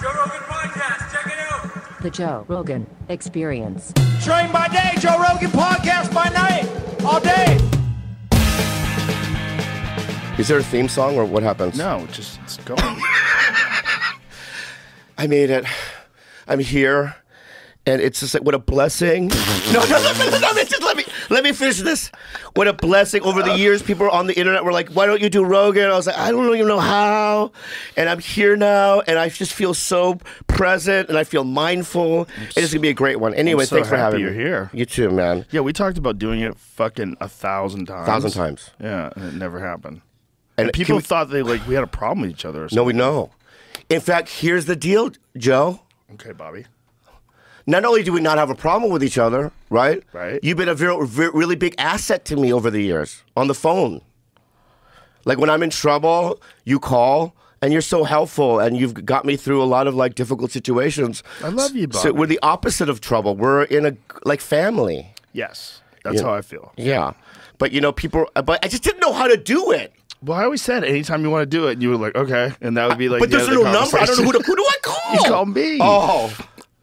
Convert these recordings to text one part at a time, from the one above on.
Joe Rogan Podcast, check it out. The Joe Rogan Experience. Train by day, Joe Rogan Podcast by night, all day. Is there a theme song or what happens? No, just it's going. I made it. I'm here. And it's just like, what a blessing. No, just let me finish this. What a blessing. Over the years, people on the internet were like, why don't you do Rogan? I was like, I don't even know how. And I'm here now, and I just feel so present, and I feel mindful. It's going to be a great one. Anyway, so thanks for having me. you're here. You too, man. Yeah, we talked about doing it fucking 1,000 times. 1,000 times. Yeah, and it never happened. And people thought we had a problem with each other or something. No, we know. In fact, here's the deal, Joe. Okay, Bobby. Not only do we not have a problem with each other, right? Right. You've been a really big asset to me over the years on the phone. Like when I'm in trouble, you call, and you're so helpful, and you've got me through a lot of like difficult situations. I love you, Bobby. So we're the opposite of trouble. We're in a like family. Yes, that's how I feel. Yeah, but you know, but I just didn't know how to do it. Well, I always said anytime you want to do it, you were like, okay, and that would be like. But there's no number. I don't know who do I call? You call me. Oh.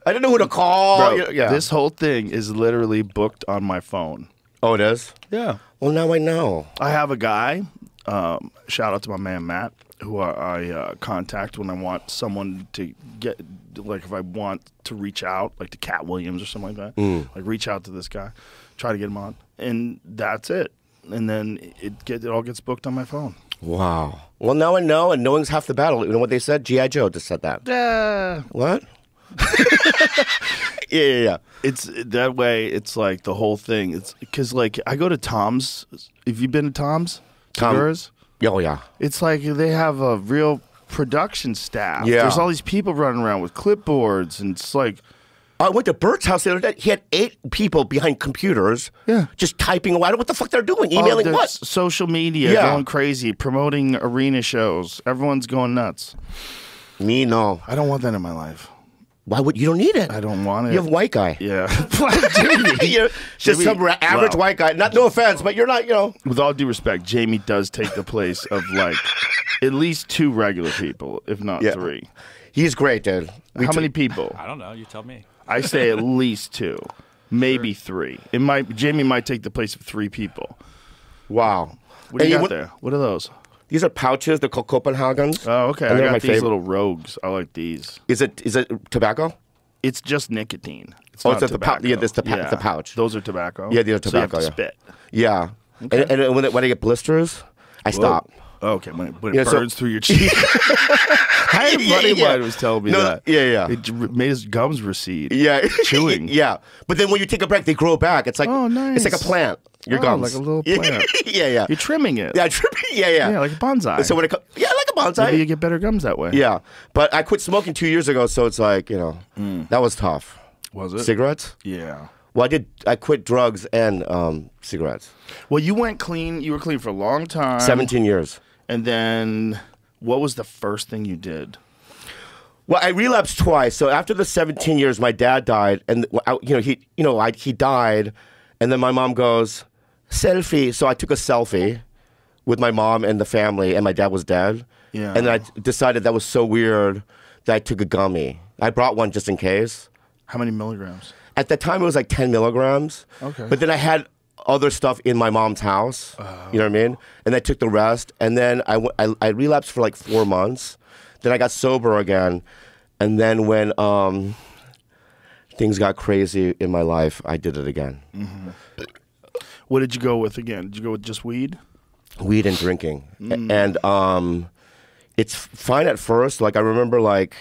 I didn't know who to call. Bro, yeah. This whole thing is literally booked on my phone. Oh, it is? Yeah. Well, now I know. I have a guy, shout out to my man Matt, who I contact when I want someone to get, like if I want to reach out, like to Cat Williams or something like that. Like reach out to this guy, try to get him on. And that's it. And then it all gets booked on my phone. Wow. Well, now I know, and knowing's half the battle. You know what they said? G.I. Joe just said that. What? Yeah. It's that way. It's like the whole thing. It's because like I go to Tom's. Have you been to Tom's? Cigars? Oh yeah. It's like they have a real production staff. Yeah. There's all these people running around with clipboards, and it's like. I went to Bert's house the other day. He had 8 people behind computers, just typing away. I don't know what the fuck they're doing. Emailing what? Social media, going crazy, promoting arena shows. Everyone's going nuts. Me, no. I don't want that in my life. Why would you don't need it? I don't want it. You have a white guy. Yeah. You're just some average white guy. No offense, but you're not, you know. With all due respect, Jamie does take the place of like at least 2 regular people, if not 3. He's great, dude. How many people? I don't know. You tell me. I say at least 2, maybe 3. Jamie might take the place of 3 people. Wow. What do you got there? What are those? These are pouches. They're called Copenhagens. Oh, okay. And I they're got these little rogues. I like these. Is it tobacco? It's just nicotine. It's oh, not it's tobacco. the pouch. Those are tobacco? Yeah, these are tobacco. So you have to spit. Yeah. Okay. And when I get blisters, I stop. Okay, when it burns through your cheek. I had a buddy of mine who was telling me that. Yeah. It made his gums recede. Yeah. Chewing. Yeah. But then when you take a break, they grow back. It's like, nice. It's like a plant. Your gums. Like a little plant. Yeah. You're trimming it. Yeah, Yeah, like a bonsai. So when it like a bonsai. Maybe you get better gums that way. Yeah. But I quit smoking 2 years ago, so it's like, that was tough. Was it? Cigarettes? Yeah. Well, I quit drugs and cigarettes. Well, you went clean. You were clean for a long time. 17 years. And then what was the first thing you did? Well, I relapsed twice. So after the 17 years, my dad died, and he died, and then my mom goes, selfie. So I took a selfie with my mom and the family, and my dad was dead. Yeah. And then I decided that was so weird that I took a gummy. I brought one just in case. How many milligrams? At the time, it was like 10 milligrams. Okay. But then I had other stuff in my mom's house. You know what I mean? And I took the rest. And then I relapsed for like 4 months. Then I got sober again. And then when things got crazy in my life, I did it again. Mm-hmm. What did you go with again? Did you go with just weed? Weed and drinking. And it's fine at first. Like I remember like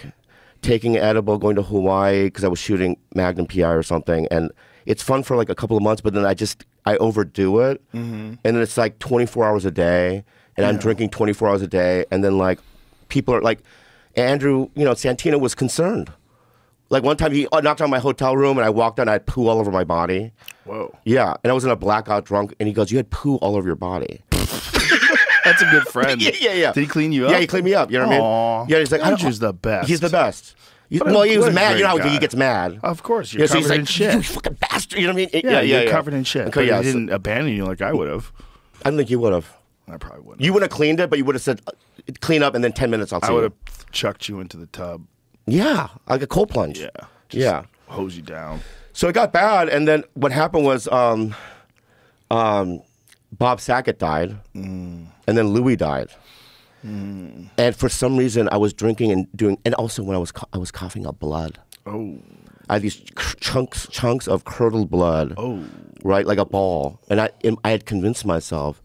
taking an edible, going to Hawaii because I was shooting Magnum PI or something. And it's fun for like a couple of months, but then I overdo it. And then it's like 24 hours a day. And I'm drinking 24 hours a day. And then like people are like, Andrew, Santino was concerned. Like one time he knocked on my hotel room and I walked out and I had poo all over my body. Whoa. Yeah. And I was in a blackout drunk and he goes, you had poo all over your body. That's a good friend. Yeah. Did he clean you up? Yeah, he cleaned me up. You know what I mean? Yeah, he's like, Andrew's the best. He's the best. Well, he was mad. You know how he gets mad. Of course. You're so covered he's like, in shit. You fucking bastard. You know what I mean? Yeah, you're covered in shit. Okay, but he didn't abandon you like I would have. I don't think you would have. I probably wouldn't. You would have cleaned it, but you would have said, clean up and then 10 minutes I'll see I would you. have chucked you into the tub. Yeah, like a cold plunge. Yeah. Yeah. Hose you down. So it got bad, and then what happened was Bob Saget died, and then Louis died. And for some reason, I was drinking and also when I was coughing up blood. Oh. I had these chunks of curdled blood. Oh. Right, like a ball. And I had convinced myself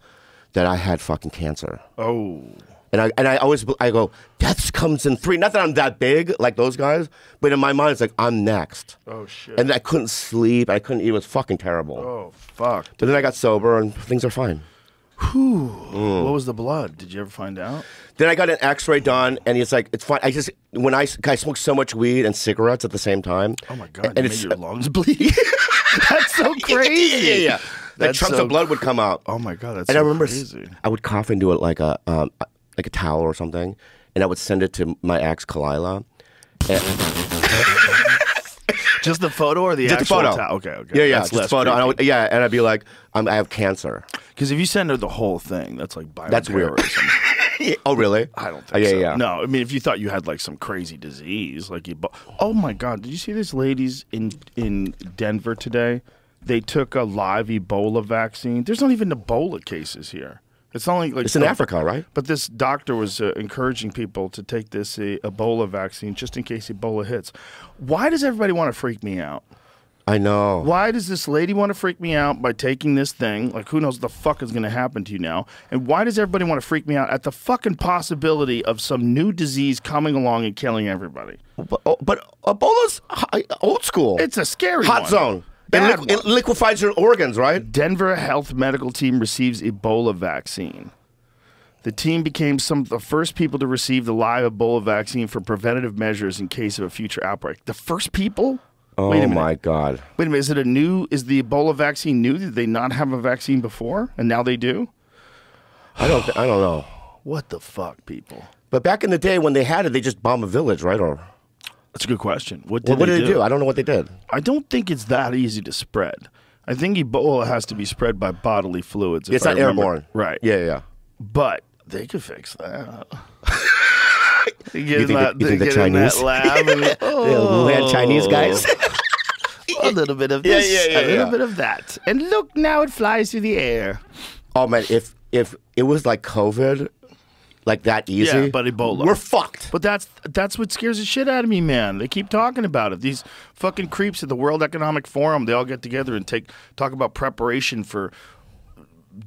that I had fucking cancer. Oh. And I always go, death comes in 3. Not that I'm that big like those guys, but in my mind it's like I'm next. Oh shit. And I couldn't sleep. I couldn't eat. It was fucking terrible. Oh fuck. But then I got sober and things are fine. Whew. What was the blood? Did you ever find out? Then I got an X-ray done, and it's like it's fine. When I smoked so much weed and cigarettes at the same time. Oh my god! And It made your lungs bleed. That's so crazy. Yeah. Like chunks of blood would come out. Oh my god, that's and so I remember crazy. I would cough into it like a towel or something, and I would send it to my ex Kalila. Just the photo or the Just actual the photo. Okay. Yeah, That's just less photo. creepy. And I'd be like, I have cancer. Because if you send her the whole thing, that's like bioterrorism. That's weird. Oh, really? I don't think yeah, so. Yeah. No, I mean, if you thought you had like some crazy disease, like oh my God, did you see these ladies in Denver today? They took a live Ebola vaccine. There's not even Ebola cases here. It's not like It's in Africa, right? But this doctor was encouraging people to take this Ebola vaccine just in case Ebola hits. Why does everybody want to freak me out? I know. Why does this lady want to freak me out by taking this thing? Like, who knows what the fuck is going to happen to you now? And why does everybody want to freak me out at the fucking possibility of some new disease coming along and killing everybody? But Ebola's old school. It's a scary hot one. zone. Bad It one. liquefies your organs, right? Denver Health Medical Team receives Ebola vaccine. The team became some of the first people to receive the live Ebola vaccine for preventative measures in case of a future outbreak. The first people? Oh Wait a minute. my God. Wait a minute. Is the Ebola vaccine new? Did they not have a vaccine before and now they do? I don't know. What the fuck, people? But back in the day when they had it, they just bombed a village, right? Or That's a good question. What what did did they do? I don't know what they did. I don't think it's that easy to spread. I think Ebola has to be spread by bodily fluids. if It's I not remember. airborne. Right. Yeah. But they could fix that. You think the Chinese? Lab and, Wuhan Chinese guys? a little bit of this, Yeah, a little bit of that. And look, now it flies through the air. Oh man, if it was like COVID, like that easy, Yeah, but Ebola. we're fucked. But that's what scares the shit out of me, man. They keep talking about it. These fucking creeps at the World Economic Forum, they all get together and talk about preparation for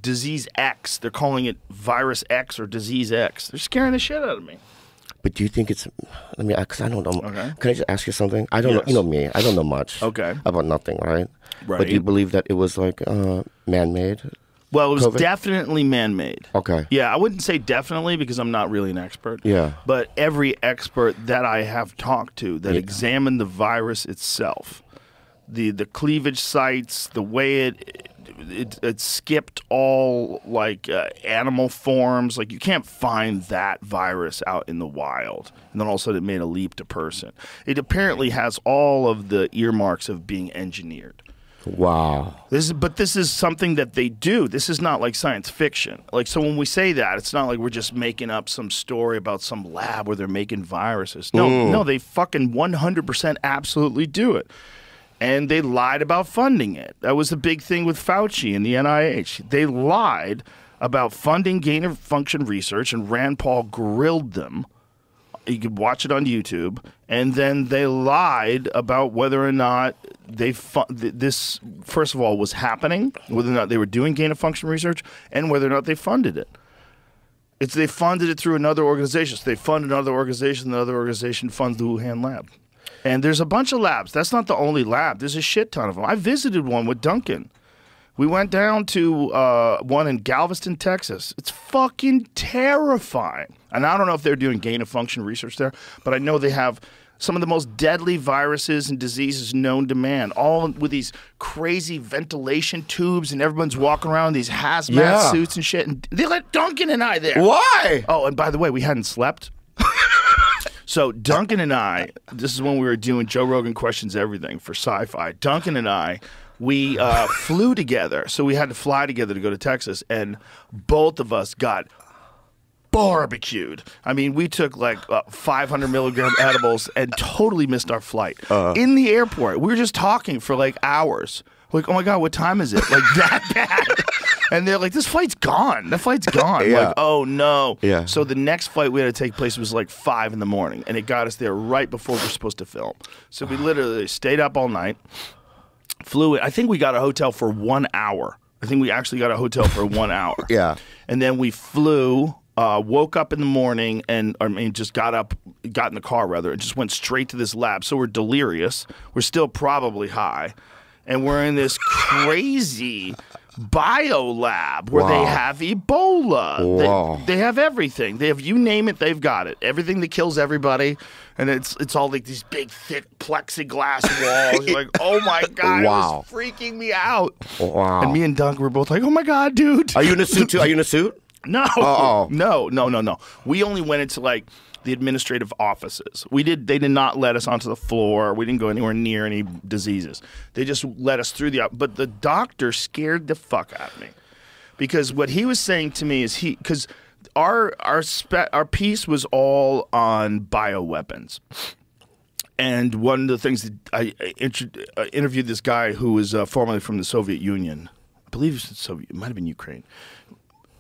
disease X. They're calling it virus X or disease X. They're scaring the shit out of me. But do you think it's? I mean, because I don't know. Okay. Can I just ask you something? I don't know. Yes. You know me. I don't know much. Okay. About nothing, right? Right. But do you believe that it was like man-made? Well, it was COVID? definitely man-made. Okay. Yeah, I wouldn't say definitely because I'm not really an expert. Yeah. But every expert that I have talked to that examined the virus itself, the cleavage sites, the way it skipped all like animal forms, like you can't find that virus out in the wild. And then all of a sudden it made a leap to person. It apparently has all of the earmarks of being engineered. Wow. But this is something that they do. This is not like science fiction. Like, so when we say that, it's not like we're just making up some story about some lab where they're making viruses. No, they fucking 100% absolutely do it. And they lied about funding it. That was the big thing with Fauci and the NIH. They lied about funding gain-of-function research, and Rand Paul grilled them. You could watch it on YouTube. And then they lied about whether or not this, first of all, was happening, whether or not they were doing gain-of-function research, and whether or not they funded it. They funded it through another organization. So they fund another organization, the other organization funds the Wuhan lab. And there's a bunch of labs. That's not the only lab. There's a shit ton of them. I visited one with Duncan. We went down to one in Galveston, Texas. It's fucking terrifying. And I don't know if they're doing gain-of-function research there, but I know they have some of the most deadly viruses and diseases known to man, all with these crazy ventilation tubes, and everyone's walking around in these hazmat suits and shit. And they let Duncan and I there. Why? Oh, and by the way, we hadn't slept. So Duncan and I, this is when we were doing Joe Rogan Questions Everything for Sci-Fi. Duncan and I, we flew together. So we had to fly together to go to Texas. And both of us got barbecued. I mean, we took like 500 milligram edibles and totally missed our flight. In the airport, we were just talking for like hours. Like, oh my God, what time is it? Like that bad. And they're like, this flight's gone. The flight's gone. Yeah. Like, oh no. Yeah. So the next flight we had to take place was like 5 in the morning, and it got us there right before we were supposed to film. So we literally stayed up all night, flew in. I think we got a hotel for 1 hour. I think we actually got a hotel for 1 hour. Yeah. And then we flew, woke up in the morning, and just got in the car rather, and just went straight to this lab. So we're delirious. We're still probably high. And we're in this crazy bio lab where they have Ebola. Wow. They have everything. They have, you name it, they've got it. Everything that kills everybody. And it's all like these big, thick plexiglass walls. You're like, oh my God, Wow. it was freaking me out. Wow. And me and Dunk were both like, oh my God, dude. Are you in a suit too? Are you in a suit? No. Oh. No. We only went into like the administrative offices. They did not let us onto the floor. We didn't go anywhere near any diseases. They just let us through but the doctor scared the fuck out of me. Because what he was saying to me is because our piece was all on bioweapons. And one of the things that I interviewed this guy who was formerly from the Soviet Union. I believe it might have been Ukraine.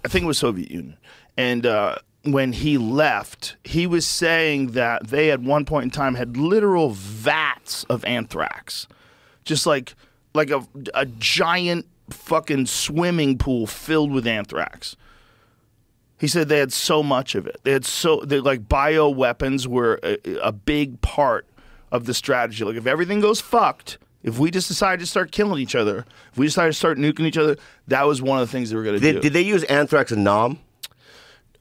I think it was Soviet Union. And when he left, he was saying that they at one point in time had literal vats of anthrax. Just like a giant fucking swimming pool filled with anthrax. He said they had so much of it. They like bioweapons were a big part of the strategy. Like if everything goes fucked, if we just decide to start killing each other, if we decide to start nuking each other, that was one of the things they were going to do. Did they use anthrax and Nam?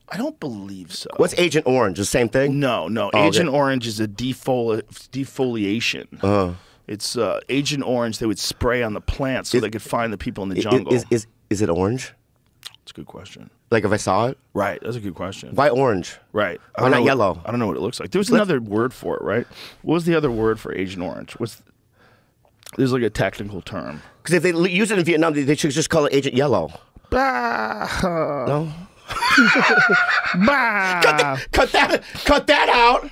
I don't believe so. What's Agent Orange? The same thing? No. Oh, Agent okay. Orange is a defoliation. It's Agent Orange they would spray on the plants so they could find the people in the jungle. Is it orange? That's a good question. Like if I saw it? Right, that's a good question. Why orange? Right. Why not yellow? I don't know what it looks like. There was another word for it, right? What was the other word for Agent Orange? There's like a technical term. Because if they use it in Vietnam, they should just call it Agent Yellow. No? Cut that out.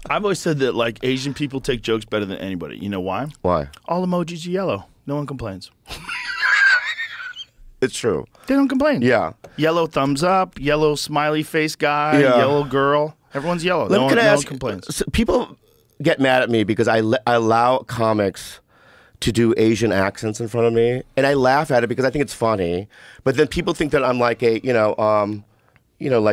I've always said that like Asian people take jokes better than anybody. You know why? Why? All emojis are yellow. No one complains. It's true. They don't complain. Yeah. Yellow thumbs up, yellow smiley face guy, Yeah. yellow girl. Everyone's yellow. No one complains. So people get mad at me because I allow comics to do Asian accents in front of me, and I laugh at it because I think it's funny. But then people think that I'm like like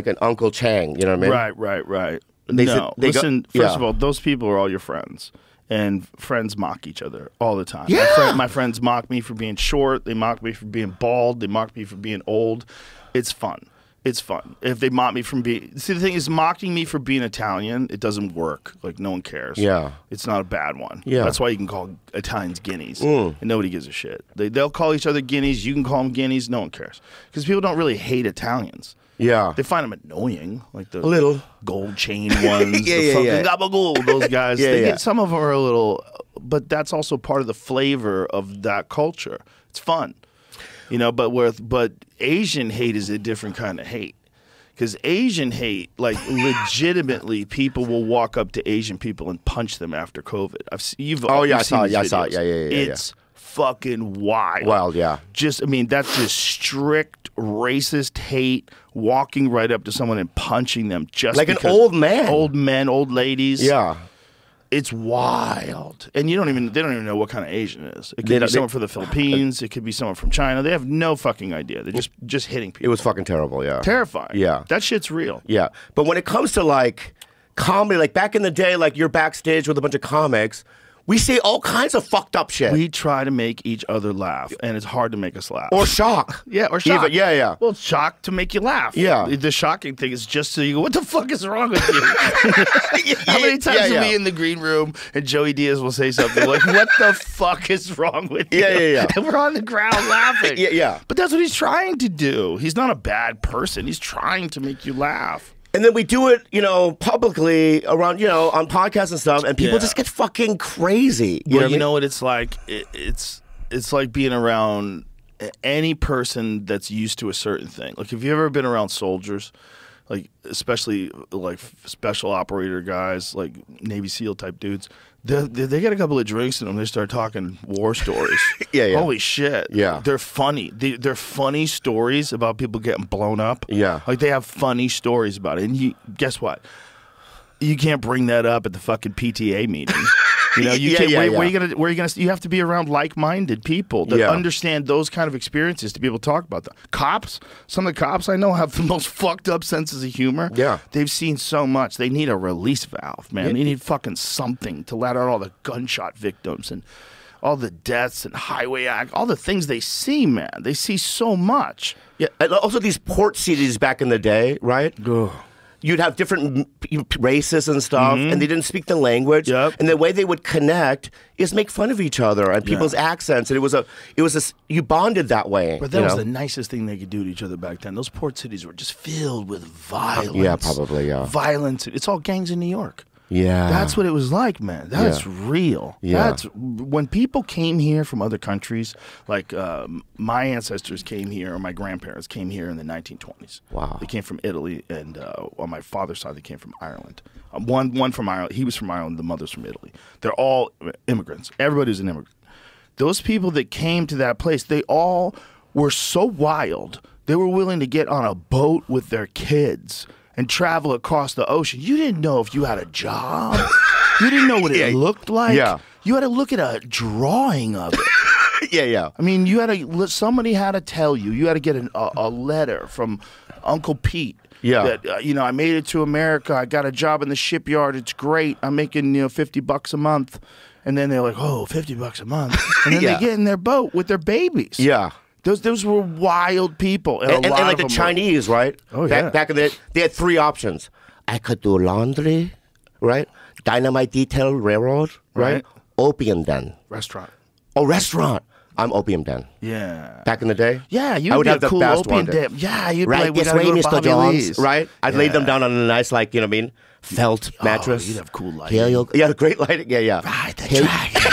an Uncle Chang. You know what I mean? Right. First of all, those people are all your friends. And friends mock each other all the time. Yeah. My friends mock me for being short. They mock me for being bald. They mock me for being old. It's fun. It's fun. If they mock me from being... See, the thing is, mocking me for being Italian, it doesn't work. Like, no one cares. Yeah. It's not a bad one. Yeah. That's why you can call Italians guineas. And nobody gives a shit. They'll call each other guineas. You can call them guineas. No one cares. Because people don't really hate Italians. Yeah. They find them annoying, like the little gold chain ones, Yeah, the yeah, fucking yeah. gabagool, those guys. Yeah. Some of them are a little, but that's also part of the flavor of that culture. It's fun, but Asian hate is a different kind of hate. Because Asian hate, like legitimately, people will walk up to Asian people and punch them after COVID. I saw it. Yeah. It's fucking wild. Wild, yeah. That's just strict racist hate, walking right up to someone and punching them just Like an because- old man. Old men, old ladies. Yeah. It's wild. And they don't even know what kind of Asian it is. It They could be don't- someone from the Philippines, it could be someone from China. They have no fucking idea. They're just hitting people. It was fucking terrible, yeah. terrifying. Yeah. That shit's real. Yeah. But when it comes to like comedy, like back in the day, like you're backstage with a bunch of comics, we say all kinds of fucked up shit. We try to make each other laugh, and it's hard to make us laugh. Or shock. Yeah, or shock. Even, yeah. Well, it's shock to make you laugh. Yeah. The shocking thing is just so you go, what the fuck is wrong with you? How many times will be in the green room and Joey Diaz will say something like, what the fuck is wrong with you? Yeah. And we're on the ground laughing. Yeah. But that's what he's trying to do. He's not a bad person. He's trying to make you laugh. And then we do it, publicly around, on podcasts and stuff, and people just get fucking crazy. You know what it's like? It's like being around any person that's used to a certain thing. Like, have you ever been around soldiers? like especially like special operator guys, like Navy SEAL type dudes. They get a couple of drinks in them. They start talking war stories. Yeah. Holy shit. Yeah. They're funny. They're funny stories about people getting blown up. Yeah. Like they have funny stories about it. And guess what? You can't bring that up at the fucking PTA meeting. You know, you can't. Where are you gonna? You have to be around like-minded people that understand those kind of experiences to be able to talk about them. Cops, some of the cops I know have the most fucked up senses of humor. Yeah, they've seen so much. They need a release valve, man. They need fucking something to let out all the gunshot victims and all the deaths and highway act, all the things they see, man. They see so much. Yeah, and also these port cities back in the day, right? Ugh. You'd have different races and stuff, and they didn't speak the language. Yep. And the way they would connect is make fun of each other and people's accents. And you bonded that way. But that was the nicest thing they could do to each other back then. Those port cities were just filled with violence. Yeah, probably, yeah. Violence. It's all gangs in New York. Yeah. That's what it was like, man. That's real. Yeah. That's when people came here from other countries, like my ancestors came here, or my grandparents came here in the 1920s. Wow. They came from Italy, and on my father's side, they came from Ireland. One from Ireland. He was from Ireland. The mother's from Italy. They're all immigrants. Everybody's an immigrant. Those people that came to that place, they all were so wild. They were willing to get on a boat with their kids and travel across the ocean. You didn't know if you had a job. You didn't know what it looked like. Yeah. You had to look at a drawing of it. Yeah. I mean, somebody had to tell you. You had to get a letter from Uncle Pete. Yeah. That I made it to America. I got a job in the shipyard. It's great. I'm making $50 a month. And then they're like, oh, $50 a month. And then they get in their boat with their babies. Yeah. Those were wild people. And like the Chinese, right? Oh, yeah. Back in the they had three options. I could do laundry, right? Dynamite detail railroad, right? Opium den. Restaurant. Oh, restaurant. I'm opium den. Yeah. Back in the day? Yeah, you'd I would be have a the cool best opium one. den. Yeah, you'd right, be like, we this gotta way, go to Mr. Bobby Jones, Lee's. right? I'd lay them down on a nice, felt mattress. You'd have cool lighting. Yeah, great lighting. Yeah. Ride the dragon.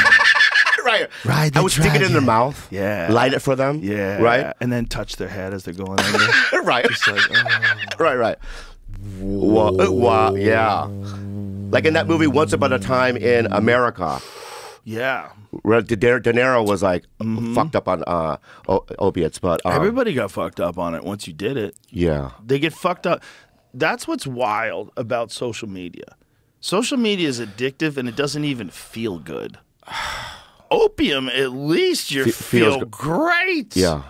Right. Ride the I would stick it in their mouth. Yeah. Light it for them. Yeah. Right? And then touch their head as they're going under. Right. Just like, Right. Wow. Yeah. Like in that movie, Once Upon a Time in America. Yeah. Where De Niro was like fucked up on opiates, but Everybody got fucked up on it once you did it. Yeah. They get fucked up. That's what's wild about social media. Social media is addictive and it doesn't even feel good. Opium, at least you feel great. Yeah.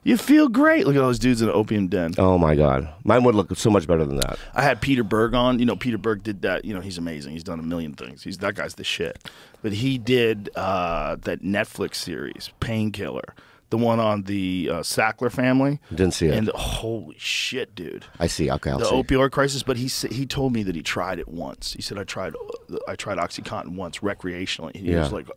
You feel great. Look at all those dudes in an opium den. Oh my God. Mine would look so much better than that. I had Peter Berg on. Peter Berg did that. He's amazing. He's done a million things. That guy's the shit. But he did that Netflix series, Painkiller, the one on the Sackler family. Didn't see it. And holy shit, dude. I see. Okay, I'll the see. opioid crisis. But he told me that he tried it once. He said I tried OxyContin once recreationally. He was like,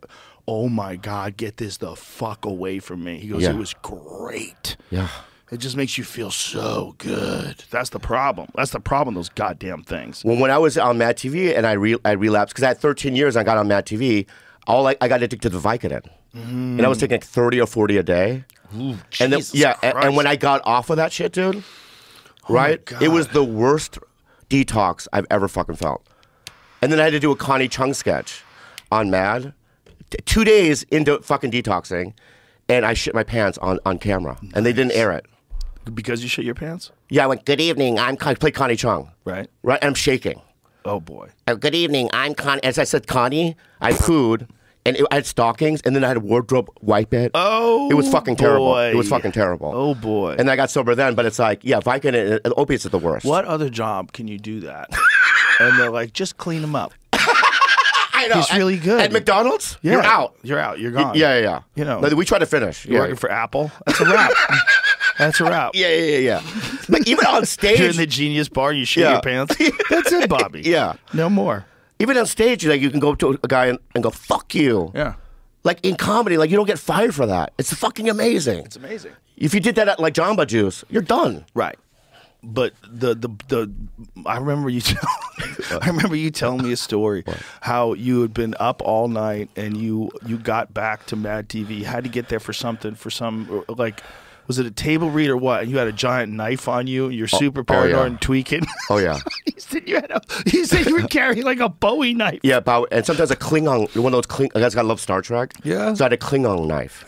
oh my God, get this the fuck away from me. He goes, it was great. Yeah. It just makes you feel so good. That's the problem. That's the problem, those goddamn things. Well, when I was on Mad TV and I relapsed, because I had 13 years and I got on Mad TV, I got addicted to Vicodin. And I was taking 30 or 40 a day. Ooh, and then, Jesus Christ. and when I got off of that shit, dude, right? It was the worst detox I've ever fucking felt. And then I had to do a Connie Chung sketch on Mad. 2 days into fucking detoxing, and I shit my pants on camera, and they didn't air it. Because you shit your pants? Yeah, I went, good evening, I played Connie Chung. Right. Right, and I'm shaking. Oh, boy. Good evening, I'm Connie. As I said Connie, I pooed, and I had stockings, and then I had a wardrobe wipe it. Oh, it was fucking terrible. It was fucking terrible. Oh, boy. And I got sober then, but it's like, yeah, Vicodin and opiates are the worst. What other job can you do that? And they're like, just clean them up. I know. He's really good. At McDonald's, Yeah. you're out. You're out. You're gone. Yeah. But we try to finish. You're working for Apple. That's a wrap. That's a wrap. Yeah. Like even on stage, You're in the Genius Bar. You shit your pants. That's it, Bobby. Yeah. No more. Even on stage, like you can go to a guy and go, "Fuck you." Yeah. Like in comedy, like you don't get fired for that. It's fucking amazing. It's amazing. If you did that at like Jamba Juice, you're done. Right. But I remember you telling me a story how you had been up all night and you got back to Mad TV. You had to get there for something, for some like Was it a table read or what? And you had a giant knife on you. You're super paranoid yeah. and tweaking. Oh yeah. He said you were carrying like a Bowie knife. Yeah, and sometimes a Klingon, one of those Klingon, guys got love Star Trek. Yeah. So I had a Klingon knife.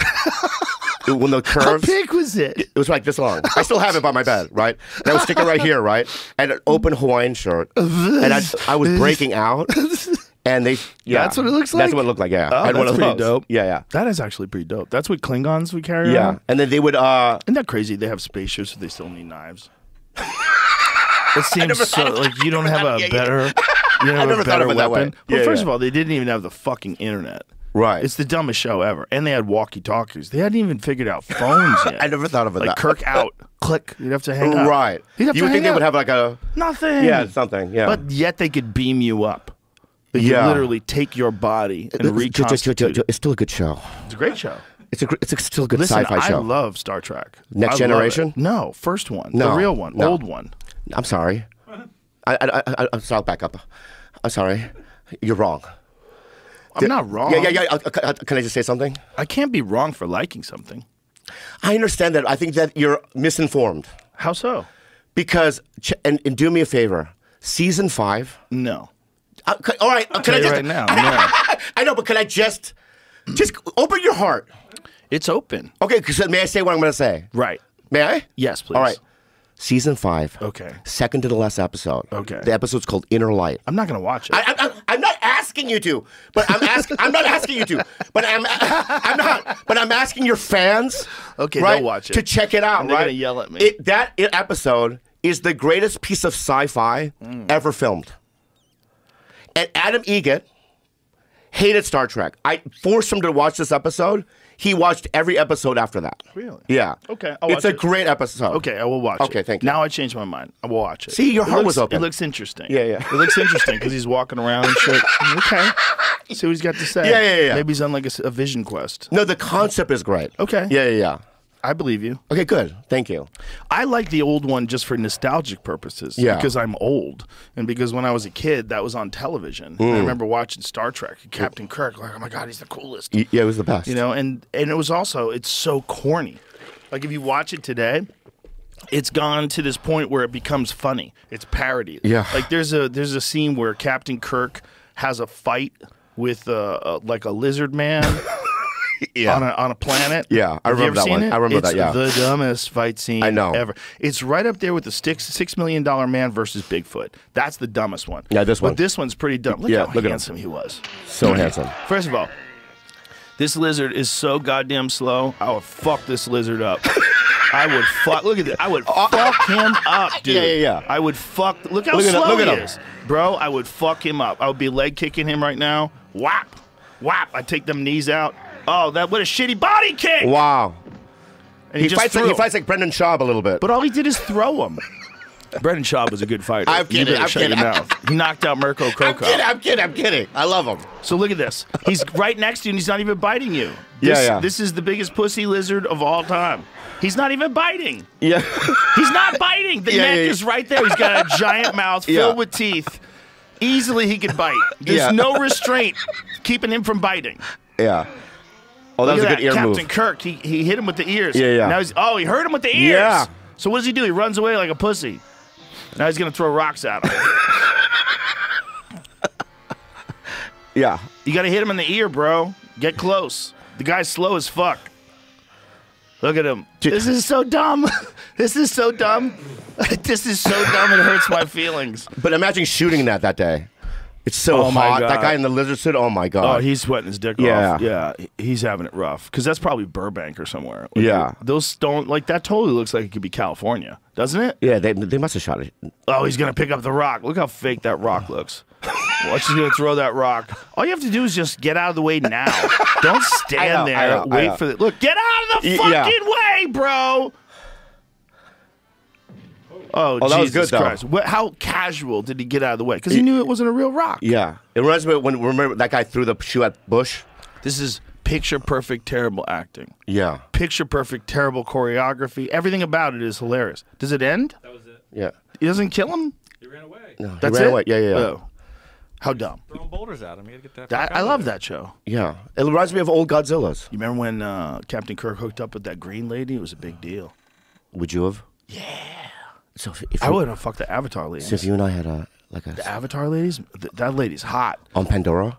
When the curves. How big was it? It was like this long. I still have it by my bed, right? And I was sticking right here, right? And an open Hawaiian shirt. And I was breaking out. And That's what it looks like? That's what it looked like, yeah. Oh, I had one that's of pretty those. dope. Yeah. That is actually pretty dope. That's what Klingons would carry Yeah. around? And then they would, Isn't that crazy? They have spaceships, so they still need knives. It seems so, like, you don't have a better, you don't have a better weapon. Well, first of all, they didn't even have the fucking internet. Right. It's the dumbest show ever. And they had walkie-talkies. They hadn't even figured out phones yet. I never thought of it like that. Kirk out, click. You'd have to hang up. Right. You'd have You to would hang think they up. would have like a... Nothing. Yeah, something, yeah. But yet they could beam you up. They could Yeah. literally take your body and reconstitute it. It's still a good show. It's a great show. It's still a good Listen, sci-fi show. I love Star Trek. Next I love Generation? it. No, first one. No, The real one. no. Old one. I'm sorry. I'm sorry. I'll back up. I'm sorry. You're wrong. I'm not wrong. Yeah. Can I just say something? I can't be wrong for liking something. I understand that. I think that you're misinformed. How so? Because, and do me a favor, season 5. No. All right. Can tell I you just, right now, no. I know, but can I just open your heart? It's open. Okay, because may I say what I'm going to say? Right. May I? Yes, please. All right. Season 5. Okay. Second to the last episode. Okay. The episode's called Inner Light. I'm not going to watch it. I'm not asking you to, but I'm not asking you to, but I'm not. But I'm asking your fans. Okay, right, they'll watch it. to check it out. And they're right? gonna yell at me. That episode is the greatest piece of sci-fi ever filmed. And Adam Egget hated Star Trek. I forced him to watch this episode. He watched every episode after that. Really? Yeah. Okay, I'll It's watch a it. great episode. Okay, I will watch it. Okay, thank you. Now I changed my mind. I will watch it. See, your heart was open. It looks interesting. Yeah. It looks interesting because he's walking around and shit. Okay. See what he's got to say. Yeah. Maybe he's on like a vision quest. No, the concept is great. Okay. Yeah. I believe you. Okay, good. Thank you. I like the old one just for nostalgic purposes. Yeah. Because I'm old. And because when I was a kid, that was on television. And I remember watching Star Trek and Captain Kirk. Like, oh my God, he's the coolest. Yeah, it was the best. You know, and it was also, it's so corny. Like if you watch it today, it's gone to this point where it becomes funny. It's parody. Yeah. Like there's a scene where Captain Kirk has a fight with like a lizard man. Yeah. On a planet. Yeah, I Have you remember ever that seen one. it? I remember It's that, yeah. the dumbest fight scene I know. ever. It's right up there with the $6 million man versus Bigfoot. That's the dumbest one. Yeah, this one. But this one's pretty dumb. Look Yeah, how look at him. handsome he was. So handsome. First of all, this lizard is so goddamn slow. I would fuck this lizard up. I would fuck. Look at this. I would fuck him up, dude. Yeah. I would fuck. Look how Look at him, slow look at he him. is, bro. I would fuck him up. I would be leg kicking him right now. Whap, whap. I take them knees out. Oh, what a shitty body kick! Wow. And he just fights threw like, he him. fights like Brendan Schaub a little bit. But all he did is throw him. Brendan Schaub was a good fighter. I'm You kidding, better I'm shut your kidding. mouth. He knocked out Mirko Krokop. I'm kidding. I love him. So look at this. He's right next to you and he's not even biting you. Yeah. This is the biggest pussy lizard of all time. He's not even biting. Yeah. He's not biting. The neck is right there. He's got a giant mouth filled with teeth. Easily he could bite. There's no restraint keeping him from biting. Yeah. Oh, that was Look a at good ear Captain move. Kirk, he hit him with the ears. Yeah. Now he hurt him with the ears. Yeah. So what does he do? He runs away like a pussy. Now he's going to throw rocks at him. Yeah. You got to hit him in the ear, bro. Get close. The guy's slow as fuck. Look at him. This is so dumb. This is so dumb. This is so dumb it hurts my feelings. But imagine shooting that day. It's so Oh, my hot. God. That guy in the lizard suit. Oh my God. Oh, he's sweating his dick Yeah. off. Yeah, he's having it rough. Because that's probably Burbank or somewhere. Like, Yeah. Those don't, like, that totally looks like it could be California, doesn't it? Yeah, they must have shot it. Oh, he's going to pick up the rock. Look how fake that rock looks. Watch, he's going to throw that rock. All you have to do is just get out of the way now. Don't stand there. I know. Wait for the... Look, get out of the Yeah. fucking way, bro. Oh, that was Jesus good, though. Christ. How casual did he get out of the way? Because he knew it wasn't a real rock. Yeah. It reminds me of remember that guy threw the shoe at Bush? This is picture perfect, terrible acting. Yeah. Picture perfect, terrible choreography. Everything about it is hilarious. Does it end? That was it. Yeah. He doesn't kill him? He ran away. No, he That's ran it? away. Yeah. Oh. How dumb. Throwing boulders at him. You gotta get that. That, fuck I out of love there. that show. Yeah, it reminds me of old Godzillas. You remember when Captain Kirk hooked up with that green lady? It was a big deal. Would you have? Yeah. So if I you, would have fucked the Avatar lady. so if you and I had The Avatar ladies? That lady's hot. on Pandora,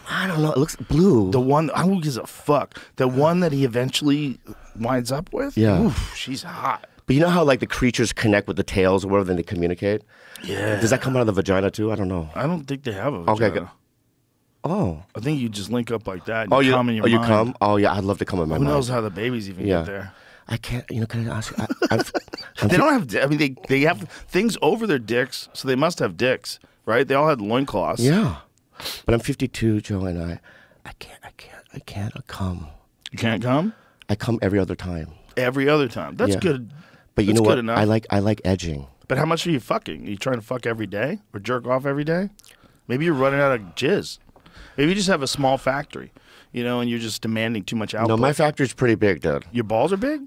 I don't know. It looks blue. The one, I don't give a fuck. The one that he eventually winds up with? Yeah. Oof, she's hot. But you know how like the creatures connect with the tails or whatever, then they communicate. Yeah. Does that come out of the vagina too? I don't know. I don't think they have a Okay, vagina. good. Oh. I think you just link up like that and Oh, you you come in your you mind. come? Oh yeah, I'd love to come in my Who mind. knows how the babies even Yeah. get there? I can't. You know, can I ask you? They don't have, I mean, they have things over their dicks, so they must have dicks, right? They all had loincloths. Yeah, but I'm 52, Joe, and I can't come. You can't come? I come every other time. Every other time. That's Yeah. good. But you That's know good what? enough. I like edging. But how much are you fucking? Are you trying to fuck every day or jerk off every day? Maybe you're running out of jizz. Maybe you just have a small factory, you know, and you're just demanding too much output. No, my factory's pretty big, dude. Your balls are big?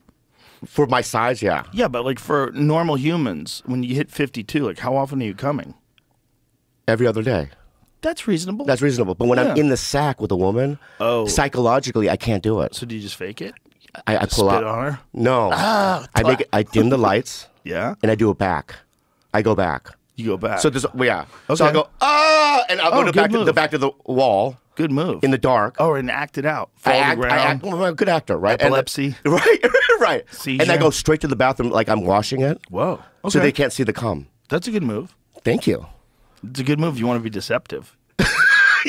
For my size, yeah. Yeah, but like for normal humans, when you hit 52, like how often are you coming? Every other day. That's reasonable. That's reasonable. But when I'm Yeah. in the sack with a woman, Oh. psychologically, I can't do it. So do you just fake it? I pull Spit out. on her? No. I make it. I dim the lights Yeah. and I do it back. I go back. You go back. So there's yeah. So Okay. I go and I'll Oh, go to good move. the back of the wall Good move. in the dark. Oh, and act it out. Fall I to act. the I ground. act. I'm a good actor, right? And Epilepsy. right. Right. Seizure. And I go straight to the bathroom like I'm washing it, Whoa. Okay. so they can't see the cum. That's a good move. Thank you. It's a good move. You want to be deceptive.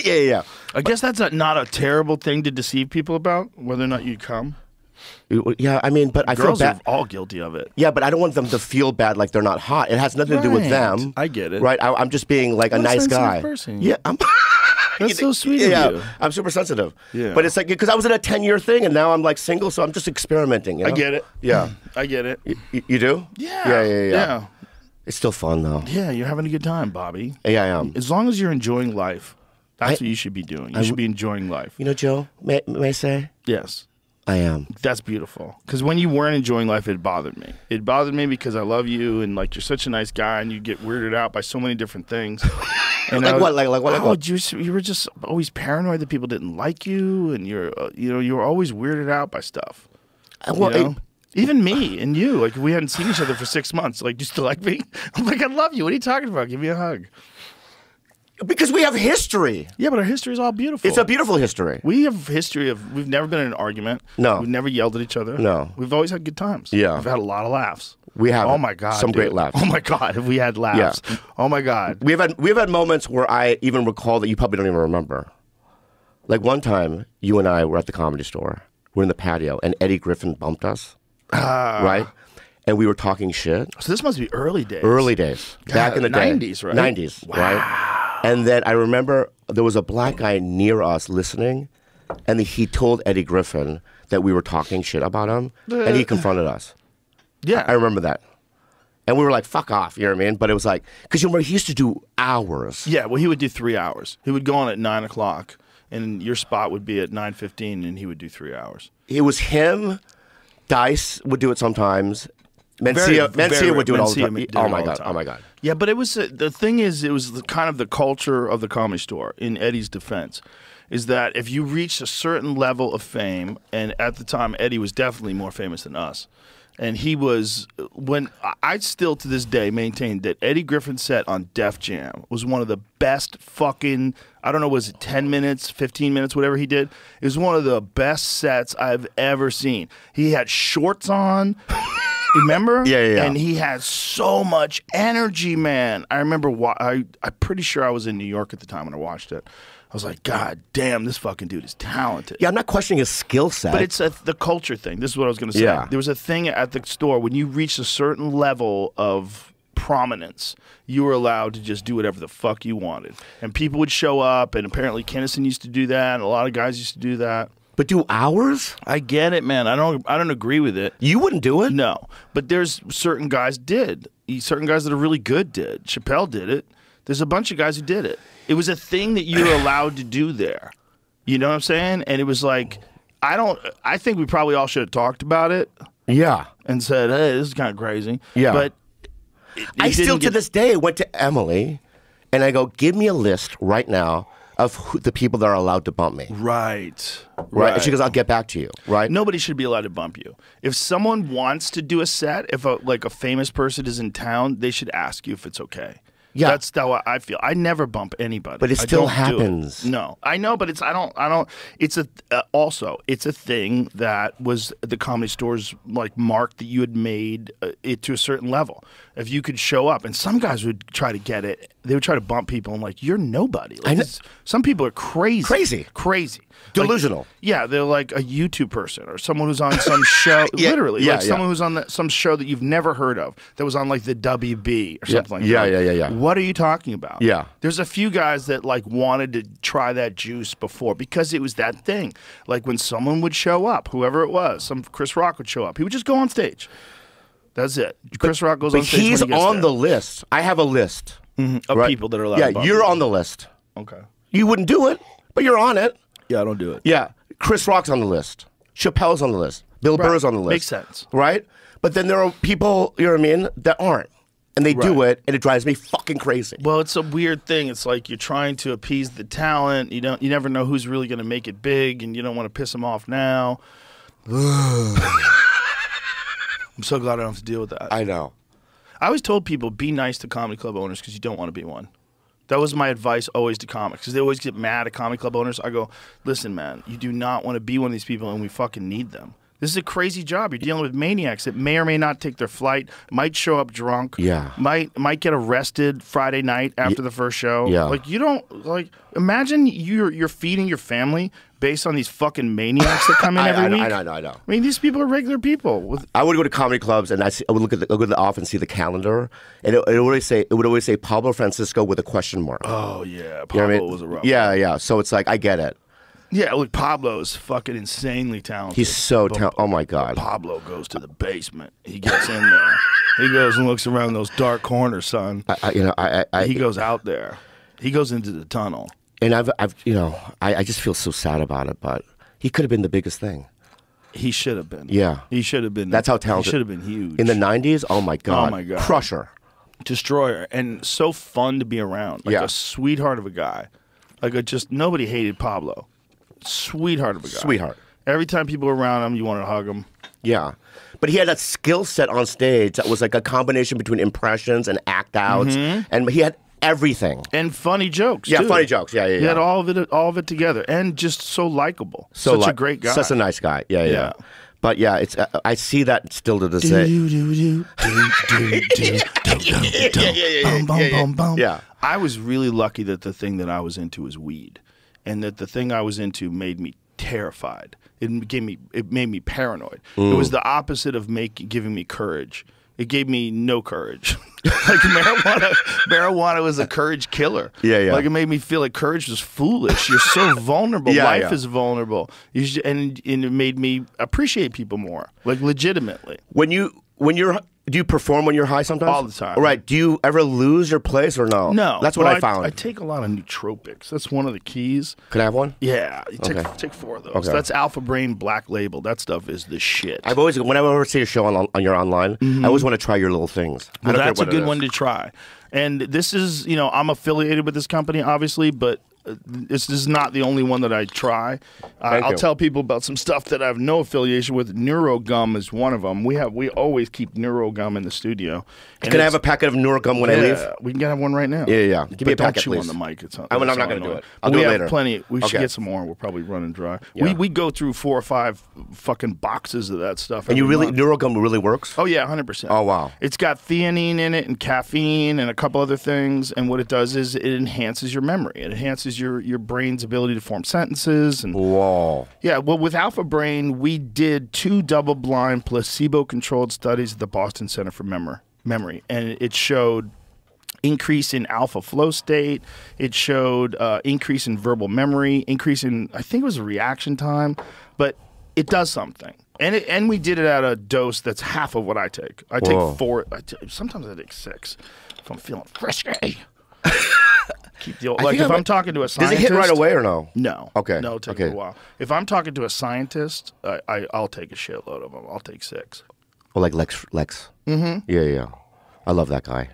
Yeah. I guess that's not a terrible thing to deceive people about, whether or not you come. Yeah. I mean, but I Girls feel are bad. all guilty of it. Yeah, but I don't want them to feel bad like they're not hot. It has nothing to do with Right. them. I get it. Right? I'm just being like a What a nice sensitive guy. person. Yeah, I'm. That's so sweet of Yeah, you. I'm super sensitive. Yeah. But it's like because I was in a 10-year thing and now I'm like single, so I'm just experimenting. You know? I get it. Yeah. I get it. You do? Yeah. Yeah. It's still fun though. Yeah, you're having a good time, Bobby. Yeah, I am. As long as you're enjoying life, that's I- what you should be doing. You should be enjoying life. You know, Joe, may I say? Yes. I am. That's beautiful. Because when you weren't enjoying life, it bothered me. It bothered me because I love you and like you're such a nice guy and you get weirded out by so many different things. And Like I- what? Like what? Like Oh, what? you were just always paranoid that people didn't like you, and you were always weirded out by stuff. Well, You know? Even me and you, like we hadn't seen each other for 6 months. Like, do you still like me? I'm like, I love you. What are you talking about? Give me a hug. because we have history. Yeah, but our history is all beautiful. It's a beautiful history. We have history of we've never been in an argument. No. We've never yelled at each other. No. We've always had good times. Yeah. We've had a lot of laughs. We have Oh my god. some dude. great laughs. Oh my god, have we had laughs? Yeah. Oh my god. We've had moments where I even recall that you probably don't even remember. Like one time, you and I were at the Comedy Store. We're in the patio, and Eddie Griffin bumped us. Right? And we were talking shit. So this must be early days. Early days. Back in the day. 90s, right? 90s, right? And then I remember there was a black guy near us listening, and he told Eddie Griffin that we were talking shit about him, and he confronted us. Yeah. I remember that. And we were like, fuck off, you know what I mean? But it was like, because you remember, he used to do hours. Yeah, well, he would do 3 hours. He would go on at 9 o'clock, and your spot would be at 9:15, and he would do 3 hours. It was him. Dice would do it sometimes. Mencia would do it all the Mencia time. did Oh it my all the god! time. Oh my god! Yeah, but it was the thing is, it was kind of the culture of the Comedy Store. In Eddie's defense, is that if you reached a certain level of fame, and at the time Eddie was definitely more famous than us, and he was when I still to this day maintain that Eddie Griffin's set on Def Jam was one of the best fucking, I don't know, was it 10 minutes, 15 minutes, whatever he did. It was one of the best sets I've ever seen. He had shorts on. Remember? Yeah. And he had so much energy, man. I remember, I'm pretty sure I was in New York at the time when I watched it. I was like, God damn, this fucking dude is talented. Yeah, I'm not questioning his skill set. But it's the culture thing. This is what I was going to say. Yeah. There was a thing at the store when you reached a certain level of prominence, you were allowed to just do whatever the fuck you wanted. And people would show up, and apparently Kinnison used to do that, and a lot of guys used to do that. But do hours? I get it, man. I don't agree with it. You wouldn't do it? No, but there's certain guys did. Certain guys that are really good did. Chappelle did it. There's a bunch of guys who did it. It was a thing that you were allowed to do there. You know what I'm saying? And it was like, I think we probably all should have talked about it Yeah. and said, hey, this is kind of crazy. Yeah. But I still, to this day, went to Emily, And I go, give me a list right now of the people that are allowed to bump me. Right. Right. And she goes, I'll get back to you. Right. Nobody should be allowed to bump you. If someone wants to do a set, if a famous person is in town, they should ask you if it's okay. Yeah. That's how I feel. I never bump anybody. But it I still don't do it. happens. No, I know, but I don't. It's also it's a thing that was the Comedy Store's like mark that you had made it to a certain level. If you could show up, and some guys would try to get it, they would try to bump people and like you're nobody. Like, some people are crazy, Delusional. Like, yeah, they're like a YouTube person or someone who's on some show. Literally, like someone who's on some show that you've never heard of that was on like the WB or something like that. Yeah. What are you talking about? Yeah. There's a few guys that like wanted to try that juice before because it was that thing. Like when someone would show up, whoever it was, some Chris Rock would show up. He would just go on stage. That's it. Chris Rock goes on stage. But he's when he gets on there. the list. I have a list of people that are allowed. Yeah, to bump you're you. on the list. Okay. You wouldn't do it, but you're on it. Yeah, I don't do it. Yeah. Chris Rock's on the list. Chappelle's on the list. Bill Burr's on the list. Makes sense. Right? But then there are people, you know what I mean, that aren't. And they do it, and it drives me fucking crazy. Well, it's a weird thing. It's like you're trying to appease the talent. You never know who's really going to make it big, and you don't want to piss them off now. I'm so glad I don't have to deal with that. I know. I always told people, be nice to comedy club owners because you don't want to be one. That was my advice always to comics because they always get mad at comedy club owners. I go, listen, man, you do not want to be one of these people, and we fucking need them. This is a crazy job. You're dealing with maniacs that may or may not take their flight, might show up drunk, might get arrested Friday night after the first show. Yeah. Like you don't like imagine you're feeding your family based on these fucking maniacs that come in every week. I know. I mean, these people are regular people. I would go to comedy clubs and I would go to the office and see the calendar, and it would always say Pablo Francisco with a question mark. Oh yeah, You know Pablo what I mean? was a rough. Yeah. So it's like I get it. Yeah, look, Pablo's fucking insanely talented. He's so talented. Oh my god. Pablo goes to the basement. He gets in there. He goes and looks around those dark corners, son. He goes out there. He goes into the tunnel. And I just feel so sad about it, but he could have been the biggest thing. He should have been. Yeah. He should have been. That's how talented. He should have been huge. In the 90s, oh my god. Oh my god. Crusher. Destroyer. And so fun to be around. Like a sweetheart of a guy. Like nobody hated Pablo. Sweetheart of a guy. Sweetheart. Every time people were around him, you wanted to hug him. Yeah. But he had that skill set on stage that was like a combination between impressions and act outs. And he had everything. And funny jokes. Yeah, too. funny jokes. Yeah. He had all of it together. And just so likable. Such a great guy. Such a nice guy. Yeah. But yeah, it's I see that still to this day. Yeah. I was really lucky that the thing that I was into was weed. And that the thing I was into made me terrified. It made me paranoid. It was the opposite of giving me courage. It gave me no courage. Like marijuana was a courage killer. Yeah. Like it made me feel like courage was foolish. You're so vulnerable. Life is vulnerable. And it made me appreciate people more, like legitimately. Do you perform when you're high sometimes? All the time. Right. Do you ever lose your place or no? No. That's what I found. I take a lot of nootropics. That's one of the keys. Could I have one? Yeah. Take 4 of those. Okay. That's Alpha Brain Black Label. That stuff is the shit. Whenever I ever see a show on your online, I always want to try your little things. Well, that's a good one to try. And this is, I'm affiliated with this company, obviously, but this is not the only one that I try. I'll tell people about some stuff that I have no affiliation with. NeuroGum is one of them. We always keep NeuroGum in the studio. And can I have a packet of NeuroGum when I leave? We can have one right now. Yeah. Give me a packet, chew please. on the mic. I'm not going to do it. I'll do it later. We have plenty. We should get some more. We're probably running dry. Yeah. We go through 4 or 5 fucking boxes of that stuff. And NeuroGum really works? Oh yeah, 100%. Oh wow. It's got theanine in it and caffeine and a couple other things. And what it does is it enhances your memory. It enhances your brain's ability to form sentences. And whoa. Yeah. Well, with Alpha Brain, we did 2 double-blind, placebo-controlled studies at the Boston Center for Memory, and it showed increase in alpha flow state. It showed increase in verbal memory, increase in, I think it was reaction time, but it does something. And we did it at a dose that's half of what I take. I take 4. Sometimes I take 6 if I'm feeling frisky. If I'm talking to a scientist, does it hit right away or no? No. Okay. No, it'll take a while. If I'm talking to a scientist, I'll take a shitload of them. I'll take 6. Well, like Lex. Mm-hmm. Yeah. I love that guy.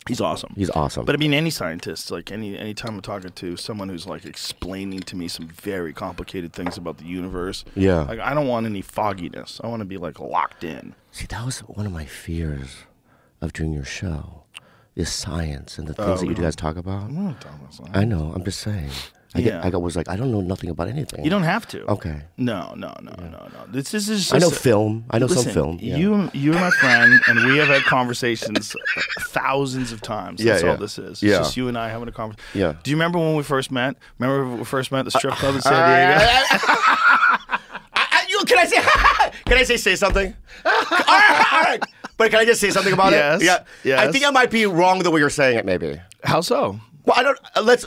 He's awesome. He's awesome. But I mean, any scientist, like any time I'm talking to someone who's like explaining to me some very complicated things about the universe, Yeah. like I don't want any fogginess. I want to be like locked in. See, that was one of my fears of doing your show, is science and the things that you guys talk about. I'm not talking about science. I know. I'm just saying. I was like, I don't know nothing about anything. You don't have to. Okay. No. This is just. I know film. I know Listen, some film. Yeah. You are my friend, and we have had conversations thousands of times. That's all this is. It's just you and I having a conversation. Yeah. Do you remember when we first met? Remember when we first met at the strip club in San Diego? Can I say something? all right. But can I just say something about Yes, it? Yeah. yes. I think I might be wrong the way you're saying it. Maybe. How so? Well, I don't.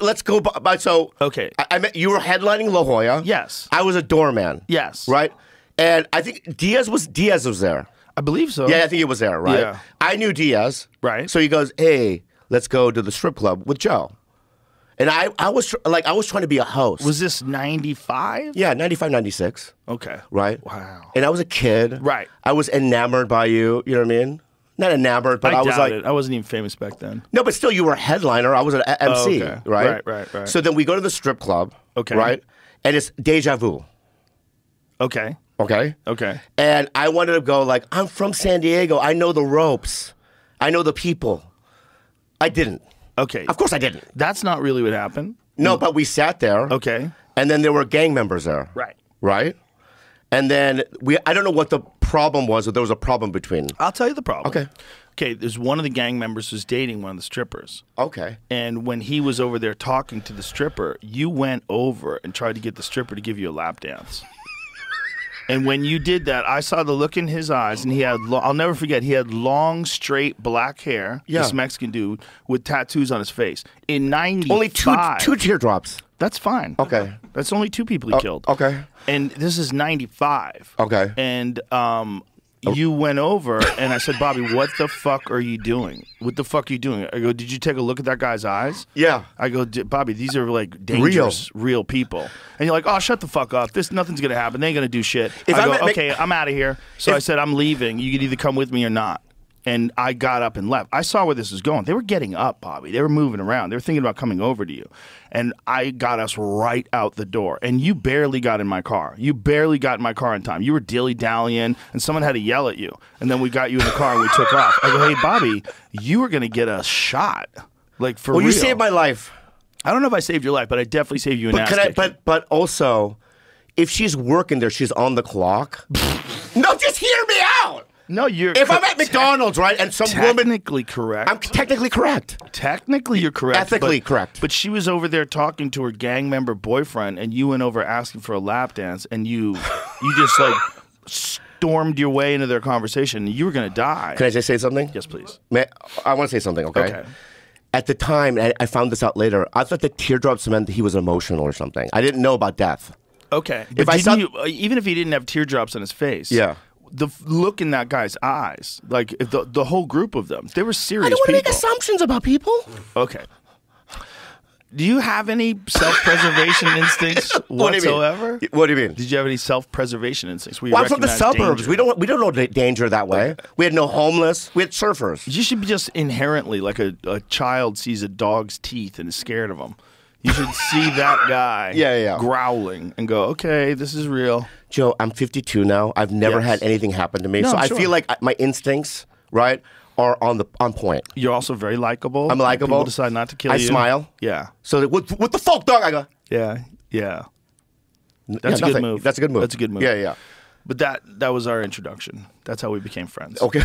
Let's go by. So Okay. I met you were headlining La Jolla. Yes. I was a doorman. Yes. Right. And I think Diaz was there. I believe so. Yeah, I think he was there. Right. Yeah. I knew Diaz. Right. So he goes, "Hey, let's go to the strip club with Joe." And I was trying to be a host. Was this 95? Yeah, 95, 96. Okay. Right. Wow. And I was a kid. Right. I was enamored by you. You know what I mean? Not enamored, but I was doubt like, it. I wasn't even famous back then. no, but still, you were a headliner. I was an MC. okay. Right. Right. So then we go to the strip club. Okay. Right. And it's deja vu. Okay. Okay. Okay. And I wanted to go like, I'm from San Diego. I know the ropes. I know the people. I didn't. Okay. Of course I didn't. That's not really what happened. No, but we sat there. Okay. And then there were gang members there. Right. Right? And then I don't know what the problem was, but there was a problem between. I'll tell you the problem. Okay. Okay, there's one of the gang members who's dating one of the strippers. Okay. And when he was over there talking to the stripper, you went over and tried to get the stripper to give you a lap dance. And when you did that, I saw the look in his eyes, and he had, I'll never forget, he had long, straight black hair, Yeah. this Mexican dude, with tattoos on his face. In 95. Only two teardrops. That's fine. Okay. That's only two people he killed. Okay. And this is 95. Okay. And you went over, and I said, Bobby, what the fuck are you doing? What the fuck are you doing? I go, did you take a look at that guy's eyes? Yeah. I go, Bobby, these are like dangerous, real people. And you're like, oh, shut the fuck up. Nothing's going to happen. They ain't going to do shit. If I I'm go, at Mc- okay, I'm out of here. So I said, I'm leaving. You can either come with me or not. And I got up and left. I saw where this was going. They were getting up, Bobby. They were moving around. They were thinking about coming over to you. And I got us right out the door. And you barely got in my car. You barely got in my car in time. You were dilly-dallying, and someone had to yell at you. And then we got you in the car, and we took off. I go, hey, Bobby, you were going to get a shot. Like, for real. Well, you saved my life. I don't know if I saved your life, but I definitely saved you an ass kicking. But also, if she's working there, she's on the clock. No, just hear me out. No, you're. If I'm at McDonald's, right, and some woman, technically correct. I'm technically correct. Technically, you're correct. Ethically correct. But she was over there talking to her gang member boyfriend, and you went over asking for a lap dance, and you just like stormed your way into their conversation. And you were gonna die. Can I just say something? Yes, please. I want to say something. Okay. Okay. At the time, and I found this out later, I thought the teardrops meant that he was emotional or something. I didn't know about death. Okay. If I saw- Even if he didn't have teardrops on his face. Yeah. The look in that guy's eyes, like the whole group of them, they were serious I don't want to people. make assumptions about people. Okay. Do you have any self-preservation instincts What do you mean? whatsoever? What do you mean? Did you have any self-preservation instincts? Where you Well, I'm from the recognize suburbs. danger? We don't know danger that way. We had no homeless. We had surfers. You should be just inherently like a child sees a dog's teeth and is scared of them. You should see that guy Yeah. growling and go, okay, this is real. Joe, I'm 52 now. I've never Yes. had anything happen to me, No, so I'm I sure. feel like my instincts, right, are on point. You're also very likable. I'm likable. People decide not to kill I you. smile. Yeah. So what the fuck, dog? I go. Yeah. Yeah. Yeah, That's a good nothing. move. That's a good move. That's a good move. Yeah. But that was our introduction. That's how we became friends. Okay.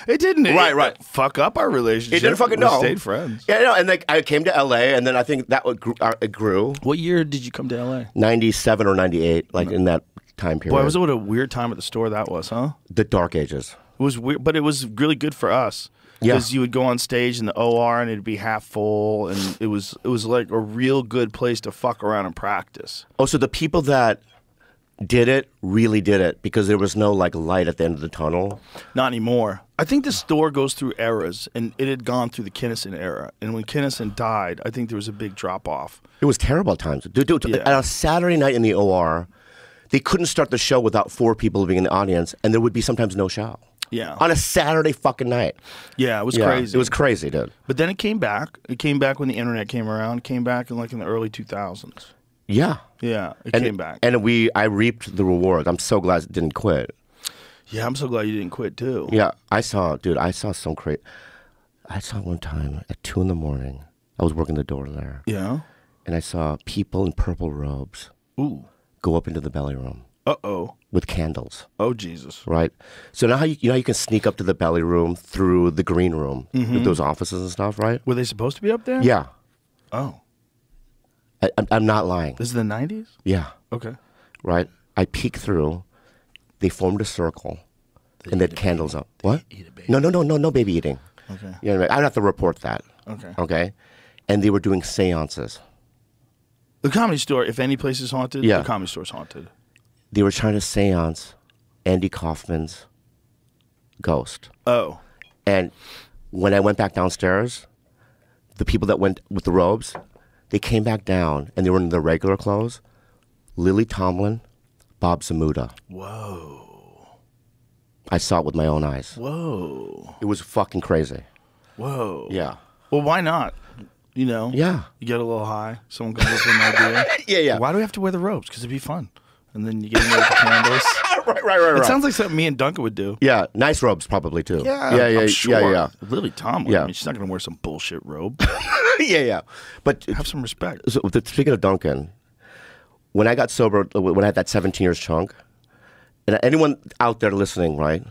It didn't. Right. Fuck up our relationship. It didn't fucking We know. stayed friends. Yeah, no, and like I came to LA, and then I think that it grew. What year did you come to LA? 97 or 98, like in that time period. Boy, was what a weird time at the store that was, huh? The dark ages. It was weird, but it was really good for us. Yeah. Because you would go on stage in the OR and it'd be half full, and it was like a real good place to fuck around and practice. Oh, so the people that did it really did it because there was no like light at the end of the tunnel. Not anymore. I think the store goes through eras, and it had gone through the Kinnison era. And when Kinnison died, I think there was a big drop off. It was terrible at times. Dude, Yeah. at a Saturday night in the OR, they couldn't start the show without 4 people being in the audience, and there would be sometimes no show. Yeah. On a Saturday fucking night. Yeah, it was Yeah, crazy. It was crazy, dude. But then it came back. It came back when the internet came around. It came back in like in the early 2000s. Yeah. Yeah, it came back. And I reaped the rewards. I'm so glad it didn't quit. Yeah, I'm so glad you didn't quit too. Yeah, I saw some crazy. I saw one time at 2 a.m. I was working the door there. Yeah. And I saw people in purple robes Ooh. go up into the belly room Uh-oh. with candles. Oh, Jesus. Right. So now how you can sneak up to the belly room through the green room, with those offices and stuff, right? Were they supposed to be up there? Yeah. Oh. I'm not lying. This is the 90s? Yeah. Okay. Right. I peeked through. They formed a circle, and they had candles up. What? Eat a baby. No baby eating. Okay. You know what I mean? I don't have to report that. Okay. Okay. And they were doing seances. The Comedy Store, if any place is haunted, Yeah. the Comedy Store's haunted. They were trying to seance Andy Kaufman's ghost. Oh. And when I went back downstairs, the people that went with the robes, they came back down and they were in their regular clothes. Lily Tomlin, Bob Zamuda. Whoa. I saw it with my own eyes. Whoa. It was fucking crazy. Whoa. Yeah. Well, why not? You know? Yeah. You get a little high. Someone comes up with an idea. Yeah. Why do we have to wear the robes? Because it'd be fun. And then you get in there with the candles. Right. It sounds like something me and Duncan would do. Yeah, nice robes probably too. I'm sure. Yeah. Lily Tomlin. Yeah. I mean, she's not going to wear some bullshit robe. yeah. But Have some respect. so, speaking of Duncan, when I got sober, when I had that 17 years chunk, and anyone out there listening, right?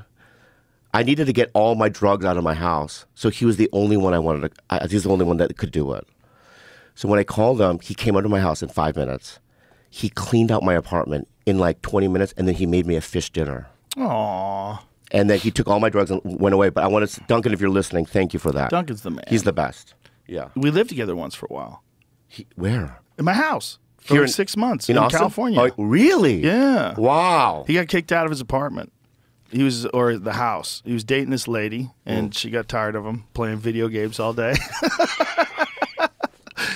I needed to get all my drugs out of my house, so he was the only one I wanted to. He's the only one that could do it. So when I called him, he came out of my house in 5 minutes. He cleaned out my apartment in like 20 minutes, and then he made me a fish dinner. Aww. And then he took all my drugs and went away. But I want to, Duncan, if you're listening, thank you for that. Duncan's the man. He's the best. Yeah. We lived together once for a while. Where? In my house. For Here like 6 months. In Austin? California. Oh, really? Yeah. Wow. He got kicked out of his apartment. Or the house. He was dating this lady, and she got tired of him playing video games all day.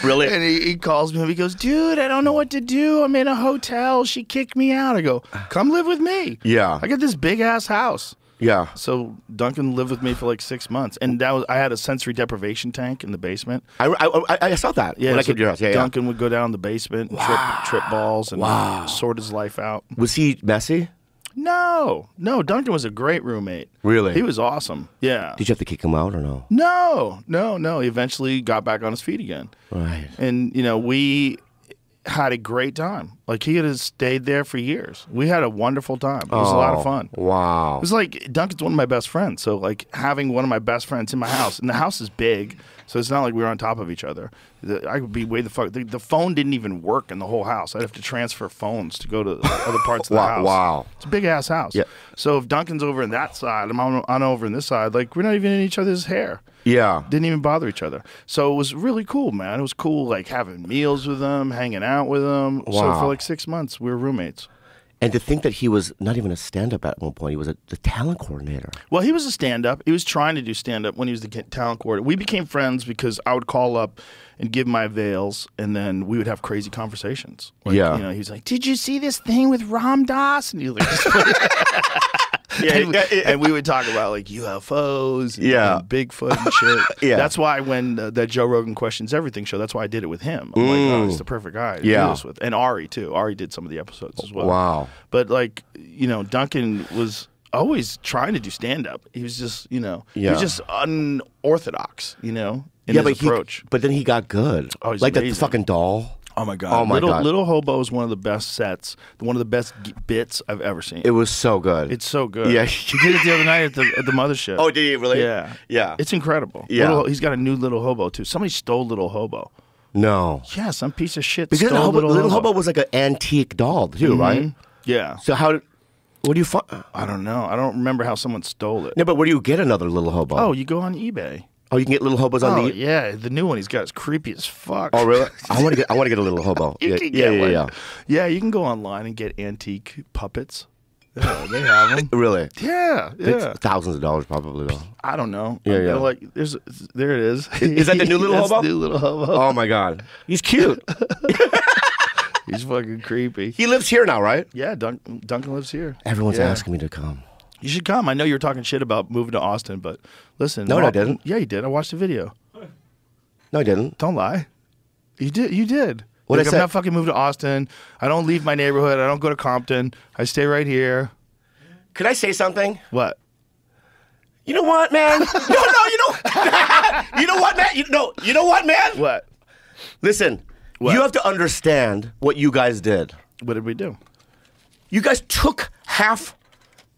Really? And he calls me up. He goes, dude, I don't know what to do. I'm in a hotel. She kicked me out. I go, come live with me. Yeah. I got this big-ass house. Yeah. So Duncan lived with me for like 6 months. And I had a sensory deprivation tank in the basement. I saw that. Yeah, when I so came to your house. Yeah, Duncan would go down the basement and trip balls and sort his life out. Was he messy? No, Duncan was a great roommate. Really? He was awesome. Yeah. Did you have to kick him out or no? No. He eventually got back on his feet again. Right. And, we had a great time. Like, he had stayed there for years. We had a wonderful time. It was a lot of fun. Wow. It was like, Duncan's one of my best friends. So, like, having one of my best friends in my house, and the house is big, so it's not like we were on top of each other. I would be way the fuck. The phone didn't even work in the whole house. I'd have to transfer phones to go to other parts of the house. Wow. It's a big ass house. Yeah. So if Duncan's over in that side, I'm on over in this side, like, we're not even in each other's hair. Yeah. Didn't even bother each other. So it was really cool, man. It was cool, like, having meals with them, hanging out with them. So Wow. for like 6 months, we were roommates. And to think that he was not even a stand-up at one point. He was the talent coordinator. Well, he was a stand-up. He was trying to do stand-up when he was the talent coordinator. We became friends because I would call up and give my veils, and then we would have crazy conversations. Like, Yeah. He's like, "Did you see this thing with Ram Dass?" And he like, and we would talk about like UFOs, and Bigfoot and shit. Yeah. That's why when that Joe Rogan Questions Everything show, that's why I did it with him. I'm like, oh, he's the perfect guy to do this with. And Ari too. Ari did some of the episodes as well. Wow. But like, Duncan was always trying to do stand up. He was just, he was just unorthodox, in his approach. But then he got good. Oh, he's like amazing. that fucking doll. Oh my god! Oh my god! Little Hobo is one of the best sets, one of the best bits I've ever seen. It was so good. It's so good. Yeah. He did it the other night at the mothership. Oh, did he really? Yeah. Yeah. It's incredible. Yeah. He's got a new Little Hobo too. Somebody stole Little Hobo. No. Yeah, some piece of shit Because stole Little Hobo was like an antique doll too, right? Yeah. So what do you find? I don't know. I don't remember how someone stole it. Yeah, but where do you get another Little Hobo? Oh, you go on eBay. Oh, you can get Little Hobos on the. Yeah, the new one he's got is creepy as fuck. Oh, really? I want to get a Little Hobo. You yeah, can get one. Yeah. Yeah, you can go online and get antique puppets. Yeah, they have them. Really? Yeah. It's thousands of dollars probably though. I don't know. Yeah. Like, there it is. Is that the new Little That's Hobo? the new Little Hobo. Oh my god, he's cute. He's fucking creepy. He lives here now, right? Yeah, Duncan lives here. Everyone's Yeah. asking me to come. You should come. I know you were talking shit about moving to Austin, but listen. No, I didn't. Yeah, you did. I watched the video. No, I didn't. Don't lie. You did. You did. What Like, I I'm said? not fucking moving to Austin. I don't leave my neighborhood. I don't go to Compton. I stay right here. Could I say something? What? You know what, man? no, you know. You know what, man? You know what, man? What? Listen, What? you have to understand what you guys did. What did we do? You guys took half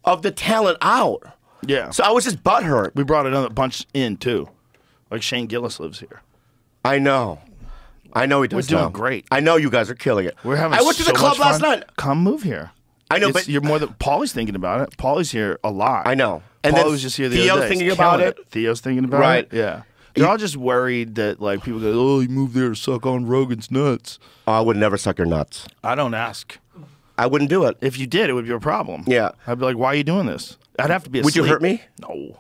of the talent out. Yeah. So I was just butthurt. We brought another bunch in too. Like Shane Gillis lives here. I know he does. We're doing now. great. I know you guys are killing it. We're having. I went to so the club much last fun. night. Come move here. I know, It's- but you're more than Paulie's thinking about it. Paulie's here a lot. I know. And Paulie then was just here the Theo's other day. thinking He's about killing it. Theo's thinking about Right. it. Yeah. They're all just worried that like people go, oh, you moved there to suck on Rogan's nuts. I would never suck your nuts. I don't ask. I wouldn't do it. If you did, it would be a problem. Yeah. I'd be like, why are you doing this? I'd have to be Would you asleep. hurt me? No.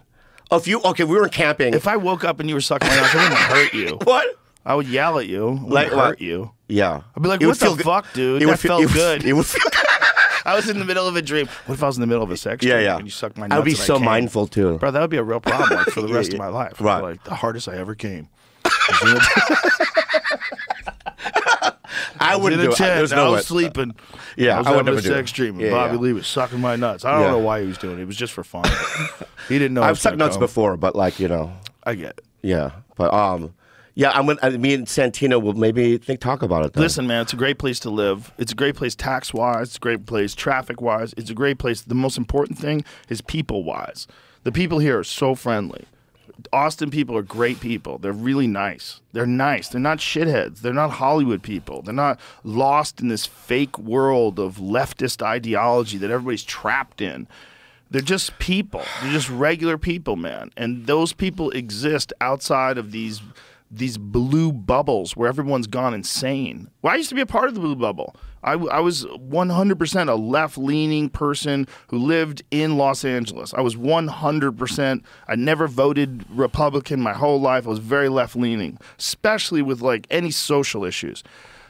Oh, if we were camping. If I woke up and you were sucking my nuts, I wouldn't hurt you. What? I would yell at you. I wouldn't Like hurt what? you. Yeah. I'd be like, It would what the feel good. fuck, dude? It That would feel- felt good. It would feel I was in the middle of a dream. What if I was in the middle of a sex Yeah, dream yeah. and you sucked my nuts I would be and so came? mindful too. Bro, that would be a real problem like, for the rest Yeah, of my life. right. Like, the hardest I ever came. I wouldn't in do a it. tent, There's I no was way. sleeping. Yeah, I was I would having a never do sex it. dream. And Yeah, Bobby yeah. Lee was sucking my nuts. I don't Yeah. know why he was doing it. It was just for fun. He didn't know. I I've was sucked gonna nuts come. before, but like I get it. yeah, but yeah. Me and Santino will maybe talk about it. Then. Listen, man, it's a great place to live. It's a great place tax-wise. It's a great place traffic-wise. It's a great place. The most important thing is people-wise. The people here are so friendly. Austin people are great people. They're really nice. They're nice. They're not shitheads. They're not Hollywood people. They're not lost in this fake world of leftist ideology that everybody's trapped in. They're just people. They're just regular people, man. And those people exist outside of these blue bubbles where everyone's gone insane. Well, I used to be a part of the blue bubble. I was 100% a left-leaning person who lived in Los Angeles. I was 100%. I never voted Republican my whole life. I was very left-leaning, especially with like any social issues.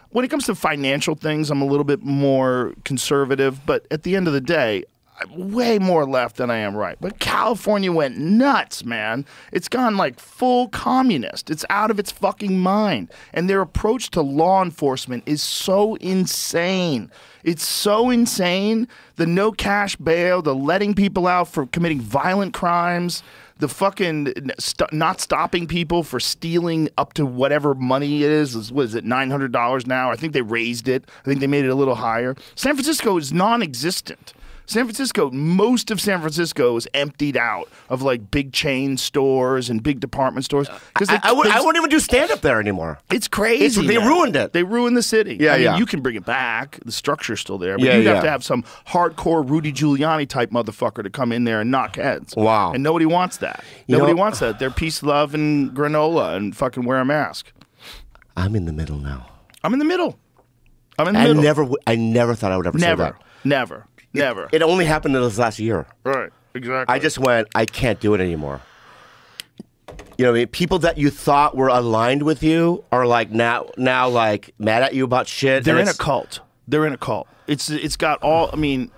When it comes to financial things, I'm a little bit more conservative, but at the end of the day, I'm way more left than I am right. But California went nuts, man. It's gone like full communist. It's out of its fucking mind. And their approach to law enforcement is so insane. It's so insane. The no cash bail, the letting people out for committing violent crimes, the fucking not stopping people for stealing up to whatever money it is. What is it, $900 now? I think they raised it. I think they made it a little higher. San Francisco is non-existent. San Francisco, most of San Francisco is emptied out of like big chain stores and big department stores. Because I wouldn't even do stand up there anymore. It's crazy. They man. ruined it. They ruined the city. Yeah, I mean, yeah. you can bring it back. The structure's still there. But Yeah, you'd have yeah. to have some hardcore Rudy Giuliani type motherfucker to come in there and knock heads. Wow. And nobody wants that. You Nobody know- wants that. They're peace, love, and granola and fucking wear a mask. I'm in the middle now. I'm in the middle. I'm in the middle. I never thought I would ever say that. Never. It only happened in this last year. Right. Exactly. I just went, I can't do it anymore. You know what I mean? People that you thought were aligned with you are like now like mad at you about shit. They're and in a it's- cult. They're in a cult. It's got all. I mean,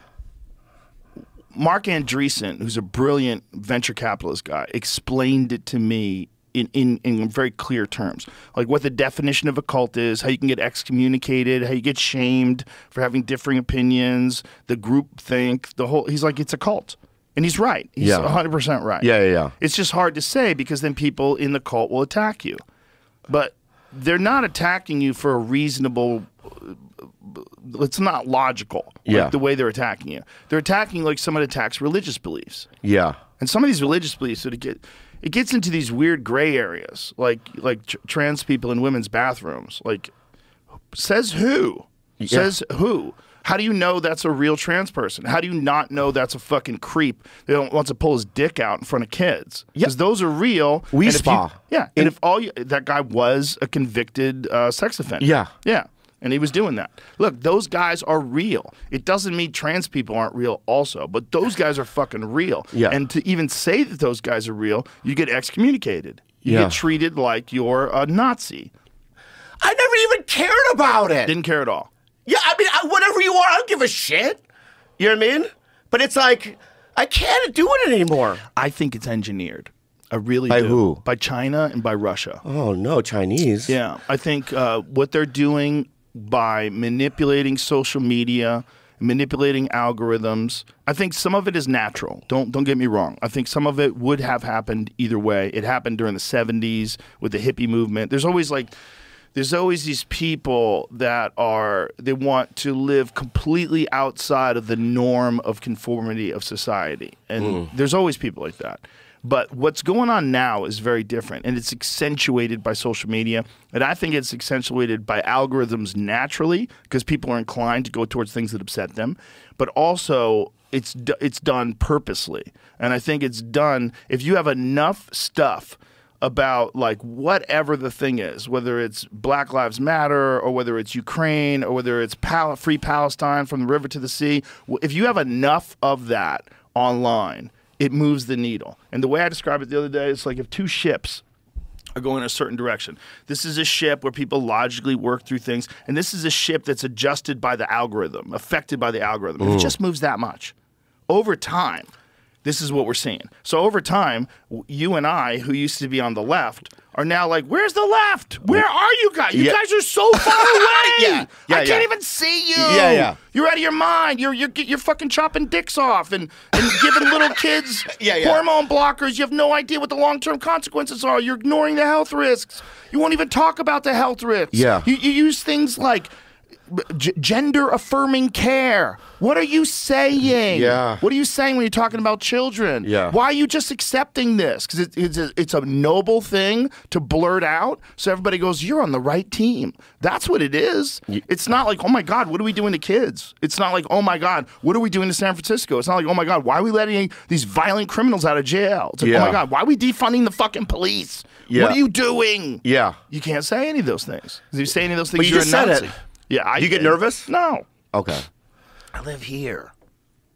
Mark Andreessen, who's a brilliant venture capitalist guy, explained it to me in very clear terms, like what the definition of a cult is, how you can get excommunicated, how you get shamed for having differing opinions, the group think, the whole. He's like, it's a cult. And he's right. He's Yeah. 100% right. Yeah. It's just hard to say because then people in the cult will attack you. But they're not attacking you for a reasonable, it's not logical, Yeah. like the way they're attacking you. They're attacking like someone attacks religious beliefs. Yeah. And some of these religious beliefs, it gets into these weird gray areas, like trans people in women's bathrooms. Like, says who? Yeah. Says who? How do you know that's a real trans person? How do you not know that's a fucking creep that wants to pull his dick out in front of kids? Because those are real. We And if spa. Yeah. And if that guy was a convicted sex offender. Yeah. Yeah. And he was doing that. Look, those guys are real. It doesn't mean trans people aren't real also, but those guys are fucking real. Yeah. And to even say that those guys are real, you get excommunicated. You Yeah. get treated like you're a Nazi. I never even cared about it. Didn't care at all. Yeah, I mean, whatever you are, I don't give a shit. You know what I mean? But it's like, I can't do it anymore. I think it's engineered. I really By do. who? By China and by Russia. Oh no, Chinese. Yeah, I think what they're doing by manipulating social media, manipulating algorithms, I think some of it is natural. Don't get me wrong. I think some of it would have happened either way. It happened during the 70s with the hippie movement. There's always these people that they want to live completely outside of the norm of conformity of society. And there's always people like that. But what's going on now is very different, and it's accentuated by social media. And I think it's accentuated by algorithms naturally because people are inclined to go towards things that upset them. But also, it's done purposely. And I think it's done if you have enough stuff about like whatever the thing is, whether it's Black Lives Matter or whether it's Ukraine or whether it's free Palestine from the river to the sea. If you have enough of that online, it moves the needle. And the way I described it the other day, it's like if two ships are going in a certain direction. This is a ship where people logically work through things, and this is a ship that's adjusted by the algorithm, affected by the algorithm. And it just moves that much. Over time, this is what we're seeing. So over time, you and I, who used to be on the left, are now like, where's the left? Where are you guys? You guys are so far away. I can't even see you. You're out of your mind. You're fucking chopping dicks off and giving little kids hormone blockers. You have no idea what the long-term consequences are. You're ignoring the health risks. You won't even talk about the health risks. You use things like gender-affirming care. What are you saying? What are you saying when you're talking about children? Why are you just accepting this? Because it's a noble thing to blurt out, so everybody goes, you're on the right team. That's what it is. It's not like, oh my God, what are we doing to kids? It's not like, oh my God, what are we doing to San Francisco? It's not like, oh my God, why are we letting these violent criminals out of jail? It's like, oh my God, why are we defunding the fucking police? What are you doing? You can't say any of those things. If you say any of those things, but you you're just a Nazi. said it. Yeah, you get nervous? No. Okay. I live here.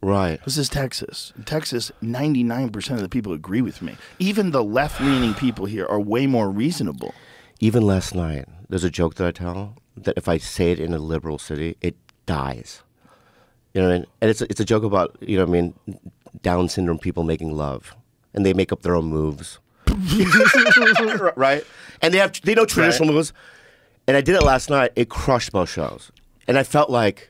Right. This is Texas. In Texas, 99% of the people agree with me. Even the left-leaning people here are way more reasonable. Even last night, there's a joke that I tell that if I say it in a liberal city, it dies. You know what I mean? And it's a joke about, you know what I mean, Down syndrome people making love. And they make up their own moves. Right? And they know traditional moves. And I did it last night. It crushed both shows. And I felt like,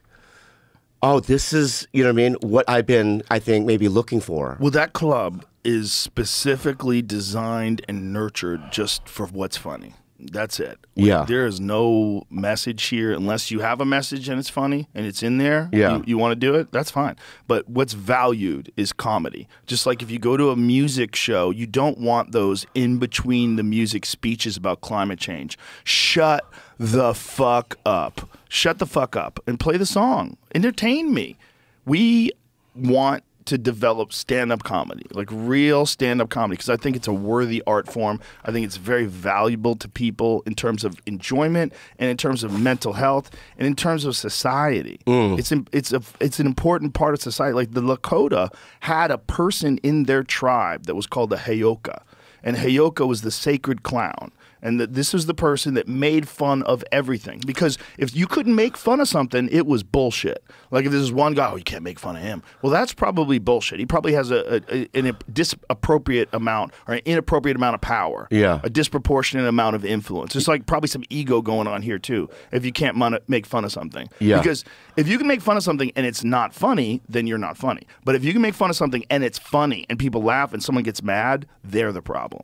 oh, this is, you know what I mean, what I've been, I think, maybe looking for. Well, that club is specifically designed and nurtured just for what's funny. That's it. There is no message here unless you have a message and it's funny and it's in there. You want to do it, that's fine. But what's valued is comedy. Just like if you go to a music show, you don't want those in between the music speeches about climate change. Shut the fuck up. Shut the fuck up and play the song. Entertain me. We want to develop stand-up comedy, like real stand-up comedy, because I think it's a worthy art form. I think it's very valuable to people in terms of enjoyment and in terms of mental health and in terms of society. It's an important part of society. Like the Lakota had a person in their tribe that was called the Heyoka, and Heyoka was the sacred clown. And this was the person that made fun of everything. Because if you couldn't make fun of something, it was bullshit. Like if there's one guy, oh, you can't make fun of him. Well, that's probably bullshit. He probably has an disappropriate amount or an inappropriate amount of power. A disproportionate amount of influence. There's like probably some ego going on here too, if you can't make fun of something. Because if you can make fun of something and it's not funny, then you're not funny. But if you can make fun of something and it's funny and people laugh and someone gets mad, they're the problem.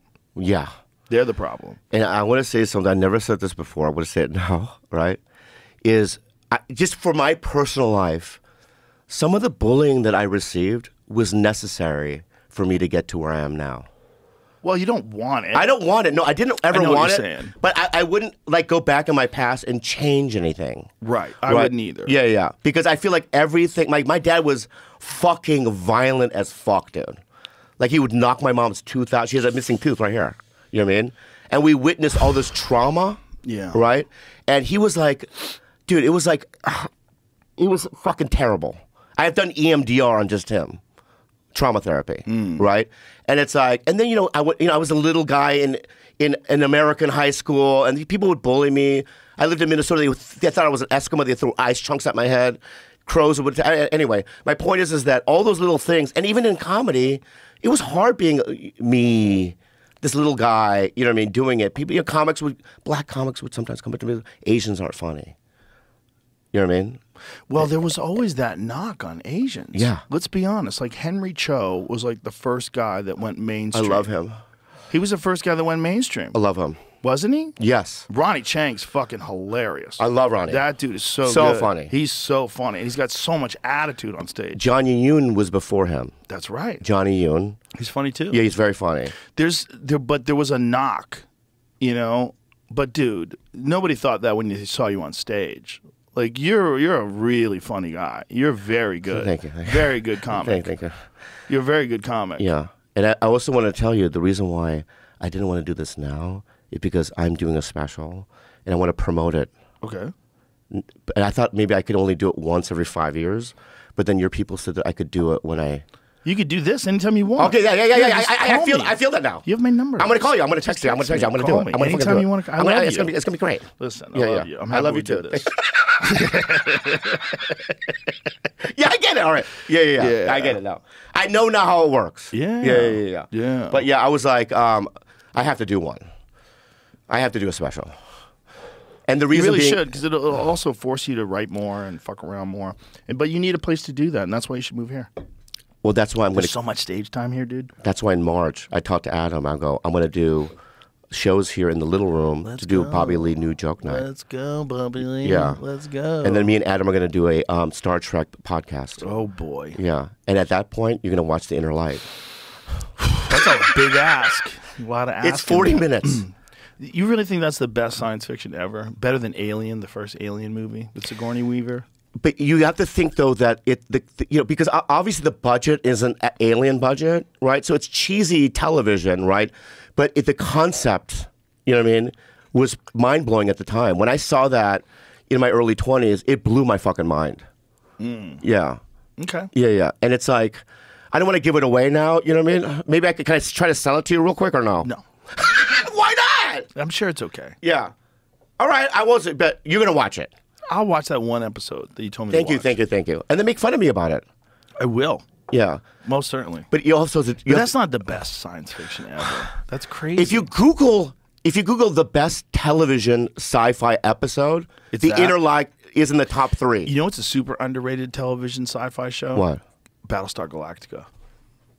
They're the problem. And I want to say something. I never said this before. I want to say it now, right? Just for my personal life, some of the bullying that I received was necessary for me to get to where I am now. Well, you don't want it. I don't want it. No, I didn't ever want it. Saying. But I wouldn't like go back in my past and change anything. Right. I wouldn't either. Yeah. Because I feel like everything, my dad was fucking violent as fuck, dude. Like he would knock my mom's tooth out. She has a missing tooth right here. You know what I mean? And we witnessed all this trauma. Right? And he was like, dude, it was fucking terrible. I have done EMDR on just him. Trauma therapy. Right? And it's like, and then, I was a little guy in an American high school, and people would bully me. I lived in Minnesota. They thought I was an Eskimo. They threw ice chunks at my head. crows would. Anyway, my point is that all those little things, and even in comedy, it was hard being me, this little guy. You know what I mean? Doing it. People, black comics would sometimes come up to me. Asians aren't funny. You know what I mean? Well, there was always that knock on Asians. Yeah. Let's be honest. Like Henry Cho was like the first guy that went mainstream. I love him. He was the first guy that went mainstream. I love him. Wasn't he? Yes. Ronnie Chang's fucking hilarious. I love Ronnie. That dude is so good. Funny. He's so funny. And he's got so much attitude on stage. Johnny Yoon was before him. That's right. Johnny Yoon. He's funny too. Yeah, he's very funny. But there was a knock, you know. But dude, nobody thought that when they saw you on stage. Like you're a really funny guy. You're very good. Thank you. Very good comic. Thank you. You're a very good comic. Yeah. And I also want to tell you the reason why I didn't want to do this now is because I'm doing a special and I want to promote it. Okay. And I thought maybe I could only do it once every 5 years, but then your people said that I could do it when I... You could do this anytime you want. Okay, yeah. Just I feel that now. You have my number. I'm going to call you. I'm going to text you. I'm going to text you. I'm going to do it. I'm going to Anytime do it. you want to. I love It's you. going to be great. Listen, I love you. I'm happy I love we you too. did this. Yeah, I get it. All right. Yeah. I get it now. I know now how it works. Yeah. But yeah, I was like, I have to do one. I have to do a special. And the You reason really being, should, because it'll also force you to write more and fuck around more. But you need a place to do that, and that's why you should move here. well, that's why I'm going There's to. so much stage time here, dude. That's why in March I talked to Adam. I go, I'm going to do shows here in the Little Room to do Bobby Lee New Joke Night. Let's go, Bobby Lee. Yeah. Let's go. And then me and Adam are going to do a Star Trek podcast. Oh boy, Yeah. And at that point, you're going to watch The Inner Light. that's a big ask. A lot of asking. It's 40 minutes. You really think that's the best science fiction ever? Better than Alien, the first Alien movie with Sigourney Weaver? But you have to think though that because obviously the budget isn't an Alien budget, right? So it's cheesy television, right? But the concept, you know what I mean, was mind blowing at the time. When I saw that in my early 20s, it blew my fucking mind. Yeah, Okay. yeah, and it's like I don't want to give it away now. You know what I mean? Maybe can I try to sell it to you real quick or no? No. Why not? I'm sure it's okay. Yeah. All right, I wasn't, but you're gonna watch it. I'll watch that one episode that you told me Thank to you, watch. thank you, and then make fun of me about it. I will. Yeah, Most certainly. but you also But that's not the best science fiction ever. That's crazy. if you Google the best television sci-fi episode, It's The that? Inner Light is in the top 3. You know what's a super underrated television sci-fi show? What? Battlestar Galactica.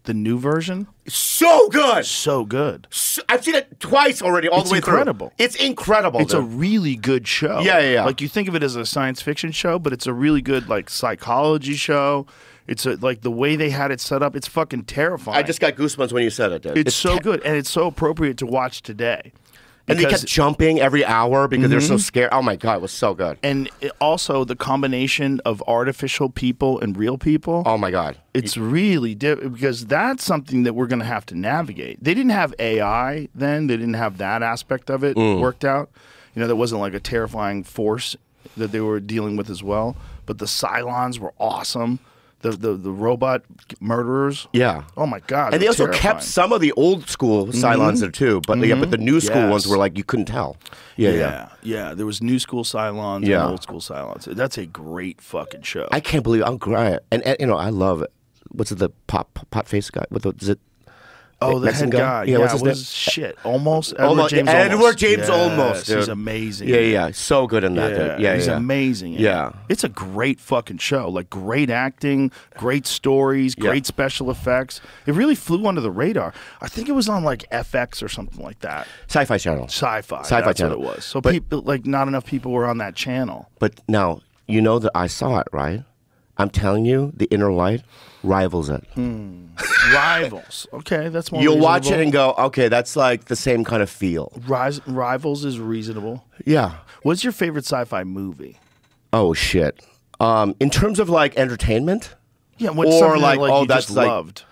The new version? So good. So good. I've seen it twice already, all It's the way incredible. through. It's incredible. It's a dude. really good show. Yeah. Like you think of it as a science fiction show, but it's a really good like psychology show. It's like the way they had it set up. It's fucking terrifying. I just got goosebumps when you said it, dude. It's so good, and it's so appropriate to watch today. And they Because- kept jumping every hour because they're so scared. Oh my god, it was so good. and also the combination of artificial people and real people. Oh my god. It's really because that's something that we're going to have to navigate. They didn't have AI then. They didn't have that aspect of it worked out. You know, there wasn't like a terrifying force that they were dealing with as well. But the Cylons were awesome. The robot murderers. Yeah. Oh my god. And they they're also terrifying. kept some of the old school Cylons there too, but but the new school Yes. ones were like you couldn't tell. Yeah. Yeah. There was new school Cylons Yeah. and old school Cylons. That's a great fucking show. I can't believe I'm crying. And you know, I love it. What's it, the pot face guy? Is it? Oh, the Mexican head guy. Yeah, what's his name? shit. Almost. Almost. Edward James Yes, Olmos, dude. He's amazing. Yeah. So good in that. dude. Yeah, he's yeah. amazing. in Yeah. it. It's a great fucking show. Like great acting, great stories, Yeah. great special effects. It really flew under the radar. I think it was on like FX or something like that. Sci-Fi Channel. Sci-fi. Sci-Fi that's channel. what it was. So But- people like not enough people were on that channel. But now you know that I saw it, right? I'm telling you, The Inner Light rivals it. Rivals. Okay, that's more. You'll watch it reasonable. and go, okay, that's like the same kind of feel. Rivals is reasonable. Yeah. What's your favorite sci-fi movie? Oh shit. In terms of like entertainment, Yeah, what's Or something like, that, oh, you that's just like- loved?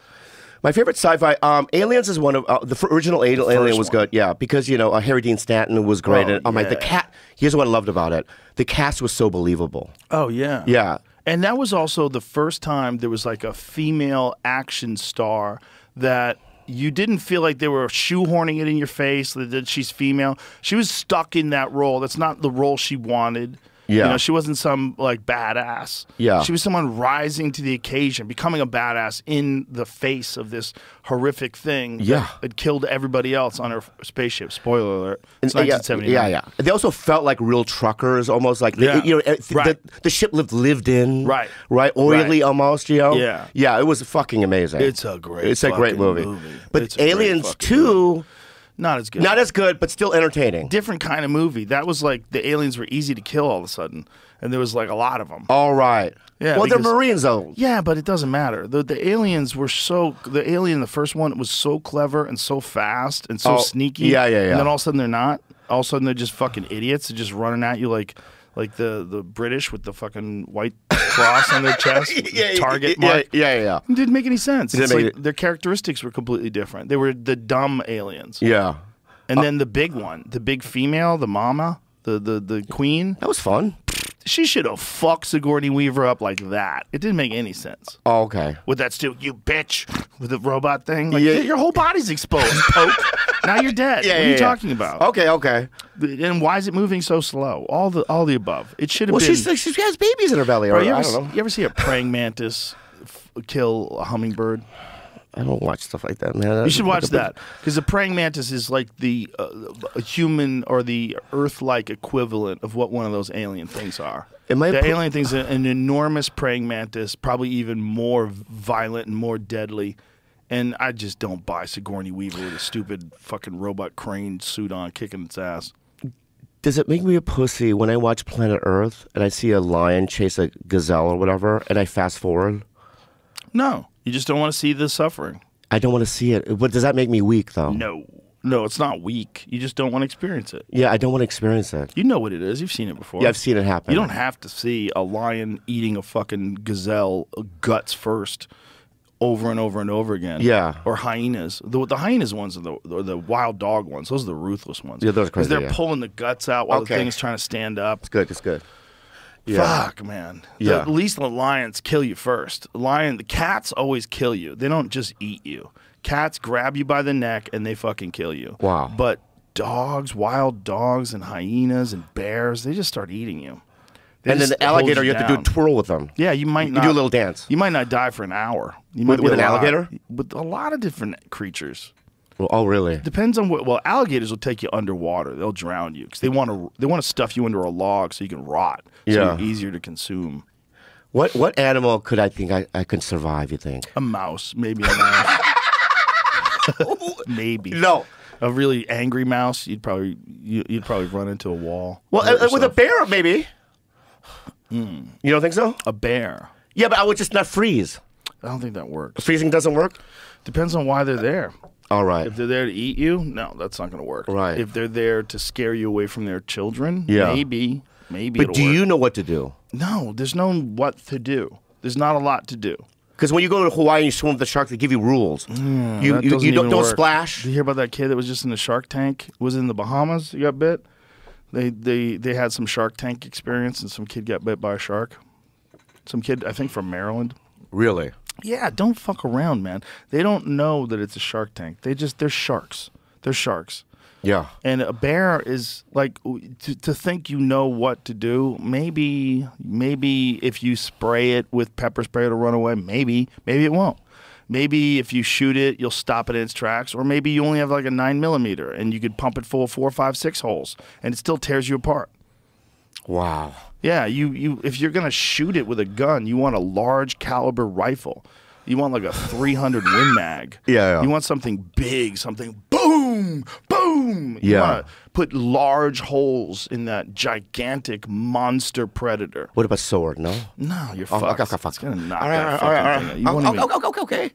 my favorite sci-fi, Aliens is one of the original Alien was one. good. Yeah, because you know Harry Dean Stanton was great. Oh, And, my the yeah. cat. Here's what I loved about it: the cast was so believable. Oh yeah, Yeah. And that was also the first time there was like a female action star that you didn't feel like they were shoehorning it in your face that she's female. She was stuck in that role. That's not the role she wanted. Yeah. You know, she wasn't some like badass. Yeah. She was someone rising to the occasion, becoming a badass in the face of this horrific thing Yeah. that had killed everybody else on her spaceship. Spoiler alert. It's Yeah, 1979. yeah. They also felt like real truckers, almost like Yeah. Right. the ship lived in, Right. oily Right. almost, you know. Yeah. yeah. It was fucking amazing. It's a great It's a great fucking movie. It's But a great Aliens fucking 2, Not as good. not as good, but still entertaining. Different kind of movie. That was like the aliens were easy to kill all of a sudden, and there was like a lot of them. All right. Yeah, Well, they're because- Marines though. Yeah, but it doesn't matter. The aliens were the alien, the first one, was so clever and so fast and so Oh, sneaky. yeah. And then all of a sudden they're not. All of a sudden they're just fucking idiots. They're just running at you like the British with the fucking white cross on their chest, with the target mark. Yeah. It didn't make any sense. It didn't It's make like their characteristics were completely different. They were the dumb aliens. Yeah. And then the big one, the big female, the mama, the queen, That was fun. she should have fucked Sigourney Weaver up like that. It didn't make any sense. Oh, okay. With that still, you bitch, with the robot thing. Like, Yeah. your whole body's exposed, poke. Now you're dead. What are you talking about? Okay. And why is it moving so slow? All the above. It should have Well, been. she has babies in her belly. Bro, Or, you I ever, don't know. you ever see a praying mantis kill a hummingbird? I don't watch stuff like that, man. You should watch that, because the praying mantis is like the human or the Earth-like equivalent of what one of those alien things are. The alien thing's an enormous praying mantis, probably even more violent and more deadly. And I just don't buy Sigourney Weaver with a stupid fucking robot crane suit on, kicking its ass. Does it make me a pussy when I watch Planet Earth and I see a lion chase a gazelle or whatever, and I fast forward? No, you just don't want to see the suffering. I don't want to see it. But does that make me weak, though? No, it's not weak. You just don't want to experience it. Yeah, I don't want to experience it. You know what it is. You've seen it before. Yeah, I've seen it happen. You don't have to see a lion eating a fucking gazelle guts first over and over and over again. Yeah. Or hyenas. The hyenas ones are the wild dog ones. Those are the ruthless ones. Yeah, those are Because crazy, they're yeah. pulling the guts out while Okay. the thing's trying to stand up. It's good. It's good. Yeah. Fuck, man. Yeah. At least the lions kill you first. The cats always kill you. They don't just eat you. Cats grab you by the neck and they fucking kill you. Wow. But dogs, wild dogs and hyenas and bears, they just start eating you. They And then just the hold alligator, you have to do a down. twirl with them. Yeah, you might You not do a little dance. You might not die for an hour. You With- might be with an alive. alligator? With a lot of different creatures. Well, oh, really? Depends on what. Well, alligators will take you underwater. They'll drown you because they want to stuff you under a log so you can rot. So Yeah. you're easier to consume. What animal could I think I could survive, you think? A mouse, maybe a mouse. Maybe. No. A really angry mouse, you'd probably run into a wall. Well, Hurt with a yourself. bear, maybe. You don't think so? A bear. Yeah, but I would just not freeze. I don't think that works. Freezing doesn't work? Depends on why they're there. All right. If they're there to eat you, no, that's not going to work. Right. If they're there to scare you away from their children, Yeah. maybe But it'll do work. you know what to do? No, there's no what to do. There's not a lot to do. Because when you go to Hawaii and you swim with the sharks, they give you rules. That you doesn't don't, even don't work. splash. Did you hear about that kid that was just in the Shark Tank? Was in the Bahamas? He got bit. They had some Shark Tank experience, and some kid got bit by a shark. Some kid, I think, from Maryland. Really? Yeah, don't fuck around, man. They don't know that it's a Shark Tank. They're sharks. They're sharks. Yeah. And a bear is like to think you know what to do. Maybe if you spray it with pepper spray to run away, maybe it won't. Maybe if you shoot it, you'll stop it in its tracks. Or maybe you only have like a 9mm and you could pump it full of 4, 5, 6 holes and it still tears you apart. Wow. Yeah, you if you're gonna shoot it with a gun, you want a large caliber rifle. You want like a 300 Win Mag. Yeah. You want something big, something boom, boom. You Yeah. want to put large holes in that gigantic monster predator. What about sword? No? No, you're Oh, fucked. okay. It's gonna knock All that right, fucking thing out. You won't even- okay.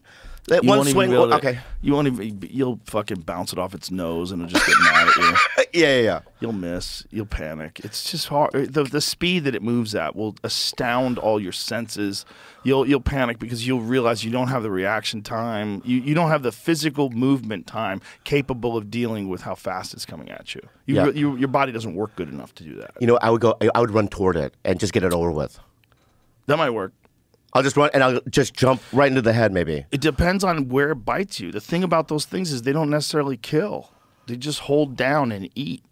That you one won't even swing. be able to- Okay. You won't even. You'll fucking bounce it off its nose and it'll just get mad at you. Yeah. You'll miss. You'll panic. It's just hard. The speed that it moves at will astound all your senses. You'll panic because you'll realize you don't have the reaction time. You don't have the physical movement time capable of dealing with how fast it's coming at you. Yeah. Your body doesn't work good enough to do that. You know, I would run toward it and just get it over with. That might work. I'll just run and I'll just jump right into the head, maybe. It depends on where it bites you. The thing about those things is they don't necessarily kill. They just hold down and eat.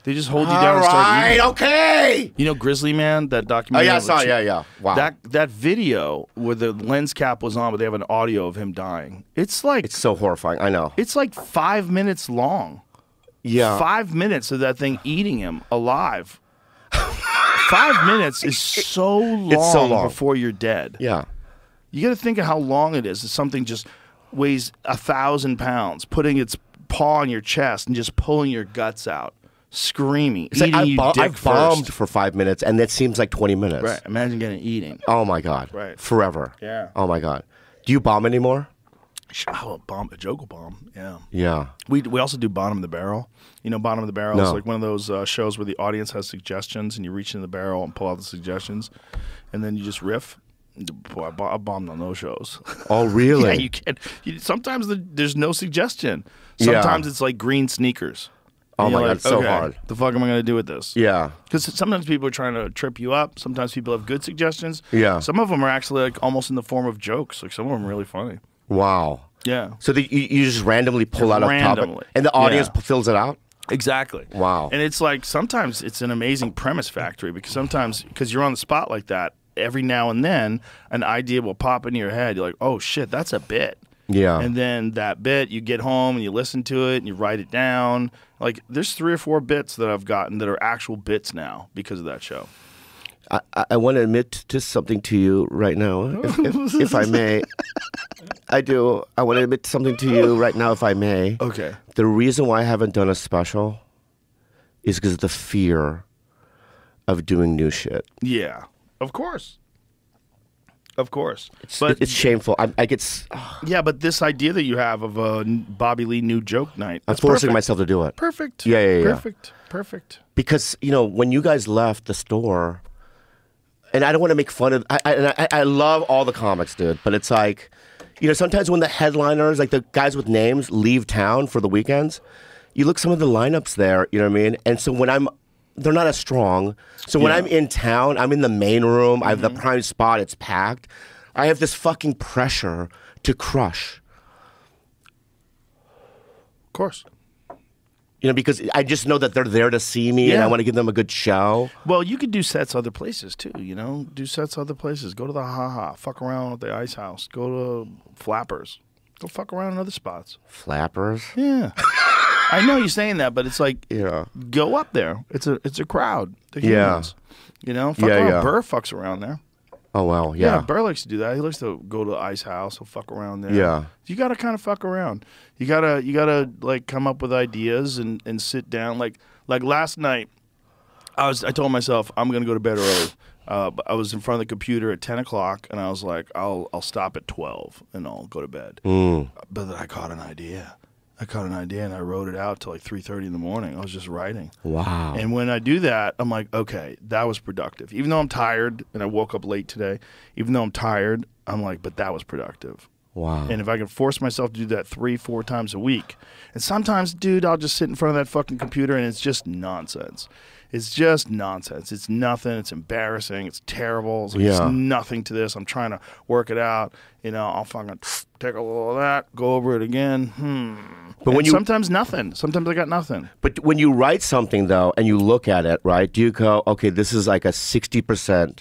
They just hold you All down and start right, eating. okay. You know Grizzly Man, that Oh documentary? yeah, I saw. Yeah. Wow. That video where the lens cap was on, but they have an audio of him dying. It's like it's so horrifying. I know. it's like 5 minutes long. Yeah. 5 minutes of that thing eating him alive. 5 minutes is so long, It's so long. before you're dead. Yeah. You got to think of how long it is. If something just weighs 1,000 pounds, putting its paw on your chest and just pulling your guts out, screaming, It's like eating you dick I've bombed first. for 5 minutes, and that seems like 20 minutes. Right. Imagine getting eating. Oh my god. Right. Forever. Yeah. Oh my god. Do you bomb anymore? Oh, a joke bomb. Yeah. Yeah. We also do Bottom of the Barrel. You know, Bottom of the Barrel is No. like one of those shows where the audience has suggestions and you reach in the barrel and pull out the suggestions, and then you just riff. Boy, I bombed on those shows. Oh really? Yeah, you can't. Sometimes there's no suggestion. Yeah. Sometimes it's like green sneakers. Oh And my you're God, like, it's so okay, hard. The fuck am I going to do with this? Yeah. Because sometimes people are trying to trip you up. Sometimes people have good suggestions. Yeah. Some of them are actually like almost in the form of jokes. Like some of them are really funny. Wow. Yeah. So you just randomly pull out a topic, Randomly. and the audience Yeah. fills it out. Exactly. Wow. And it's like sometimes it's an amazing premise factory because sometimes because you're on the spot like that, every now and then an idea will pop into your head. You're like, oh shit, that's a bit. Yeah. And then that bit, you get home and you listen to it and you write it down. Like there's 3 or 4 bits that I've gotten that are actual bits now because of that show. I want to admit to something to you right now, if I may. I do. I want to admit something to you right now, if I may. Okay. The reason why I haven't done a special is because of the fear of doing new shit. Yeah. Of course. Of course. It's shameful. I get. Yeah, but this idea that you have of a Bobby Lee new joke night. I'm that's forcing perfect. myself to do it. Perfect. Yeah. Perfect. Perfect. Because when you guys left the store, and I don't want to make fun of. I love all the comics, dude. But it's like, sometimes when the headliners, like the guys with names, leave town for the weekends, you look some of the lineups there. You know what I mean? And so they're not as strong. So when Yeah. I'm in town, I'm in the main room. I have the prime spot. It's packed. I have this fucking pressure to crush. Of course. Because I just know that they're there to see me, and Yeah. I want to give them a good show. Well, you could do sets other places too, Do sets other places. Go to the Ha-Ha. Fuck around at the Ice House. Go to Flappers. Go fuck around in other spots. Flappers. Yeah. I know you're saying that, but it's like, Yeah. go up there. It's a crowd. The Yeah. humans. Fuck Yeah, around. yeah. Burr fucks around there. Oh wow. Yeah. Yeah. Burr likes to do that. He likes to go to the Ice House. He'll fuck around there. Yeah. You gotta kind of fuck around. You gotta like come up with ideas and sit down. Like last night, I told myself I'm gonna go to bed early. But I was in front of the computer at 10 o'clock, and I was like, I'll stop at 12 and I'll go to bed. But then I caught an idea. And I wrote it out till like 3:30 in the morning. I was just writing. Wow. And when I do that, I'm like, okay, that was productive. Even though I'm tired, and I woke up late today, even though I'm tired, I'm like, but that was productive. Wow. And if I can force myself to do that 3-4 times a week, and sometimes, dude, I'll just sit in front of that fucking computer and it's just nonsense. It's just nonsense. It's nothing. It's embarrassing. It's terrible. It's like, Yeah. There's nothing to this. I'm trying to work it out. I'll fucking take a little of that, go over it again. But when And you sometimes nothing. Sometimes I got nothing. but when you write something though, and you look at it, right? Do you go, okay, this is like a 60%?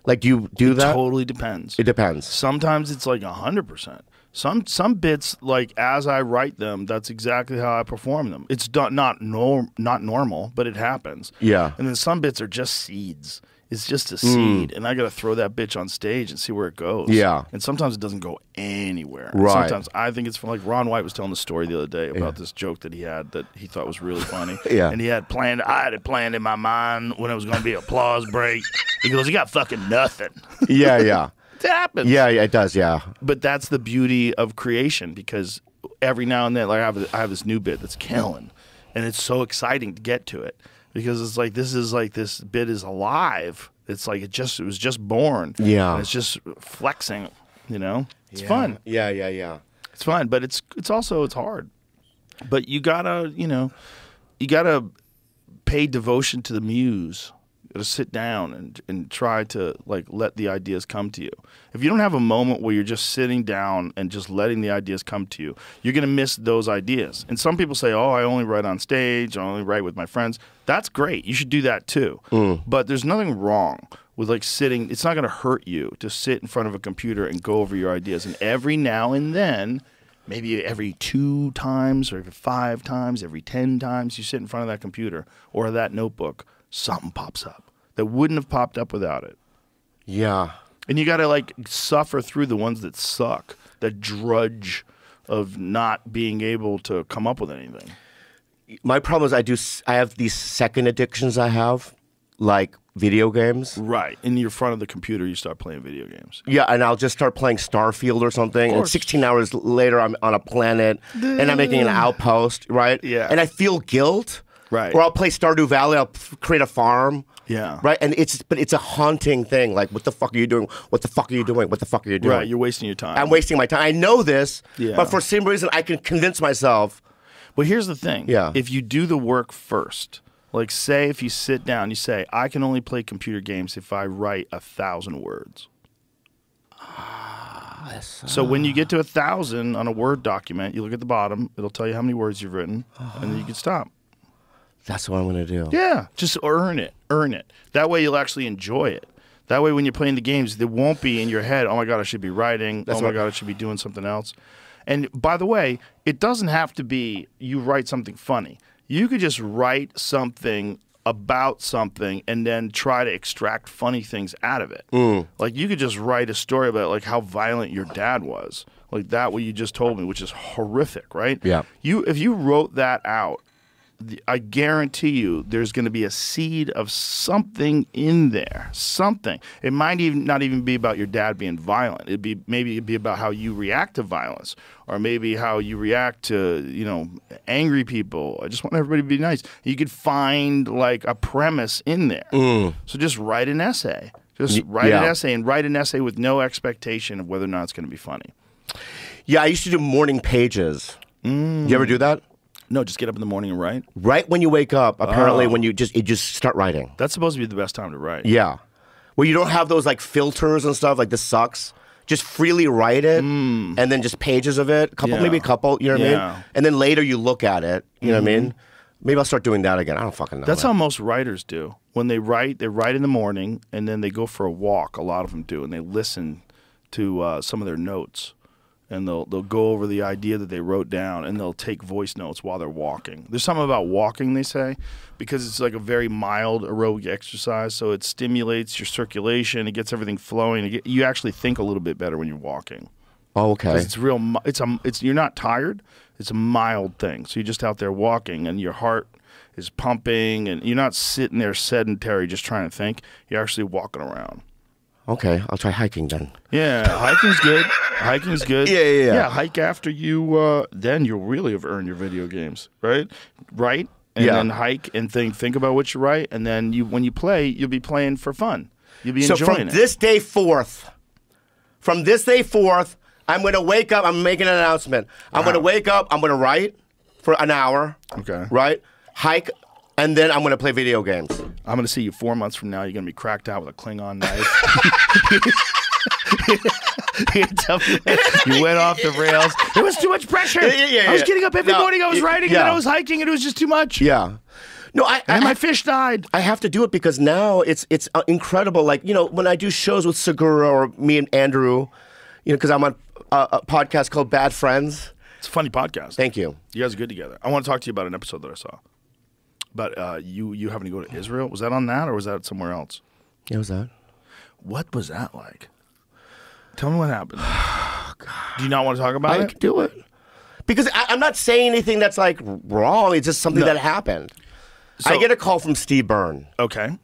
Like, do you do that? Totally depends. It depends. Sometimes it's like 100%. Some bits, like as I write them, that's exactly how I perform them. It's not normal, but it happens. Yeah. And then some bits are just seeds. It's just a seed, and I got to throw that bitch on stage and see where it goes. Yeah. And sometimes it doesn't go anywhere. And Right. Sometimes I think it's from, like Ron White was telling the story the other day about this joke that he had that he thought was really funny. Yeah. And I had it planned in my mind when it was going to be an applause break. He goes, "You got fucking nothing." Yeah. It happens. Yeah, it does, yeah. But that's the beauty of creation, because every now and then, like I have this new bit that's killing, and it's so exciting to get to it because it's like this bit is alive. It's like it was just born. Yeah. And it's just flexing. It's fun. Yeah. It's fun, but it's hard. But you gotta pay devotion to the muse. You got to sit down and try to like let the ideas come to you. If you don't have a moment where you're just sitting down and just letting the ideas come to you, you're going to miss those ideas. And some people say, oh, I only write on stage, I only write with my friends. That's great. You should do that too. But there's nothing wrong with like sitting. It's not going to hurt you to sit in front of a computer and go over your ideas. And every now and then, maybe every 2 times or every 5 times, every 10 times you sit in front of that computer or that notebook, something pops up that wouldn't have popped up without it. Yeah. And you got to like suffer through the ones that suck, that drudge of not being able to come up with anything. My problem is I have these second addictions I have, like video games. Right. In your front of the computer, you start playing video games. Yeah, and I'll just start playing Starfield or something, and 16 hours later I'm on a planet, and I'm making an outpost, right? Yeah. And I feel guilt. Right. Or I'll play Stardew Valley, I'll create a farm. Yeah. Right? And it's a haunting thing. Like, what the fuck are you doing? What the fuck are you doing? What the fuck are you doing? Right, you're wasting your time. I'm wasting my time. I know this, Yeah. but for some reason I can convince myself. Well, here's the thing. Yeah. If you do the work first, like say if you sit down, you say, I can only play computer games if I write 1,000 words. So when you get to 1,000 on a Word document, you look at the bottom, it'll tell you how many words you've written, and then you can stop. That's what I'm going to do. Yeah, just earn it. Earn it. That way you'll actually enjoy it. That way when you're playing the games, there won't be in your head, oh my God, I should be writing. Oh my God, I should be doing something else. And by the way, it doesn't have to be you write something funny. You could just write something about something and then try to extract funny things out of it. Like you could just write a story about like how violent your dad was. Like that what you just told me, which is horrific, right? Yeah. If you wrote that out, I guarantee you there's going to be a seed of something in there. Something. It might even not even be about your dad being violent. Maybe it'd be about how you react to violence, or maybe how you react to, angry people. I just want everybody to be nice. You could find like a premise in there. So just write an essay. Just write an essay, and write an essay with no expectation of whether or not it's going to be funny. Yeah, I used to do morning pages. You ever do that? No, just get up in the morning and write. Right when you wake up, apparently when you just start writing. That's supposed to be the best time to write. Yeah. Well, you don't have those like filters and stuff, like this sucks. Just freely write it, and then just pages of it, maybe a couple, you know what I mean? And then later you look at it, you know what I mean? Maybe I'll start doing that again. I don't fucking know. That's how most writers do. When they write in the morning, and then they go for a walk, a lot of them do, and they listen to some of their notes. And they'll go over the idea that they wrote down, and they'll take voice notes while they're walking. There's something about walking, they say, because it's like a very mild aerobic exercise, so it stimulates your circulation, it gets everything flowing. You actually think a little bit better when you're walking. Oh, okay. 'Cause it's real. You're not tired. It's a mild thing. So you're just out there walking, and your heart is pumping, and you're not sitting there sedentary just trying to think. You're actually walking around. Okay, I'll try hiking then. Yeah, hiking's good. Hiking's good. Yeah. Yeah, hike after you, then you'll really have earned your video games, right? Right? And then hike and think about what you write, and then when you play, you'll be playing for fun. You'll be enjoying it. So from this day forth, I'm going to wake up, I'm making an announcement. I'm going to wake up, I'm going to write for an hour. Okay. Right? Hike, and then I'm going to play video games. I'm going to see you 4 months from now. You're going to be cracked out with a Klingon knife. You went off the rails. There was too much pressure. I was getting up every morning. I was writing, and then I was hiking, and it was just too much. Yeah. No, and my fish died. I have to do it because now it's incredible. Like, when I do shows with Segura or me and Andrew, because I'm on a podcast called Bad Friends. It's a funny podcast. Thank you. You guys are good together. I want to talk to you about an episode that I saw. But you having to go to Israel, was that on that, or was that somewhere else? Yeah, was that? What was that like? Tell me what happened. Do you not want to talk about it? I can do it. Because I'm not saying anything that's like wrong. It's just something that happened. So, I get a call from Steve Byrne. Okay.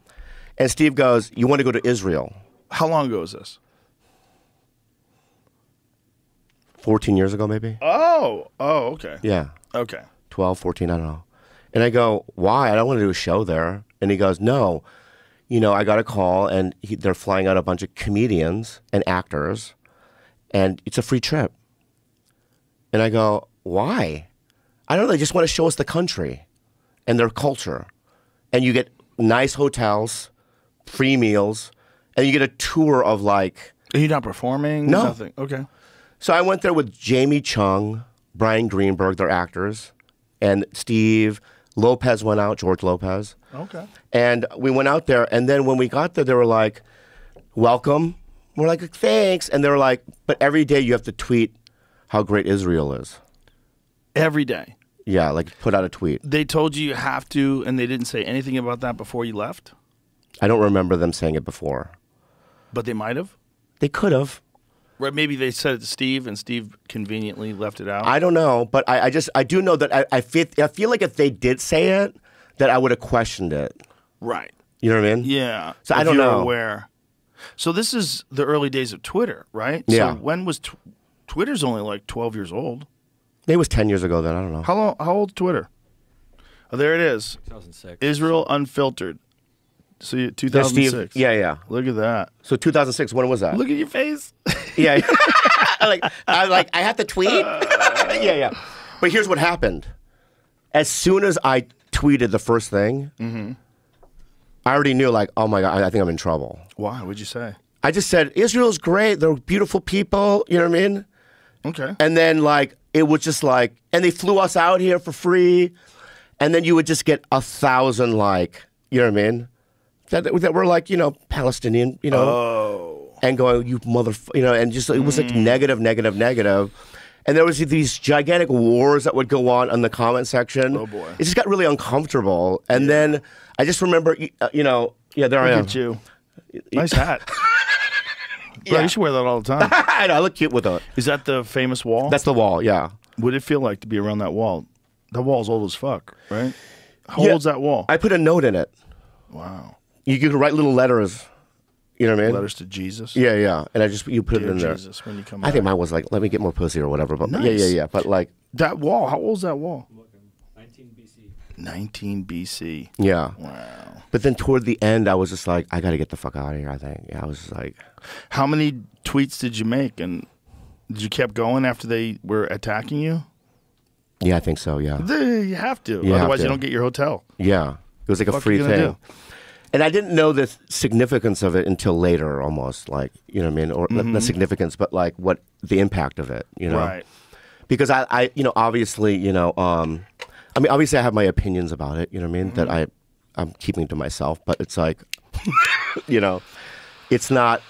And Steve goes, you want to go to Israel? How long ago was this? 14 years ago, maybe. Oh, okay. Yeah. Okay. 12, 14, I don't know. And I go, why? I don't want to do a show there. And he goes, no. I got a call, and they're flying out a bunch of comedians and actors, and it's a free trip. And I go, why? I don't know. They just want to show us the country and their culture. And you get nice hotels, free meals, and you get a tour of like. Are you not performing? No. Nothing. Okay. So I went there with Jamie Chung, Brian Greenberg, they're actors, and Steve Lopez went out, George Lopez. Okay. And we went out there, and then when we got there, they were like, welcome. We're like, thanks. And they were like, but every day you have to tweet how great Israel is. Every day. Yeah, like put out a tweet. They told you have to, and they didn't say anything about that before you left? I don't remember them saying it before. But they might have? They could have. Right, maybe they said it to Steve, and Steve conveniently left it out. I don't know, but I do know that I feel like if they did say it, that I would have questioned it. Right. You know what I mean? Yeah. So I if don't you're know. Aware. So this is the early days of Twitter, right? Yeah. So when was Twitter's only like 12 years old? It was 10 years ago then. I don't know. How old's Twitter? Oh, there it is. 2006. Israel Unfiltered. So Yeah, 2006. Steve. Yeah. Look at that. So 2006. When was that? Look at your face. Yeah. I have to tweet. Yeah. But here's what happened. As soon as I tweeted the first thing, I already knew, like, oh my God, I think I'm in trouble. Why? What'd you say? I just said, Israel's great. They're beautiful people. You know what I mean? Okay. And then, like, it was just like, and they flew us out here for free. And then you would just get 1,000, like, you know what I mean? That were like, you know, Palestinian, you know, and going, you you know, and just, it was like negative. And there was these gigantic wars that would go on in the comment section. Oh, boy. It just got really uncomfortable. And then I just remember, you know, yeah, there I am. Look at you. Nice hat. Bro, Yeah. you should wear that all the time. I know, I look cute with it. Is that the famous wall? That's the wall, yeah. What did it feel like to be around that wall? That wall's old as fuck, right? How Yeah. old's that wall? I put a note in it. Wow. You could write little letters. You know what I mean? Letters to Jesus. Yeah. And you put Dear it in there. Jesus, when you come I think back. mine was like, let me get more pussy or whatever. But Nice. yeah. But like, That wall, how old's that wall? 19 BC. 19 BC. yeah. Wow. But then toward the end, I was just like, I got to get the fuck out of here, I think. Yeah, I was just like, How many tweets did you make? And did you keep going after they were attacking you? yeah, I think so, yeah. You have to. You have Otherwise, to. you don't get your hotel. Yeah. It was like a What free you gonna thing. do? And I didn't know the significance of it until later, almost. Like, you know what I mean? Or not the significance, but like what the impact of it, you know? Right. Because I you know, obviously, you know, I mean, obviously I have my opinions about it, you know what I mean? That I'm keeping to myself, but it's like, you know, it's not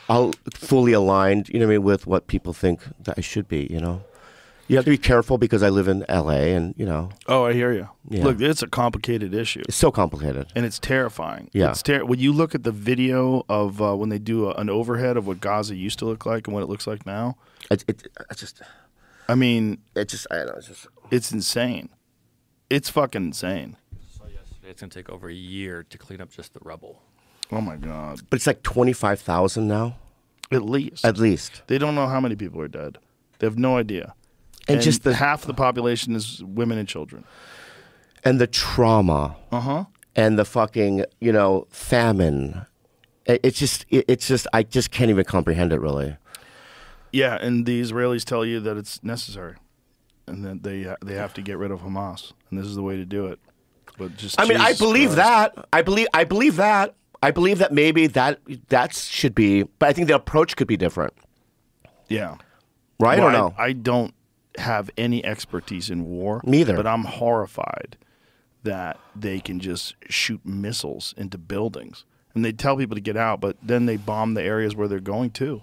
fully aligned, you know what I mean, with what people think that I should be, you know? You have to be careful because I live in LA and, you know, Oh, I hear you. Yeah. Look, it's a complicated issue. it's so complicated. And it's terrifying. Yeah. It's when you look at the video of when they do an overhead of what Gaza used to look like and what it looks like now, It's just, I mean, I don't know, it's just. it's insane. It's fucking insane. So yesterday, it's gonna take over a year to clean up just the rubble. Oh my God. But it's like 25,000 now, At least. at least. They don't know how many people are dead. They have no idea. And just the half the population is women and children. and the trauma and the fucking, you know, famine. It's just I just can't even comprehend it really. Yeah, and the Israelis tell you that it's necessary, and that they have to get rid of Hamas, and this is the way to do it. But just I mean, I Jesus believe Christ. that. I believe that. I believe that maybe that should be, but I think the approach could be different. Yeah, Right Well, or no? I don't have any expertise in war. Neither. But I'm horrified that they can just shoot missiles into buildings, and they tell people to get out, but then they bomb the areas where they're going to.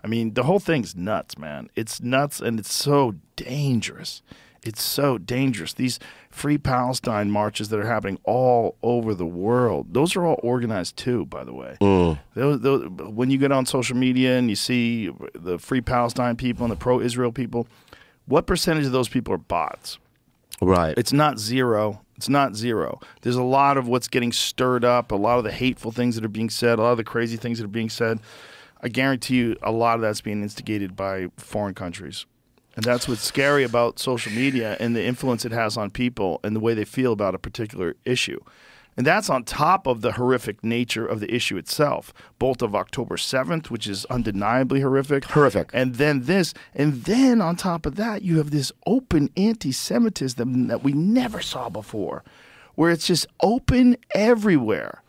I mean, the whole thing's nuts, man. It's nuts, and it's so dangerous. It's so dangerous. These Free Palestine marches that are happening all over the world, those are all organized too, by the way. When you get on social media and you see the Free Palestine people and the pro-Israel people, what percentage of those people are bots? Right. It's not zero. It's not zero. There's a lot of what's getting stirred up, a lot of the hateful things that are being said, a lot of the crazy things that are being said. I guarantee you a lot of that's being instigated by foreign countries. And that's what's scary about social media and the influence it has on people and the way they feel about a particular issue. And that's on top of the horrific nature of the issue itself, both of October 7th, which is undeniably horrific. Horrific. And then this. And then on top of that, you have this open anti-Semitism that we never saw before, where it's just open everywhere.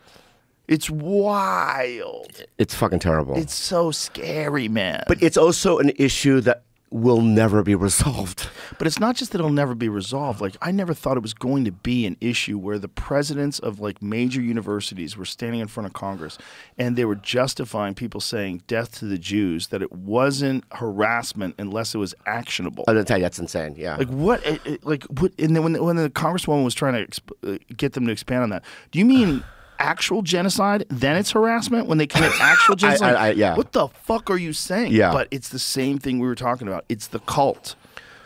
It's wild. It's fucking terrible. It's so scary, man. But it's also an issue that will never be resolved. But it's not just that it'll never be resolved. Like, I never thought it was going to be an issue where the presidents of like major universities were standing in front of Congress and they were justifying people saying death to the Jews, that it wasn't harassment unless it was actionable. I'm gonna tell you, that's insane. Yeah. Like what? And then when the congresswoman was trying to get them to expand on that, do you mean actual genocide? Then it's harassment when they commit actual genocide. yeah. What the fuck are you saying? Yeah. But it's the same thing we were talking about. It's the cult.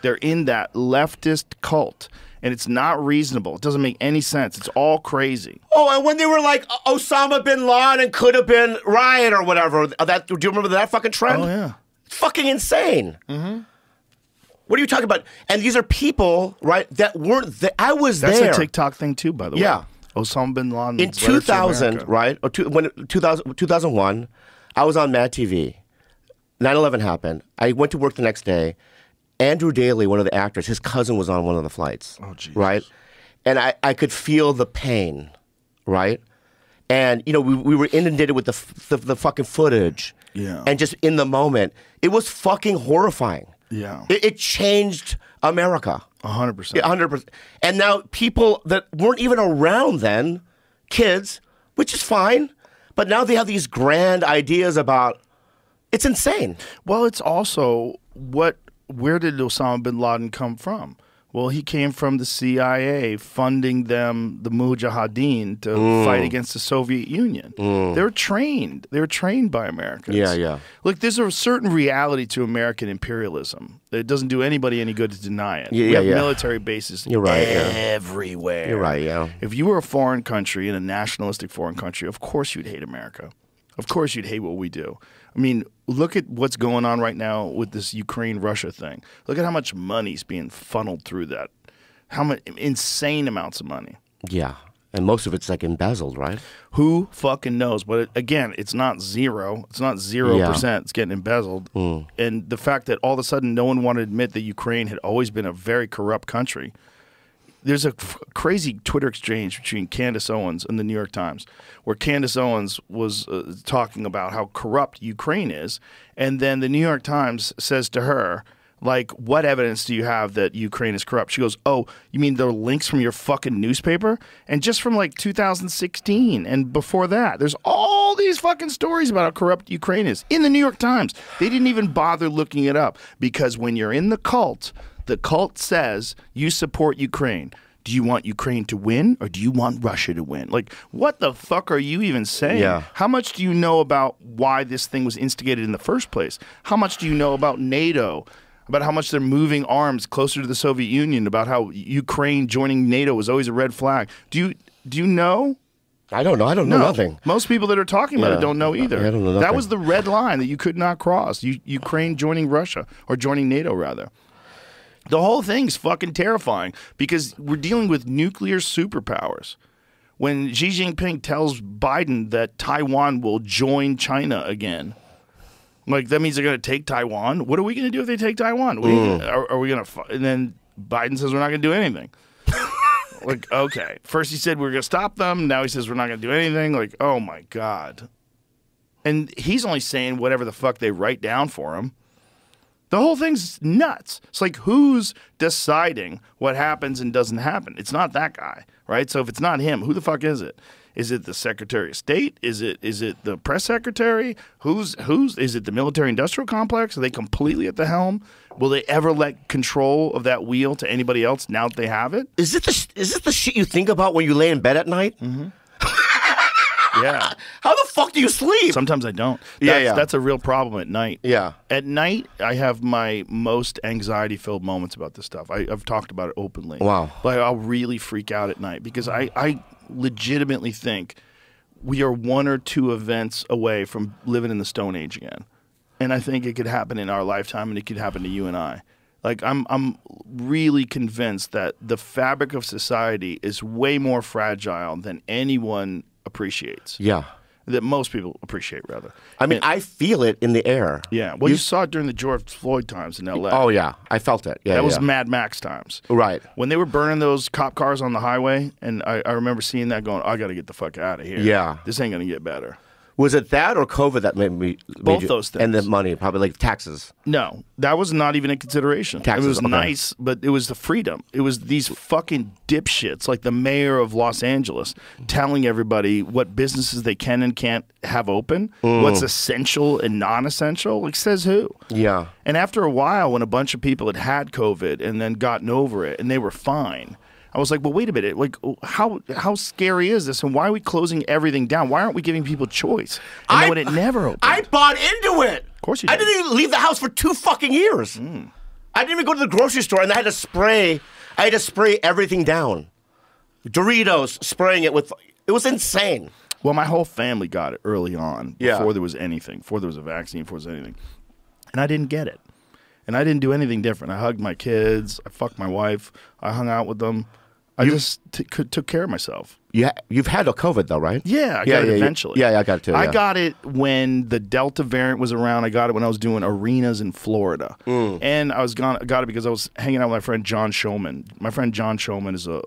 They're in that leftist cult, and it's not reasonable. It doesn't make any sense. It's all crazy. Oh, and when they were like Osama bin Laden could have been Ryan or whatever. That, do you remember that fucking trend? Oh yeah. It's fucking insane. Mm-hmm. What are you talking about? And these are people, right, that weren't there. I was That's there. a TikTok thing too, by the way. Yeah. Osama bin Laden. In 2000, right? Or 2001, I was on Mad TV. 9/11 happened. I went to work the next day. Andrew Daly, one of the actors, his cousin was on one of the flights. Oh, Jesus. Right? And I could feel the pain, right? And, you know, we were inundated with the fucking footage. Yeah. And just in the moment, it was fucking horrifying. Yeah. It changed America. 100%. Yeah, 100%. And now people that weren't even around then, kids, which is fine, but now they have these grand ideas about. It's insane. Well, it's also where did Osama bin Laden come from? Well, he came from the CIA funding them, the Mujahideen, to fight against the Soviet Union. They were trained. They were trained by Americans. Yeah, yeah. Look, there's a certain reality to American imperialism. It doesn't do anybody any good to deny it. Yeah, we have yeah. military bases You're right, yeah. everywhere. You're right, yeah. If you were a foreign country, in a nationalistic foreign country, of course you'd hate America. Of course you'd hate what we do. I mean, look at what's going on right now with this Ukraine-Russia thing. Look at how much money's being funneled through that. How much insane amounts of money. Yeah. And most of it's like embezzled, right? Who fucking knows? But again, it's not zero. It's not 0%. It's getting embezzled. And the fact that all of a sudden no one wanted to admit that Ukraine had always been a very corrupt country. There's a crazy Twitter exchange between Candace Owens and the New York Times, where Candace Owens was talking about how corrupt Ukraine is, and then the New York Times says to her, like, what evidence do you have that Ukraine is corrupt? She goes, oh, you mean there are links from your fucking newspaper? And just from like 2016 and before that, there's all these fucking stories about how corrupt Ukraine is in the New York Times. They didn't even bother looking it up because when you're in the cult says you support Ukraine. Do you want Ukraine to win or do you want Russia to win? Like, what the fuck are you even saying? Yeah. How much do you know about why this thing was instigated in the first place? How much do you know about NATO? About how much they're moving arms closer to the Soviet Union? About how Ukraine joining NATO was always a red flag? Do you know? I don't know. I don't know nothing. Most people that are talking about it don't know either. I don't know nothing. That was the red line that you could not cross. Ukraine joining Russia, or joining NATO, rather. The whole thing's fucking terrifying because we're dealing with nuclear superpowers. When Xi Jinping tells Biden that Taiwan will join China again, like that means they're going to take Taiwan. What are we going to do if they take Taiwan? Are we going to? And then Biden says we're not going to do anything. Like, okay, first he said we're going to stop them. Now he says we're not going to do anything. Like, oh my God. And he's only saying whatever the fuck they write down for him. The whole thing's nuts. It's like, who's deciding what happens and doesn't happen? It's not that guy, right? So if it's not him, who the fuck is it? Is it the Secretary of State? Is it the press secretary? Who's is it the military industrial complex? Are they completely at the helm? Will they ever let control of that wheel to anybody else now that they have it? Is it the shit you think about when you lay in bed at night? Mm-hmm. Yeah. How the fuck do you sleep? Sometimes I don't. Yeah. That's a real problem at night. Yeah. At night, I have my most anxiety-filled moments about this stuff. I've talked about it openly. Wow. Like, I'll really freak out at night because I legitimately think we are one or two events away from living in the Stone Age again. And I think it could happen in our lifetime, and it could happen to you and I. Like, I'm really convinced that the fabric of society is way more fragile than anyone appreciates. Yeah. that most people appreciate, rather. I mean, And- I feel it in the air. yeah. Well, you saw it during the George Floyd times in L.A. Oh yeah, I felt it. Yeah, That was yeah. Mad Max times. Right. When they were burning those cop cars on the highway, and I remember seeing that going, I got to get the fuck out of here. Yeah. This ain't going to get better. Was it that or COVID that made Both you- those things. and the money, probably like taxes. No, that was not even in consideration. Taxes, it was okay. nice, but it was the freedom. It was these fucking dipshits like the mayor of Los Angeles telling everybody what businesses they can and can't have open, what's essential and non-essential. Like, says who? Yeah. And after a while, when a bunch of people had COVID and then gotten over it and they were fine, I was like, well, wait a minute. Like, how scary is this? And why are we closing everything down? Why aren't we giving people choice? And then when it never opened. I bought into it. Of course you I did. didn't even leave the house for 2 fucking years. I didn't even go to the grocery store, and I had to spray everything down. Doritos, spraying it with. It was insane. Well, my whole family got it early on Yeah. before there was anything, before there was a vaccine, before there was anything. And I didn't get it. And I didn't do anything different. I hugged my kids. I fucked my wife. I hung out with them. I just took care of myself. You've had a COVID though, right? Yeah, I got it eventually. Yeah, I got it too. I yeah. got it when the Delta variant was around. I got it when I was doing arenas in Florida. And I got it because I was hanging out with my friend John Showman. My friend John Showman is a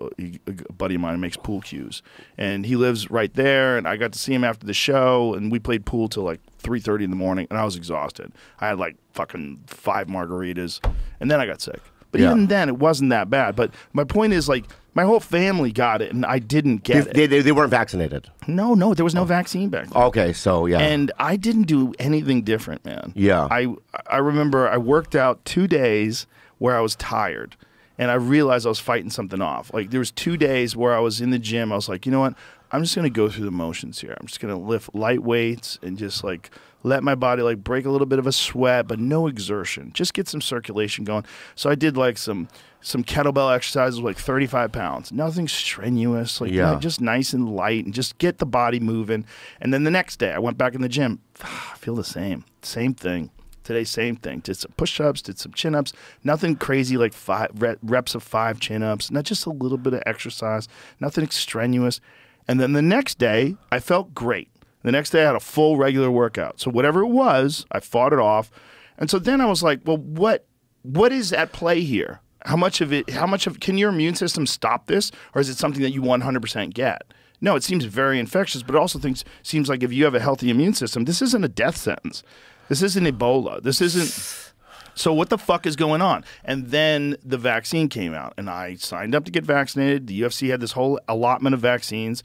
buddy of mine who makes pool cues. And he lives right there. And I got to see him after the show. And we played pool till like 3:30 in the morning. And I was exhausted. I had like fucking 5 margaritas. And then I got sick. But Yeah. even then, it wasn't that bad. But my point is, like, my whole family got it, and I didn't get it. They weren't vaccinated. No, there was no vaccine back then. Okay, so yeah. And I didn't do anything different, man. Yeah. I remember I worked out 2 days where I was tired, and I realized I was fighting something off. Like, there was 2 days where I was in the gym. I was like, you know what? I'm just going to go through the motions here. I'm just going to lift light weights and just, like, let my body, like, break a little bit of a sweat, but no exertion. Just get some circulation going. So I did, like, some kettlebell exercises, like 35 pounds. Nothing strenuous, like Yeah. just nice and light, and just get the body moving. And then the next day, I went back in the gym. I feel the same thing. Today, same thing. Did some push-ups, did some chin-ups. Nothing crazy like 5 reps of 5 chin-ups. Not just a little bit of exercise. Nothing strenuous. And then the next day, I felt great. The next day, I had a full regular workout. So whatever it was, I fought it off. And so then I was like, well, what is at play here? How much of can your immune system stop this? Or is it something that you 100% get? No, it seems very infectious, but it also seems like if you have a healthy immune system, this isn't a death sentence. This isn't Ebola. This isn't. So what the fuck is going on? And then the vaccine came out, and I signed up to get vaccinated. The UFC had this whole allotment of vaccines.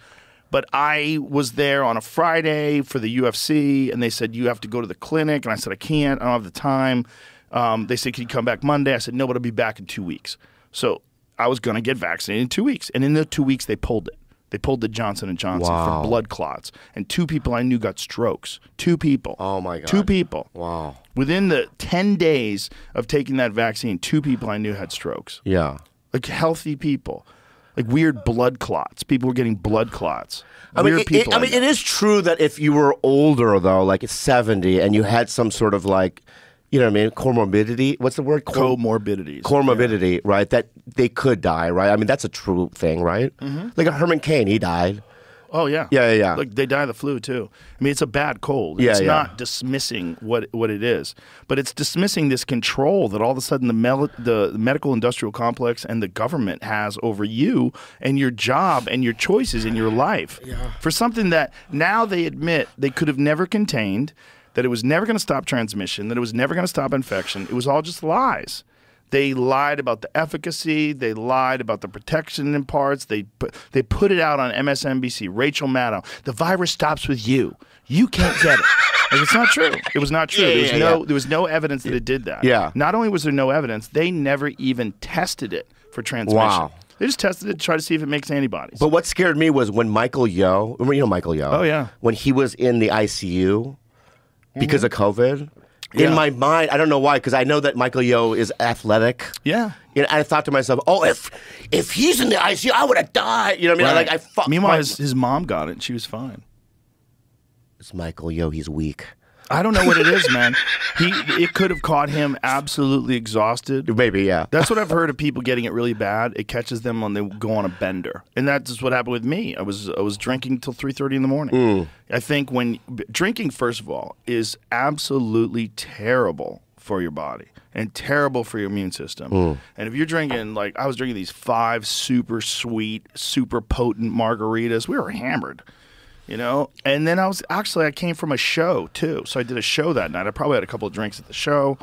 But I was there on a Friday for the UFC, and they said, you have to go to the clinic. And I said, I can't. I don't have the time. They said, can you come back Monday? I said, no, but I'll be back in 2 weeks. So I was going to get vaccinated in 2 weeks. And in the 2 weeks, they pulled it. They pulled the Johnson & Johnson Wow. for blood clots. And 2 people I knew got strokes. 2 people. Oh, my God. 2 people. Wow. Within the 10 days of taking that vaccine, 2 people I knew had strokes. Yeah. Like healthy people. Like weird blood clots. People were getting blood clots. I mean, Weird people. it is true that if you were older, though, like 70, and you had some sort of like, you know what I mean, comorbidity. What's the word? Comorbidities. Comorbidity, right? That they could die, right? I mean, that's a true thing, right? Like a Herman Cain, he died. Oh yeah. Yeah. Like they die of the flu too. I mean, it's a bad cold. Yeah, It's yeah. not dismissing what it is, but it's dismissing this control that all of a sudden the medical industrial complex and the government has over you and your job and your choices in your life. For something that now they admit they could have never contained, that it was never going to stop transmission, that it was never going to stop infection. It was all just lies. They lied about the efficacy. They lied about the protection in parts. They put it out on MSNBC. Rachel Maddow, the virus stops with you. You can't get it. Like, it's not true. It was not true. There was no evidence that it did that. Yeah. Not only was there no evidence, they never even tested it for transmission. Wow. They just tested it to try to see if it makes antibodies. But what scared me was when Michael Yo, remember, you know Michael Yo? Oh, yeah. When he was in the ICU because of COVID. Yeah. In my mind, I don't know why, because I know that Michael Yo is athletic. Yeah. And I thought to myself, oh, if he's in the ICU, I would have died. You know what I mean? Right. Like Meanwhile, his mom got it, and she was fine. It's Michael Yo. He's weak. I don't know what it is, man. It could have caught him absolutely exhausted. Maybe, yeah. That's what I've heard of people getting it really bad. It catches them when they go on a bender, and that's just what happened with me. I was drinking till 3:30 in the morning. I think when drinking, first of all, is absolutely terrible for your body and terrible for your immune system. And if you're drinking, like I was drinking these 5 super sweet, super potent margaritas, we were hammered. You know, and then I came from a show too. So I did a show that night. I probably had a couple of drinks at the show.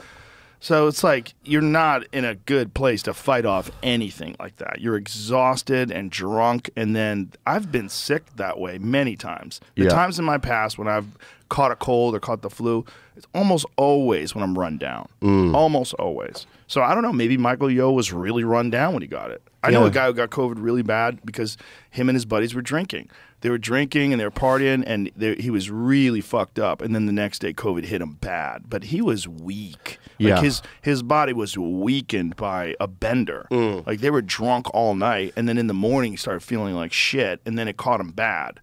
So it's like you're not in a good place to fight off anything like that. You're exhausted and drunk. And then I've been sick that way many times. The times in my past when I've caught a cold or caught the flu, it's almost always when I'm run down. Almost always. So I don't know. Maybe Michael Yo was really run down when he got it. I know a guy who got COVID really bad because him and his buddies were drinking. They were drinking and they were partying, and he was really fucked up. And then the next day, COVID hit him bad. But he was weak. Like his body was weakened by a bender. Like they were drunk all night, and then in the morning he started feeling like shit, and then it caught him bad.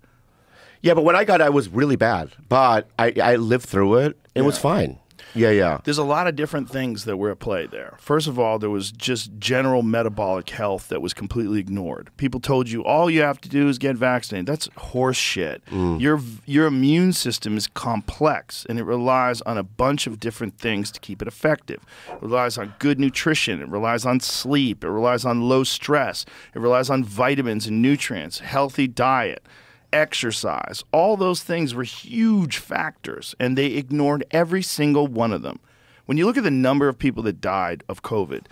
Yeah, but when I got it, I was really bad. But I lived through it. It was fine. Yeah. There's a lot of different things that were at play there. First of all, there was just general metabolic health that was completely ignored. People told you all you have to do is get vaccinated. That's horse shit. Your immune system is complex, and it relies on a bunch of different things to keep it effective. It relies on good nutrition. It relies on sleep. It relies on low stress. It relies on vitamins and nutrients, healthy diet, exercise. All those things were huge factors, and they ignored every single one of them. When you look at the number of people that died of COVID,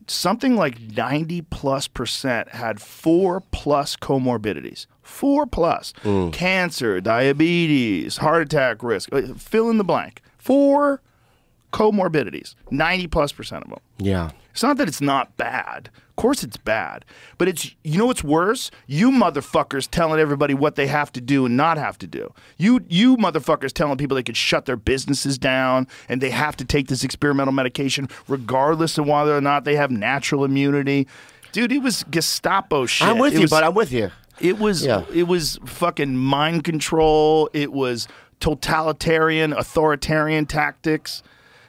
something like 90+% had 4+ comorbidities. 4+. Cancer, diabetes, heart attack risk, fill in the blank. 4 comorbidities, 90+% of them. Yeah. It's not that it's not bad. Of course it's bad. But it's, you know what's worse? You motherfuckers telling everybody what they have to do and not have to do. You motherfuckers telling people they could shut their businesses down and they have to take this experimental medication regardless of whether or not they have natural immunity. Dude, it was Gestapo shit. I'm with you, but I'm with you. It was fucking mind control. It was totalitarian, authoritarian tactics.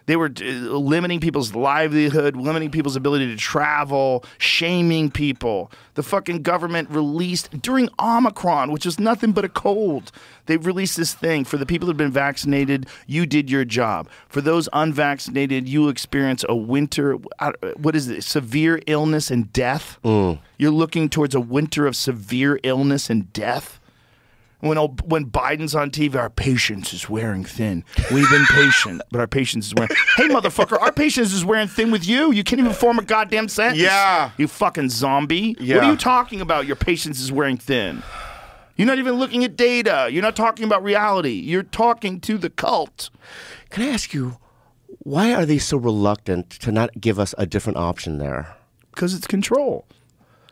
They were limiting people's livelihood, limiting people's ability to travel, shaming people. The fucking government released, during Omicron, which was nothing but a cold, they released this thing. For the people that have been vaccinated, you did your job. For those unvaccinated, you experience a winter, what is it, severe illness and death? You're looking towards a winter of severe illness and death. When Biden's on TV, our patience is wearing thin. We've been patient, but our patience is wearing... Hey, motherfucker, our patience is wearing thin with you. You can't even form a goddamn sentence. Yeah. You fucking zombie. Yeah. What are you talking about? Your patience is wearing thin. You're not even looking at data. You're not talking about reality. You're talking to the cult. Can I ask you, why are they so reluctant to not give us a different option there? Because it's control.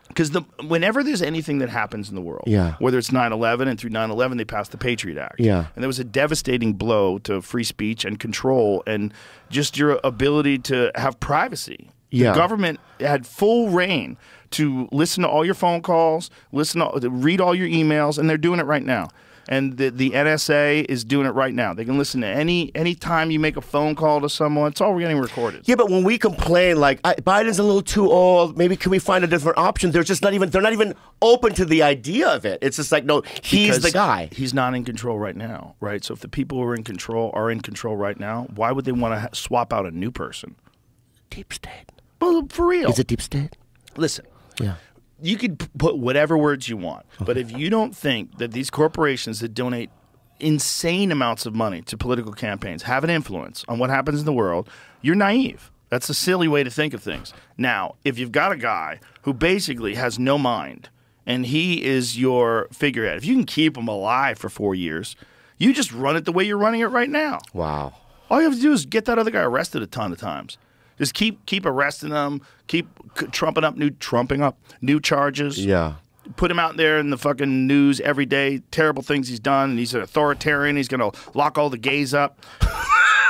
Because whenever there's anything that happens in the world, whether it's 9/11, and through 9/11 they passed the Patriot Act, and there was a devastating blow to free speech and control and just your ability to have privacy. The government had full reign to listen to all your phone calls, read all your emails, and they're doing it right now. And the NSA is doing it right now. They can listen to any time you make a phone call to someone. It's all getting recorded. Yeah, but when we complain like Biden's a little too old, maybe can we find a different option? They're not even open to the idea of it. It's just like, no, he's the guy. He's not in control right now, right? So if the people who are in control right now, why would they want to swap out a new person? Deep state. Well, for real. Is it deep state? Listen. Yeah. You could put whatever words you want, but if you don't think that these corporations that donate insane amounts of money to political campaigns have an influence on what happens in the world, you're naive. That's a silly way to think of things. Now, if you've got a guy who basically has no mind and he is your figurehead, if you can keep him alive for 4 years, you just run it the way you're running it right now. Wow. All you have to do is get that other guy arrested a ton of times. Just keep arresting them, keep trumping up new charges. Yeah. Put him out there in the fucking news every day, terrible things he's done, and he's an authoritarian, he's going to lock all the gays up.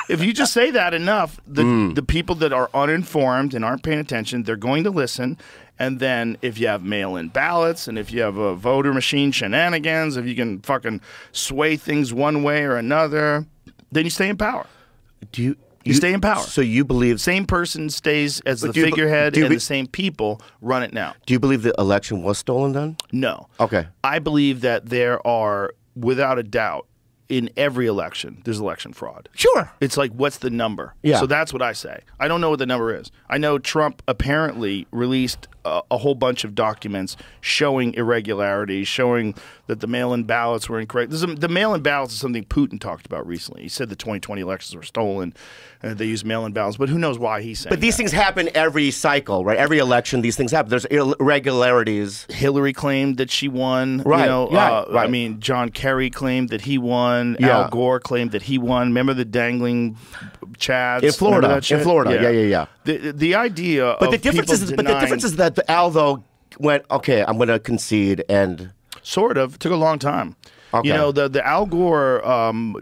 If you just say that enough, the people that are uninformed and aren't paying attention, they're going to listen. And then if you have mail-in ballots and if you have a voter machine shenanigans, if you can fucking sway things one way or another, then you stay in power. Do you? You stay in power. So you believe? Same person stays as the But do you be- figurehead, do you and be- the same people run it now. Do you believe the election was stolen then? No. Okay. I believe that there are, without a doubt, in every election, there's election fraud. Sure. It's like, what's the number? Yeah. So that's what I say. I don't know what the number is. I know Trump apparently released a whole bunch of documents showing irregularities, showing that the mail-in ballots were incorrect. The mail-in ballots is something Putin talked about recently. He said the 2020 elections were stolen and they used mail-in ballots, but who knows why he's saying But these that. things happen every cycle, right? Every election, these things happen. There's irregularities. Hillary claimed that she won. Right, You know, yeah, right. I mean, John Kerry claimed that he won. Yeah. Al Gore claimed that he won. Remember the dangling chads In Florida. Remember that shit? In Florida. Yeah. The idea. But of the difference is, denying, that Al though went, okay, I'm going to concede, and sort of took a long time. Okay. You know, the Al Gore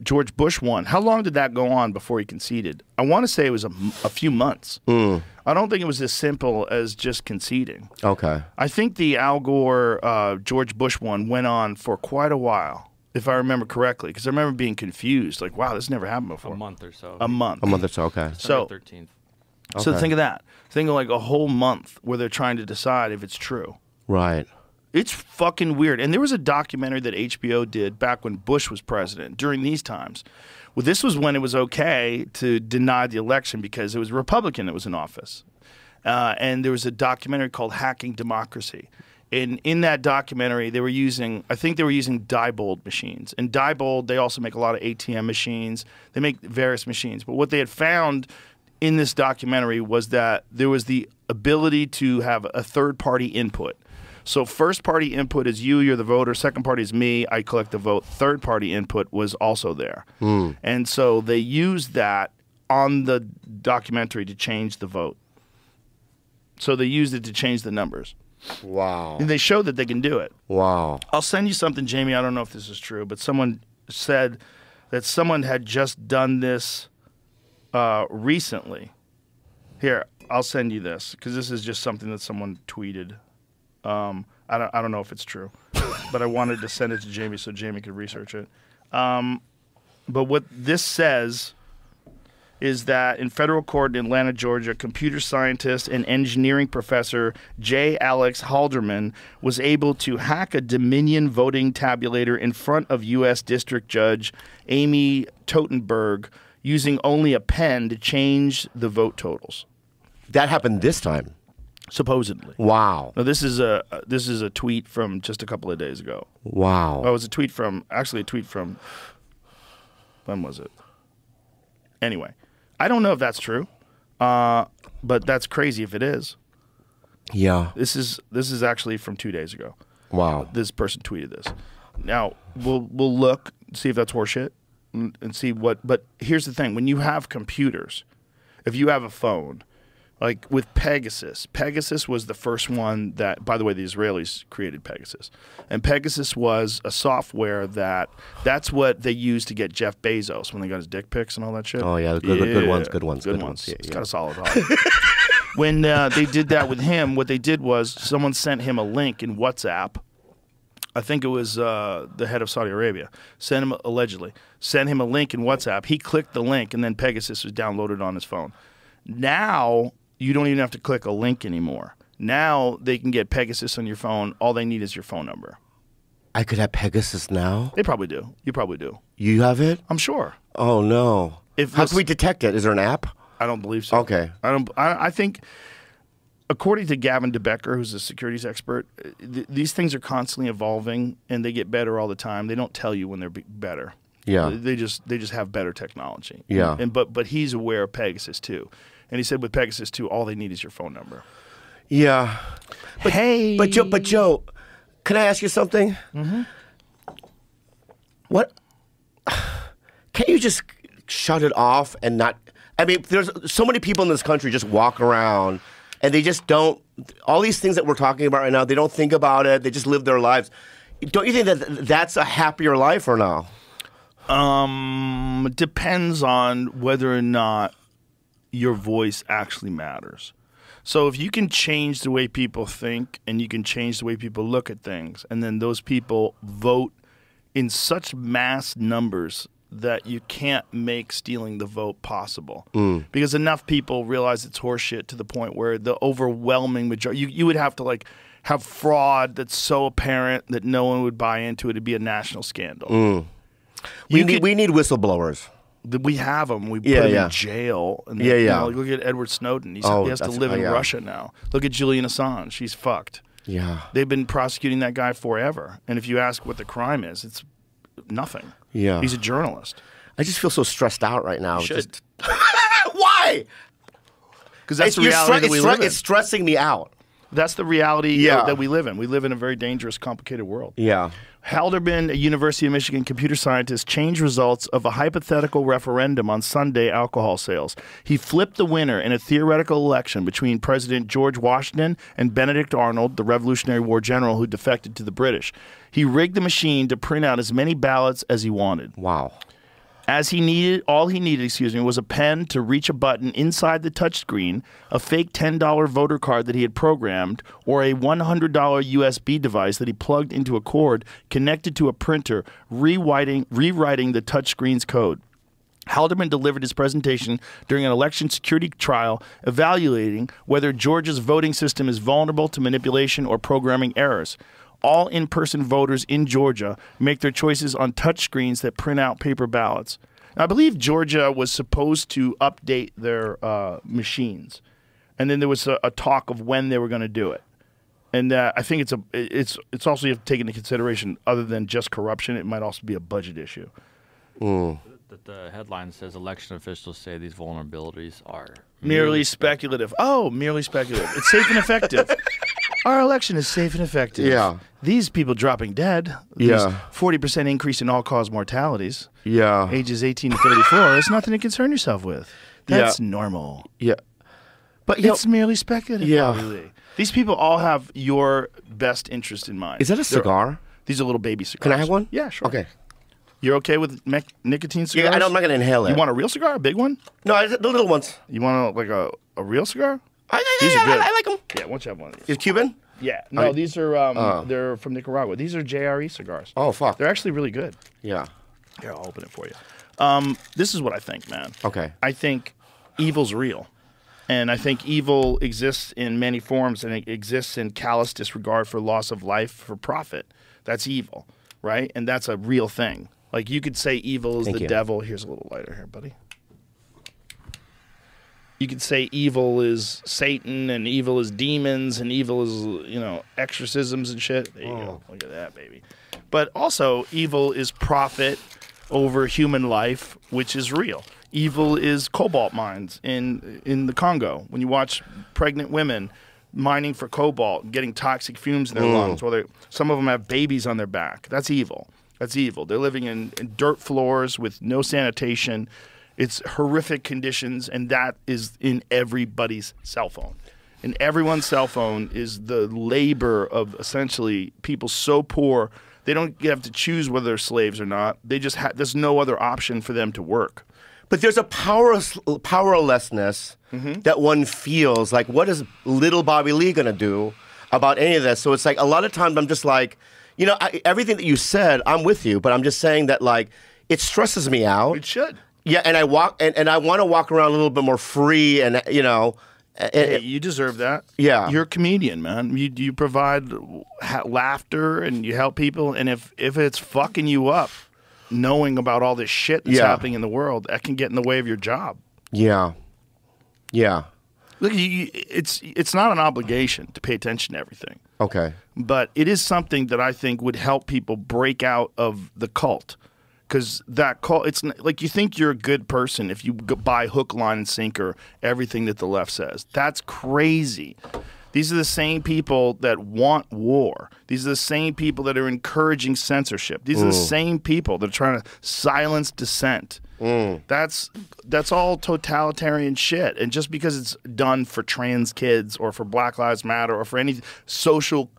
George Bush one. How long did that go on before he conceded? I want to say it was a few months. I don't think it was as simple as just conceding. okay, I think the Al Gore George Bush one went on for quite a while, if I remember correctly, because I remember being confused. Like, wow, this never happened before. A month or so. A month. a month or so. Okay, So- December 13th. So Okay. think of that. Think of like a whole month where they're trying to decide if it's true. right. It's fucking weird. And there was a documentary that HBO did back when Bush was president during these times. Well, this was when it was okay to deny the election because it was a Republican that was in office. And there was a documentary called Hacking Democracy. And in that documentary, they were using, I think they were using Diebold machines. And Diebold, they also make a lot of ATM machines. They make various machines. But what they had found in this documentary was that there was the ability to have a third-party input. So first-party input is you're the voter. Second party is me, I collect the vote. Third-party input was also there. And so they used that on the documentary to change the vote. So they used it to change the numbers. Wow, And they showed that they can do it. wow. I'll send you something, Jamie. I don't know if this is true, but someone said that someone had just done this recently. Here, I'll send you this because this is just something that someone tweeted. I don't know if it's true, but I wanted to send it to Jamie so Jamie could research it. But what this says is that in federal court in Atlanta, Georgia, computer scientist and engineering professor J. Alex Halderman was able to hack a Dominion voting tabulator in front of U.S. District Judge Amy Totenberg using only a pen to change the vote totals, That happened this time. supposedly. Wow, Now, this is a tweet from just a couple of days ago. wow. Oh, it was a tweet from when was it? Anyway, I don't know if that's true, but that's crazy if it is. Yeah, This is actually from 2 days ago. wow. This person tweeted this. Now we'll look, see if that's horseshit, and see what. But here's the thing: when you have computers, if you have a phone, like with Pegasus, Pegasus was the first one that. By the way, the Israelis created Pegasus, and Pegasus was a software that's what they used to get Jeff Bezos when they got his dick pics and all that shit. Oh, yeah, the good ones, good ones, good good ones. ones. Yeah, It's yeah. got a solid heart. When they did that with him, what they did was someone sent him a link in WhatsApp. I think it was the head of Saudi Arabia. Sent him a link in WhatsApp. He clicked the link, and then Pegasus was downloaded on his phone. Now you don't even have to click a link anymore. Now they can get Pegasus on your phone. All they need is your phone number. I could have Pegasus now. They probably do. You probably do. You have it? I'm sure. Oh no. If How this- can we detect it? Is there an app? I don't believe so. Okay. I think, according to Gavin DeBecker, who's a securities expert, these things are constantly evolving and they get better all the time. They don't tell you when they're better. Yeah. They just have better technology. Yeah. But he's aware of Pegasus too, and he said with Pegasus too, all they need is your phone number. Yeah. But Joe, can I ask you something? Mm-hmm. What? Can't you just shut it off and not? I mean, there's so many people in this country just walk around and they just don't. All these things that we're talking about right now, they don't think about it. They just live their lives. Don't you think that that's a happier life or no? It depends on whether or not your voice actually matters. So if you can change the way people think and you can change the way people look at things, and then those people vote in such mass numbers that you can't make stealing the vote possible because enough people realize it's horseshit to the point where the overwhelming majority, you would have to like have fraud that's so apparent that no one would buy into it. It'd be a national scandal. We need whistleblowers. We have them. We put Yeah, them yeah. in jail. And Yeah, you yeah. know, like, look at Edward Snowden. He has to that's- live in yeah. Russia now. Look at Julian Assange. She's fucked. Yeah. They've been prosecuting that guy forever. And if you ask what the crime is, it's nothing. Yeah. He's a journalist. I just feel so stressed out right now. You should. Why? Because that's the You're reality that we live in. It's stressing me out. That's the reality Yeah. that we live in. We live in a very dangerous, complicated world. Yeah. Halderman, a University of Michigan computer scientist, changed results of a hypothetical referendum on Sunday alcohol sales. He flipped the winner in a theoretical election between President George Washington and Benedict Arnold, the Revolutionary War general who defected to the British. He rigged the machine to print out as many ballots as he wanted. Wow. All he needed, was a pen to reach a button inside the touchscreen, a fake $10 voter card that he had programmed, or a $100 USB device that he plugged into a cord connected to a printer, rewriting the touchscreen's code. Haldeman delivered his presentation during an election security trial evaluating whether Georgia's voting system is vulnerable to manipulation or programming errors. All in-person voters in Georgia make their choices on touchscreens that print out paper ballots. Now, I believe Georgia was supposed to update their machines, and then there was a talk of when they were going to do it. And I think it's also you have to take into consideration, other than just corruption, it might also be a budget issue. The headline says election officials say these vulnerabilities are Merely speculative. Oh, merely speculative. It's safe and effective. Our election is safe and effective. Yeah. These people dropping dead. Yeah. 40% increase in all-cause mortalities. Yeah. Ages 18 to 34 is nothing to concern yourself with. That's normal. Yeah. But you It's merely speculative. Yeah. Bobby. These people all have your best interest in mind. is that a They're- cigar? These are little baby cigars. Can I have one? Yeah, sure. Okay. You're okay with nicotine cigars? Yeah, I'm not gonna inhale it. You want a real cigar, a big one? No, the little ones. You want like a real cigar? I These are good. like them. Yeah, why don't you have one of these? Is Cuban? Yeah. No, these are they're from Nicaragua. These are JRE cigars. Oh, fuck. They're actually really good. Yeah. Here, I'll open it for you. This is what I think, man. Okay. I think evil's real. And I think evil exists in many forms, and it exists in callous disregard for loss of life for profit. That's evil, right? And that's a real thing. Like, you could say evil is Thank the you. devil. Here's a little lighter here, buddy. You could say evil is Satan, and evil is demons, and evil is, exorcisms and shit. There you go. Look at that, baby. But also, evil is profit over human life, which is real. Evil is cobalt mines in the Congo. When you watch pregnant women mining for cobalt, getting toxic fumes in their lungs, while some of them have babies on their back. That's evil. That's evil. They're living in dirt floors with no sanitation. It's horrific conditions, and that is in everybody's cell phone. In everyone's cell phone is the labor of essentially people so poor they don't have to choose whether they're slaves or not. They just there's no other option for them to work. But there's a powerlessness that one feels like, what is little Bobby Lee going to do about any of this? So it's like a lot of times I'm just like, everything that you said, I'm with you, but I'm just saying that like it stresses me out. It should. Yeah, and I want to walk around a little bit more free, and Hey, you deserve that. Yeah. You're a comedian, man. You provide laughter and you help people, and if it's fucking you up, knowing about all this shit that's happening in the world, that can get in the way of your job. Yeah. Look, it's not an obligation to pay attention to everything, Okay. but it is something that I think would help people break out of the cult. Because that cult, it's like you think you're a good person if you buy hook, line, and sinker everything that the left says. That's crazy. These are the same people that want war. These are the same people that are encouraging censorship. These are the same people that are trying to silence dissent. That's all totalitarian shit. And just because it's done for trans kids or for Black Lives Matter or for any social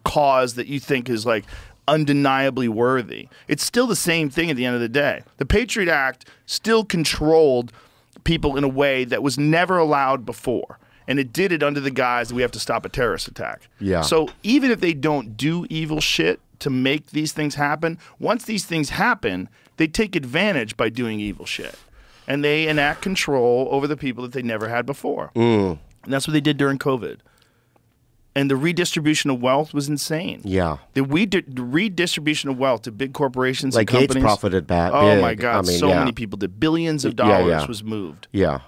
cause that you think is like undeniably worthy, it's still the same thing at the end of the day. The Patriot Act still controlled people in a way that was never allowed before. And it did it under the guise that we have to stop a terrorist attack. Yeah. So even if they don't do evil shit to make these things happen, once these things happen, they take advantage by doing evil shit. And they enact control over the people that they never had before. And that's what they did during COVID. And the redistribution of wealth was insane. Yeah. The redistribution of wealth to big corporations Like and companies. Gates profited bad. Oh big. my God, I mean, so yeah. many people did. Billions of Yeah, dollars yeah. was moved. Yeah.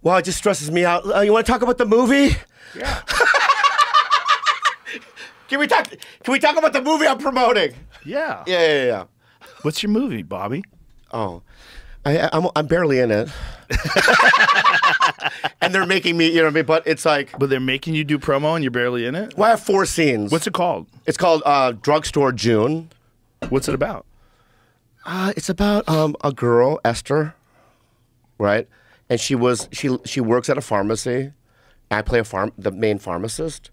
Well, it just stresses me out. You want to talk about the movie? Yeah. Can we talk about the movie I'm promoting? Yeah. Yeah. What's your movie, Bobby? Oh, I'm barely in it. And they're making me, you know what I mean? But it's like, But they're making you do promo and you're barely in it? well, I have 4 scenes. What's it called? It's called Drugstore June. What's it about? It's about a girl, Esther, right? And she works at a pharmacy. I play the main pharmacist.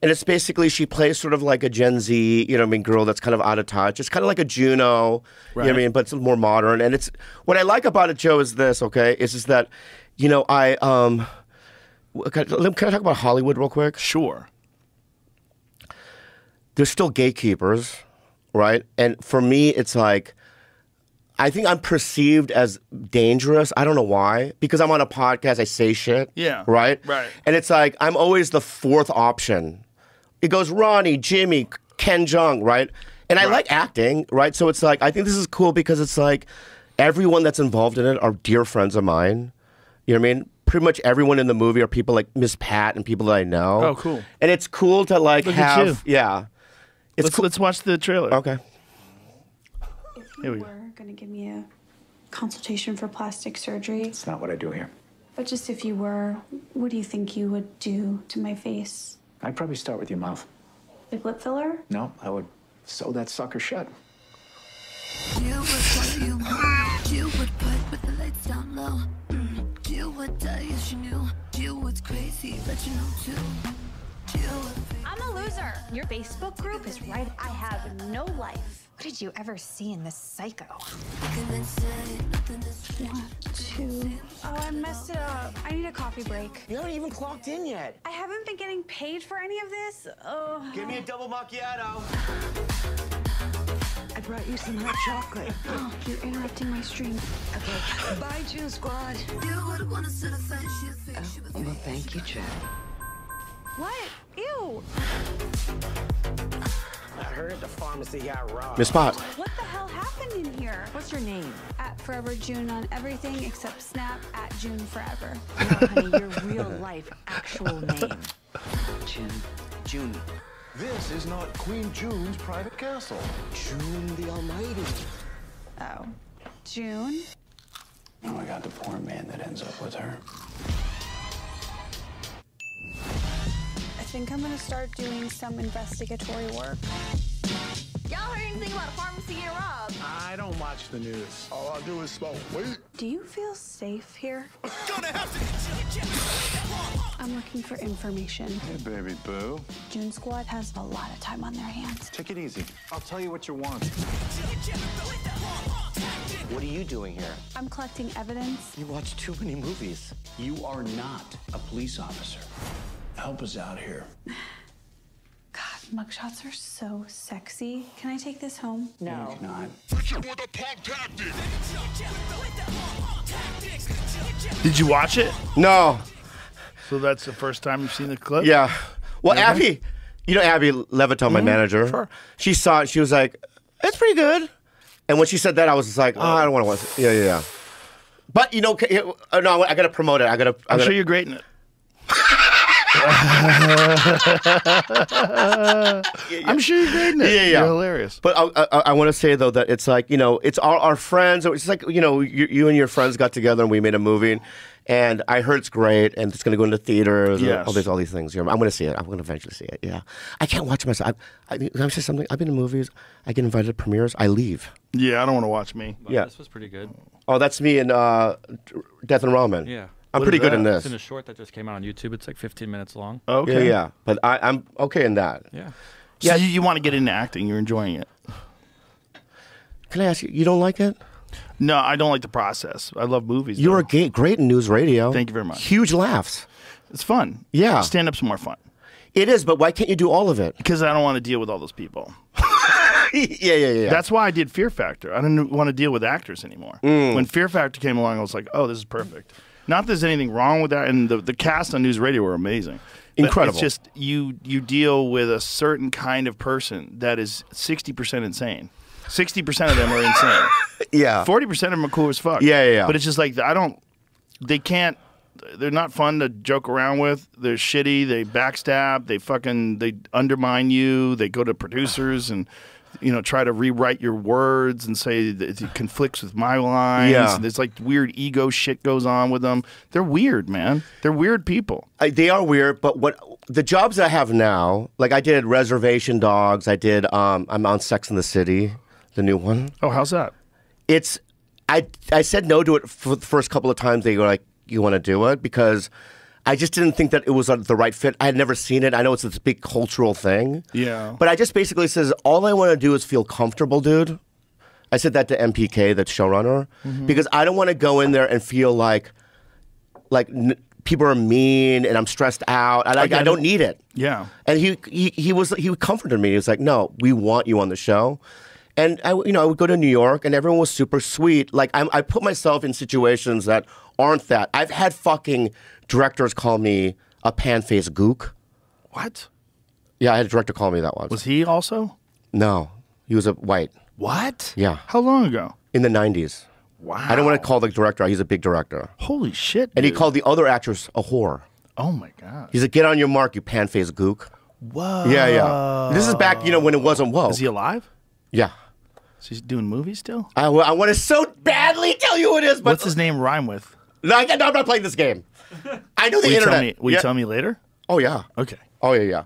And it's basically, she plays sort of like a Gen Z, you know what I mean, girl that's kind of out of touch. It's kind of like a Juno, you know what I mean, but it's more modern. And it's, what I like about it, Joe, is this, okay, is just that, you know, can I talk about Hollywood real quick? Sure. There's still gatekeepers, right? And for me, it's like, I think I'm perceived as dangerous. I don't know why. Because I'm on a podcast, I say shit. Yeah. Right? Right. And it's like, I'm always the 4th option. It goes Ronnie, Jimmy, Ken Jeong, right? And I like acting, right? So it's like, I think this is cool because it's like, everyone that's involved in it are dear friends of mine. You know what I mean? Pretty much everyone in the movie are people like Miss Pat and people that I know. Oh, cool. And it's cool to like Look at have, you. yeah. Let's watch the trailer. Okay. If Here you we go. were going to give me a consultation for plastic surgery, It's not what I do here. but just if you were, what do you think you would do to my face? I'd probably start with your mouth. Like lip filler? No, I would sew that sucker shut. You would what you want. You would put with the lights down low. You would die as you knew. You was crazy, but you know too. You would I'm a loser. Your Facebook group is right. I have no life. What did you ever see in this psycho? One, two. Oh, I messed it up. I need a coffee break. You haven't even clocked in yet. I haven't been getting paid for any of this. Oh. Give me a double macchiato. I brought you some hot chocolate. Oh, you're interrupting my stream. Okay, bye, June Squad. You would wanna set a face, you think she was Well, thank you, Chad. What? Ew. I heard the pharmacy got robbed. Miss Pot. What the hell happened in here? What's your name? At Forever June on everything except Snap at June Forever. No, honey, your real life, actual name. June. June. This is not Queen June's private castle. June the Almighty. Oh. June? Oh, I got the poor man that ends up with her. I think I'm gonna start doing some investigatory work. Y'all heard anything about a pharmacy getting robbed? I don't watch the news. All I do is smoke weed. Do you feel safe here? I'm looking for information. Hey, baby boo. June Squad has a lot of time on their hands. Take it easy. I'll tell you what you want. What are you doing here? I'm collecting evidence. You watch too many movies. You are not a police officer. Help us out here. God, mugshots are so sexy. Can I take this home? No. Not. Did you watch it? No. So that's the first time you've seen the clip? Yeah. Well, Abby, you know Abby Leviton, my manager. Sure. She saw it. She was like, "It's pretty good." And when she said that, I was just like, "Oh, I don't want to watch it." Yeah. But you know, no, I gotta promote it. I'm sure you're great in it. I'm sure you're great in it. Yeah. You're hilarious. But I want to say though that it's like, you know, it's our friends. It's like, you know, you and your friends got together and we made a movie, and I heard it's great and it's going to go into theaters. Yes. And all these things. I'm going to see it. I'm going to eventually see it. Yeah. I can't watch it myself. I'm say something. I've been in movies. I get invited to premieres. I leave. Yeah, I don't want to watch me. But Yeah. This was pretty good. Oh, that's me in Death and Ramen. Yeah. I'm What pretty is good that? in It's this. in a short that just came out on YouTube. It's like 15 minutes long. Okay. Yeah. But I'm okay in that. Yeah. So you want to get into acting. You're enjoying it. Can I ask you? You don't like it? No, I don't like the process. I love movies. You're though. great in news radio. Thank you very much. Huge laughs. It's fun. Yeah. Stand-up's more fun. It is, but why can't you do all of it? Because I don't want to deal with all those people. yeah. That's why I did Fear Factor. I didn't want to deal with actors anymore. When Fear Factor came along, I was like, oh, this is perfect. Not that there's anything wrong with that, and the cast on News Radio were amazing. But Incredible. It's just you deal with a certain kind of person that is 60% insane. 60% of them are insane. Yeah. 40% of them are cool as fuck. Yeah. But it's just like they're not fun to joke around with. They're shitty. They backstab. They undermine you. They go to producers and try to rewrite your words and say that it conflicts with my lines. Yeah. And there's like weird ego shit goes on with them. They're weird, man. They're weird people. They are weird, but what the jobs that I have now, like I did Reservation Dogs. I did. I'm on Sex and the City, the new one. Oh, how's that? I said no to it for the first couple of times. They were like, you want to do it? Because I just didn't think that it was the right fit. I had never seen it. I know it's this big cultural thing. Yeah. But I just basically says, all I want to do is feel comfortable, dude. I said that to MPK, the showrunner, because I don't want to go in there and feel like people are mean and I'm stressed out. I don't need it. Yeah. And he comforted me. He was like, no, we want you on the show. And I would go to New York and everyone was super sweet. Like I put myself in situations that aren't that. I've had fucking directors call me a pan-faced gook. What? Yeah, I had a director call me that once. Was he also? No, he was a white. What? Yeah. How long ago? In the 90s. Wow. I don't want to call the director. He's a big director. Holy shit, And he dude. called the other actress a whore. Oh my God. He's like, get on your mark, you pan-faced gook. Whoa. Yeah. This is back, when it wasn't woke. Is he alive? Yeah. So he's doing movies still? I want to so badly tell you who it is, but What's his name rhyme with? No, I'm not playing this game. I know the internet. Will you tell me later? Oh yeah. Okay. Oh yeah.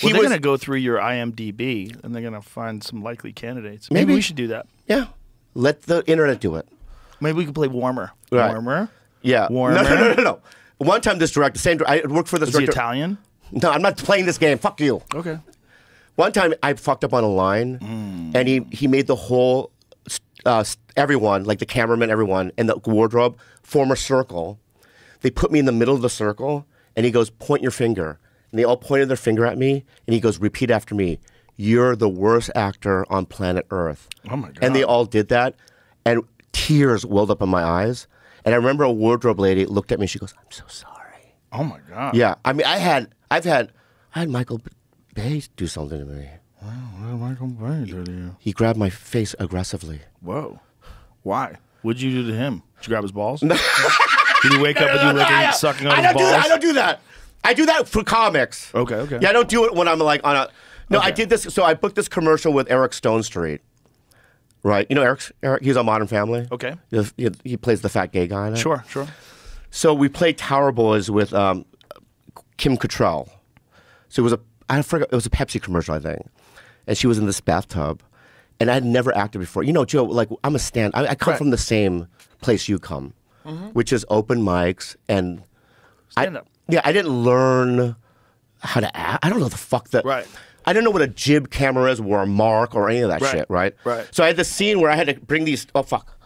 Well, they're going to go through your IMDb and they're going to find some likely candidates. Maybe we should do that. Yeah. Let the internet do it. Maybe we could play Warmer. Right. Warmer? Yeah. Warmer? No. One time this director, I worked for this Is he director. Italian? No, I'm not playing this game. Fuck you. Okay. One time I fucked up on a line and he made the whole, everyone, like the cameraman, everyone, and the wardrobe, form a circle. They put me in the middle of the circle and he goes, point your finger. And they all pointed their finger at me and he goes, repeat after me. You're the worst actor on planet Earth. Oh my God. And they all did that and tears welled up in my eyes. And I remember a wardrobe lady looked at me and she goes, I'm so sorry. Oh my God. Yeah. I mean, I had Michael Bay do something to me. What did Michael Bay do to you? He grabbed my face aggressively. Whoa. Why? What'd you do to him? Did you grab his balls? Did you wake up and you like sucking on his balls? I don't do that. I do that for comics. Okay. Yeah, I don't do it when I'm like on a. No, Okay. I did this. So I booked this commercial with Eric Stone Street. Right, Eric. He's on Modern Family. Okay. He plays the fat gay guy in it. Sure. So we played Tower Boys with Kim Cattrall. So I forgot, it was a Pepsi commercial, I think, and she was in this bathtub, and I had never acted before. Joe, like I'm a I come from the same place you come, which is open mics and Stand up. Yeah, I didn't learn how to act. I don't know the fuck that. Right. I didn't know what a jib camera is or a mark or any of that shit, right? Right. So I had this scene where I had to bring these. Oh fuck!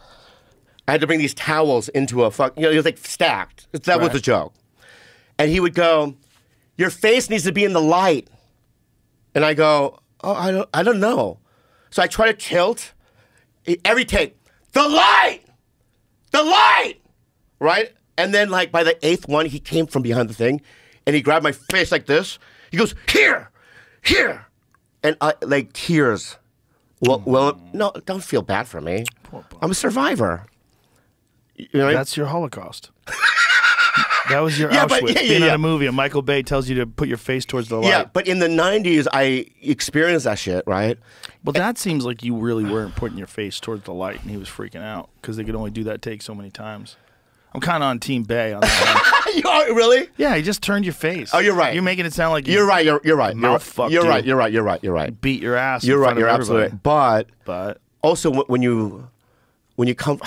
I had to bring these towels into a fuck. It was like stacked. That was the joke. And he would go, "Your face needs to be in the light," and I go, "Oh, I don't know." So I try to tilt. Every take, the light, right? And then like by the 8th one, he came from behind the thing, and he grabbed my face like this. He goes, "Here." And like tears. Well, no, don't feel bad for me. I'm a survivor. That's your Holocaust. That was your Auschwitz. Being in a movie, and Michael Bay tells you to put your face towards the light. Yeah, but in the 90s, I experienced that shit, right? Well, that seems like you really weren't putting your face towards the light, and he was freaking out because they could only do that take so many times. I'm kind of on Team Bay on that one. You are, really? Yeah, he just turned your face. Oh, you're right. You're making it sound like you're right. You're right. Mouth fucked. You're right. Beat your ass. You're in right. front You're of absolutely everybody. right. But also when you come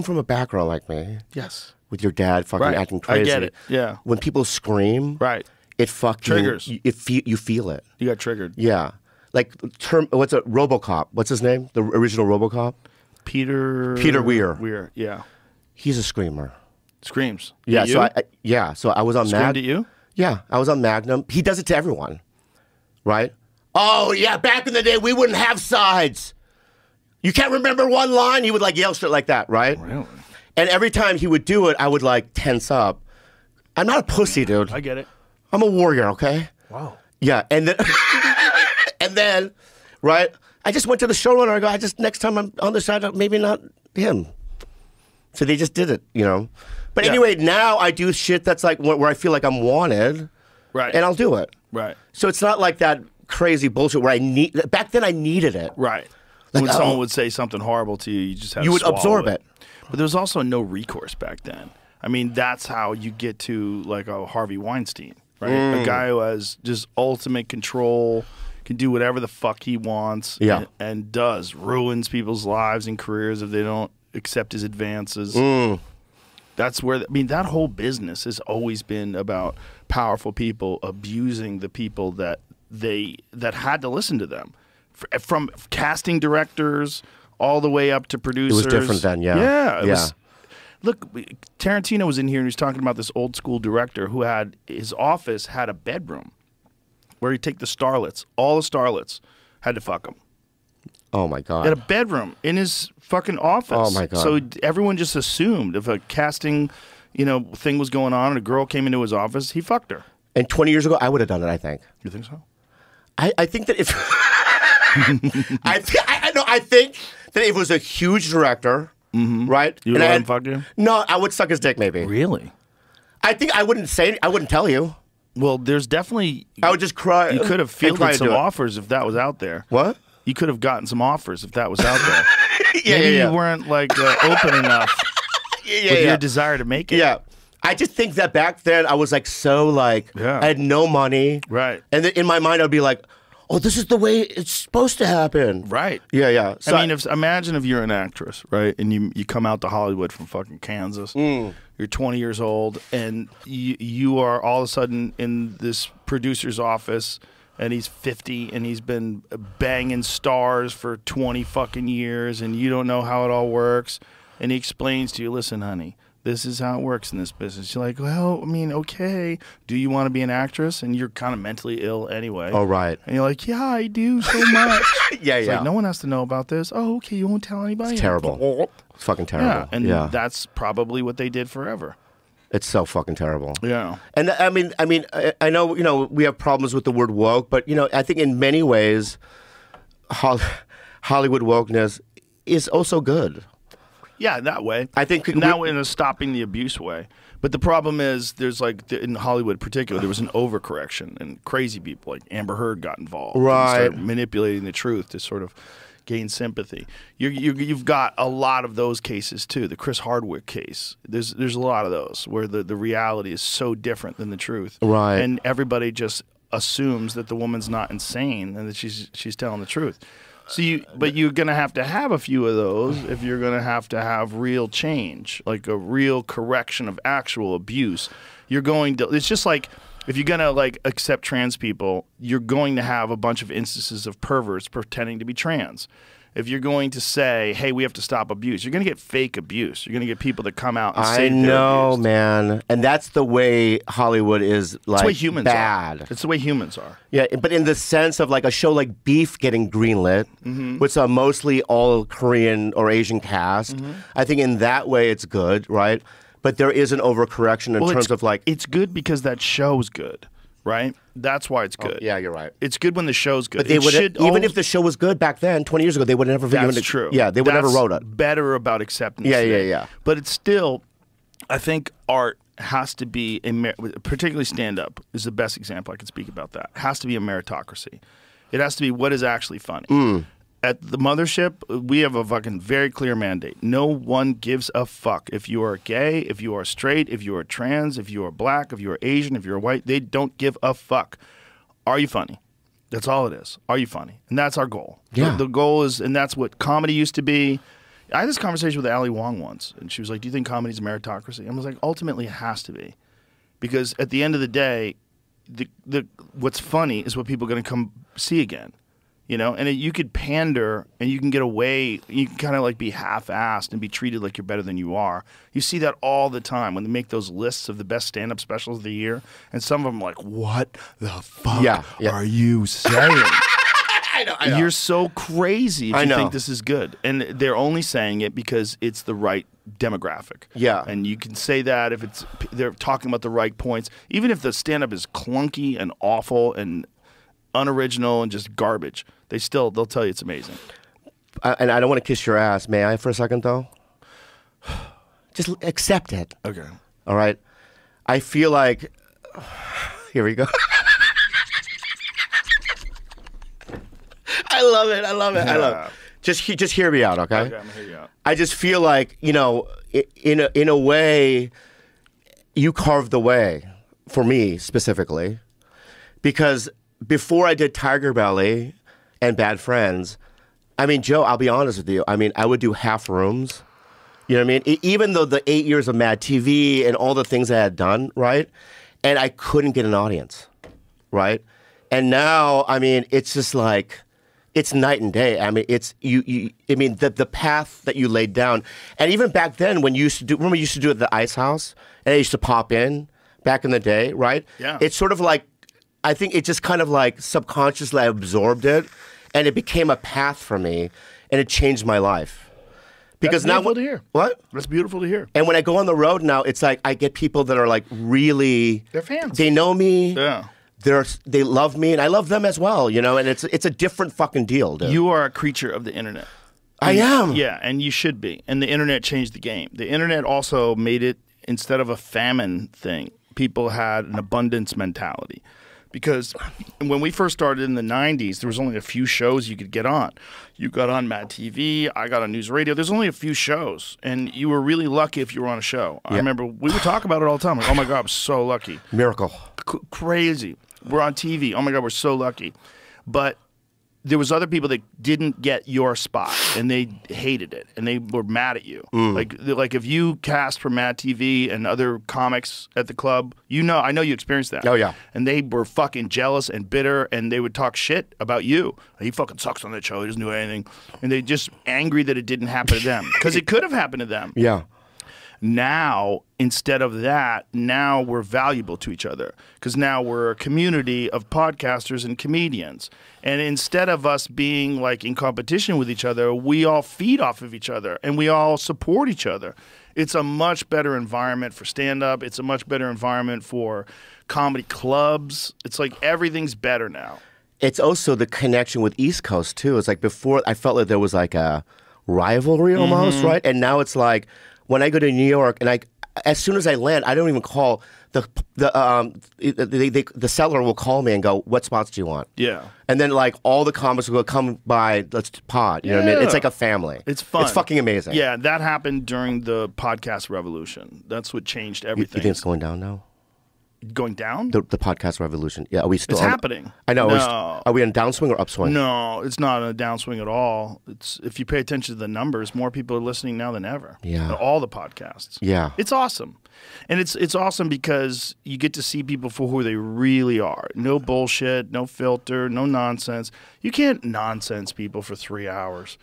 from a background like me, yes, with your dad fucking acting crazy, I get it. Yeah. When people scream, right, it fucking triggers. You feel it. You got triggered. Yeah. Like what's a RoboCop? What's his name? The original RoboCop? Peter Weir. Weir. Yeah. He's a screamer. Screams. Yeah. At you? So I was on Screamed at you? Yeah, I was on Magnum. He does it to everyone, right? Oh, yeah, back in the day, we wouldn't have sides. You can't remember one line? He would like yell shit like that, right? Really? And every time he would do it, I would like tense up. I'm not a pussy, dude. I get it. I'm a warrior, okay? Wow. Yeah, and then, and then, right? I just went to the showrunner. I go, next time I'm on the side, maybe not him. So they just did it, you know? But anyway, now I do shit that's like where I feel like I'm wanted. Right. And I'll do it. Right. So it's not like that crazy bullshit where back then I needed it. Right. Like, when someone would say something horrible to you, you just had to would swallow absorb it. But there was also no recourse back then. I mean, that's how you get to like a Harvey Weinstein, right? A guy who has just ultimate control, can do whatever the fuck he wants, and does, ruins people's lives and careers if they don't accept his advances. That's where, I mean, that whole business has always been about powerful people abusing the people that had to listen to them. From casting directors all the way up to producers. It was different then, yeah. Yeah. It was, look, Tarantino was in here and he was talking about this old school director who had, his office had a bedroom where he'd take the starlets, all the starlets had to fuck him. Oh my God. He had a bedroom in his fucking office. Oh my God. So everyone just assumed if a casting, thing was going on and a girl came into his office, he fucked her. And 20 years ago, I would have done it, I think. You think so? I think that if... I think that if it was a huge director, right? You would let him fuck you? No, I would suck his dick maybe. Really? I think I wouldn't tell you. Well, there's definitely... I would just cry. You could have fielded some offers if that was out there. What? You could have gotten some offers if that was out there. Maybe you weren't like open enough with your desire to make it. Yeah. I just think that back then I was like so like I had no money. Right. And then in my mind I'd be like, oh, this is the way it's supposed to happen. Right. Yeah, yeah. So I mean, imagine if you're an actress, right? And you come out to Hollywood from fucking Kansas. You're 20 years old, and you are all of a sudden in this producer's office, and he's 50, and he's been banging stars for 20 fucking years, and you don't know how it all works. And he explains to you, listen, honey, this is how it works in this business. You're like, well, I mean, okay. Do you want to be an actress? And you're kind of mentally ill anyway. Oh, right. And you're like, yeah, I do so much. Yeah, It's yeah. like, no one has to know about this. Oh, okay, you won't tell anybody? It's terrible. It's fucking terrible. Yeah, and that's probably what they did forever. It's so fucking terrible. Yeah. And I mean, I know, we have problems with the word woke, but, I think in many ways, Hollywood wokeness is also good. Yeah, that way. I think in a stopping the abuse way. But the problem is, there's like in Hollywood in particular, there was an overcorrection, and crazy people like Amber Heard got involved, right? And started manipulating the truth to sort of gain sympathy. You've got a lot of those cases too. The Chris Hardwick case. There's a lot of those where the reality is so different than the truth, right? And everybody just assumes that the woman's not insane and that she's telling the truth. So you're going to have a few of those if you're going to have real change, like a real correction of actual abuse. It's just like if you're going to like accept trans people, you're going to have a bunch of instances of perverts pretending to be trans. If you're going to say, hey, we have to stop abuse, you're going to get fake abuse. You're going to get people that come out and say they're abused. Man. And that's the way Hollywood is, like, it's the way humans bad. are. It's the way humans are. Yeah, but in the sense of like a show like Beef getting greenlit, with a mostly all Korean or Asian cast, I think in that way it's good, right? But there is an overcorrection in terms of like... It's good because that show's good. Right? That's why it's good. Oh, yeah, you're right. It's good when the show's good. But they even if the show was good back then, 20 years ago, they would never... That's true. Yeah, they would never wrote it. Better about acceptance. Yeah. But it's still, I think art has to be, particularly stand-up is the best example I can speak about that. It has to be a meritocracy. It has to be what is actually funny. At the mothership, we have a fucking very clear mandate. No one gives a fuck if you are gay, if you are straight, if you are trans, if you are black, if you are Asian, if you're white. They don't give a fuck. Are you funny? That's all it is. Are you funny? And that's our goal. Yeah. The goal is, and that's what comedy used to be. I had this conversation with Ali Wong once, and she was like, do you think comedy is a meritocracy? I was like, ultimately it has to be. Because at the end of the day, what's funny is what people are going to come see again. And you could pander and you can get away, you can kind of like be half-assed and be treated like you're better than you are. You see that all the time when they make those lists of the best stand-up specials of the year, and some of them are like, what the fuck are you saying? I know. You're so crazy if I you know. think this is good. And they're only saying it because it's the right demographic. Yeah. And you can say that if they're talking about the right points. Even if the stand-up is clunky and awful and unoriginal and just garbage, they'll tell you it's amazing. And I don't want to kiss your ass. May I for a second, though? Just accept it. Okay. All right? I feel like... Here we go. I love it. I love it. I love it. Just hear me out, okay? Okay, I'm gonna hear you out. I just feel like, in a way, you carved the way for me specifically, because before I did Tiger Belly and Bad Friends, I mean, Joe, I'll be honest with you. I mean, I would do half rooms. You know what I mean? Even though the 8 years of Mad TV and all the things I had done, right? And I couldn't get an audience, right? And now, I mean, it's just like, it's night and day. I mean, it's I mean, the path that you laid down, and even back then when you used to do, remember you used to do it at the Ice House, and I used to pop in back in the day, right? Yeah. It's sort of like, I think it just kind of like subconsciously I absorbed it, and it became a path for me, and it changed my life. Because That's beautiful now, to hear. What? That's beautiful to hear. And when I go on the road now, it's like I get people that are like really, they're fans. They know me. Yeah. They love me, and I love them as well, and it's a different fucking deal, dude. You are a creature of the internet. I am. Yeah, and you should be. And the internet changed the game. The internet also made it, instead of a famine thing, people had an abundance mentality. Because when we first started in the 90s, there was only a few shows you could get on. You got on Mad TV, I got on News Radio. There's only a few shows, and you were really lucky if you were on a show. I remember we would talk about it all the time. Like, oh my God, I'm so lucky. Miracle. Crazy. We're on TV. Oh my God, we're so lucky. But there was other people that didn't get your spot, and they hated it, and they were mad at you. Like if you cast for Mad TV and other comics at the club, I know you experienced that. Oh yeah. And they were fucking jealous and bitter, and they would talk shit about you. He fucking sucks on that show. He doesn't do anything, and they just angry that it didn't happen to them because it could have happened to them. Yeah. Now, instead of that, now we're valuable to each other because now we're a community of podcasters and comedians. And instead of us being like in competition with each other, we all feed off of each other and we all support each other. It's a much better environment for stand-up. It's a much better environment for comedy clubs. It's like everything's better now. It's also the connection with East Coast, too. It's like before, I felt like there was like a rivalry almost, right? And now it's like, when I go to New York, and as soon as I land, I don't even call the seller will call me and go, "What spots do you want?" Yeah, and then like all the comics will go, "Come by, let's pod." You know what I mean? It's like a family. It's fun. It's fucking amazing. Yeah, that happened during the podcast revolution. That's what changed everything. You think it's going down now? Going down? The podcast revolution. Yeah, are we still? It's happening. I know. No. Are we on downswing or upswing? No, it's not a downswing at all. It's if you pay attention to the numbers, more people are listening now than ever. Yeah. All the podcasts. Yeah. It's awesome. And it's awesome because you get to see people for who they really are. No bullshit, no filter, no nonsense. You can't nonsense people for 3 hours.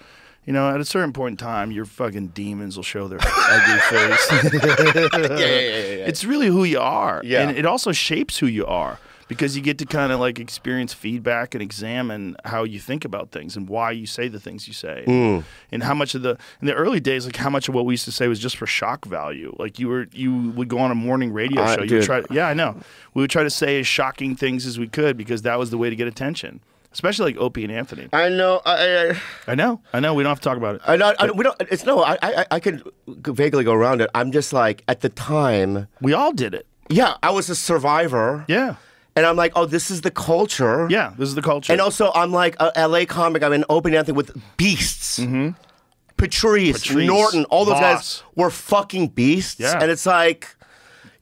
At a certain point in time, your fucking demons will show their ugly face. Yeah. It's really who you are. Yeah. And it also shapes who you are because you get to kind of like experience feedback and examine how you think about things and why you say the things you say. And how much in the early days, like how much of what we used to say was just for shock value. Like you would go on a morning radio show. You would try, I know. We would try to say as shocking things as we could because that was the way to get attention. Especially like Opie and Anthony. I know. I know. We don't have to talk about it. I know. We don't. It's no. I could vaguely go around it. I'm just like at the time we all did it. Yeah, I was a survivor. Yeah. And I'm like, oh, this is the culture. Yeah, this is the culture. And also, I'm like a LA comic. I'm an Opie and Anthony with beasts. Patrice, Norton, all those guys were fucking beasts. Yeah. And it's like,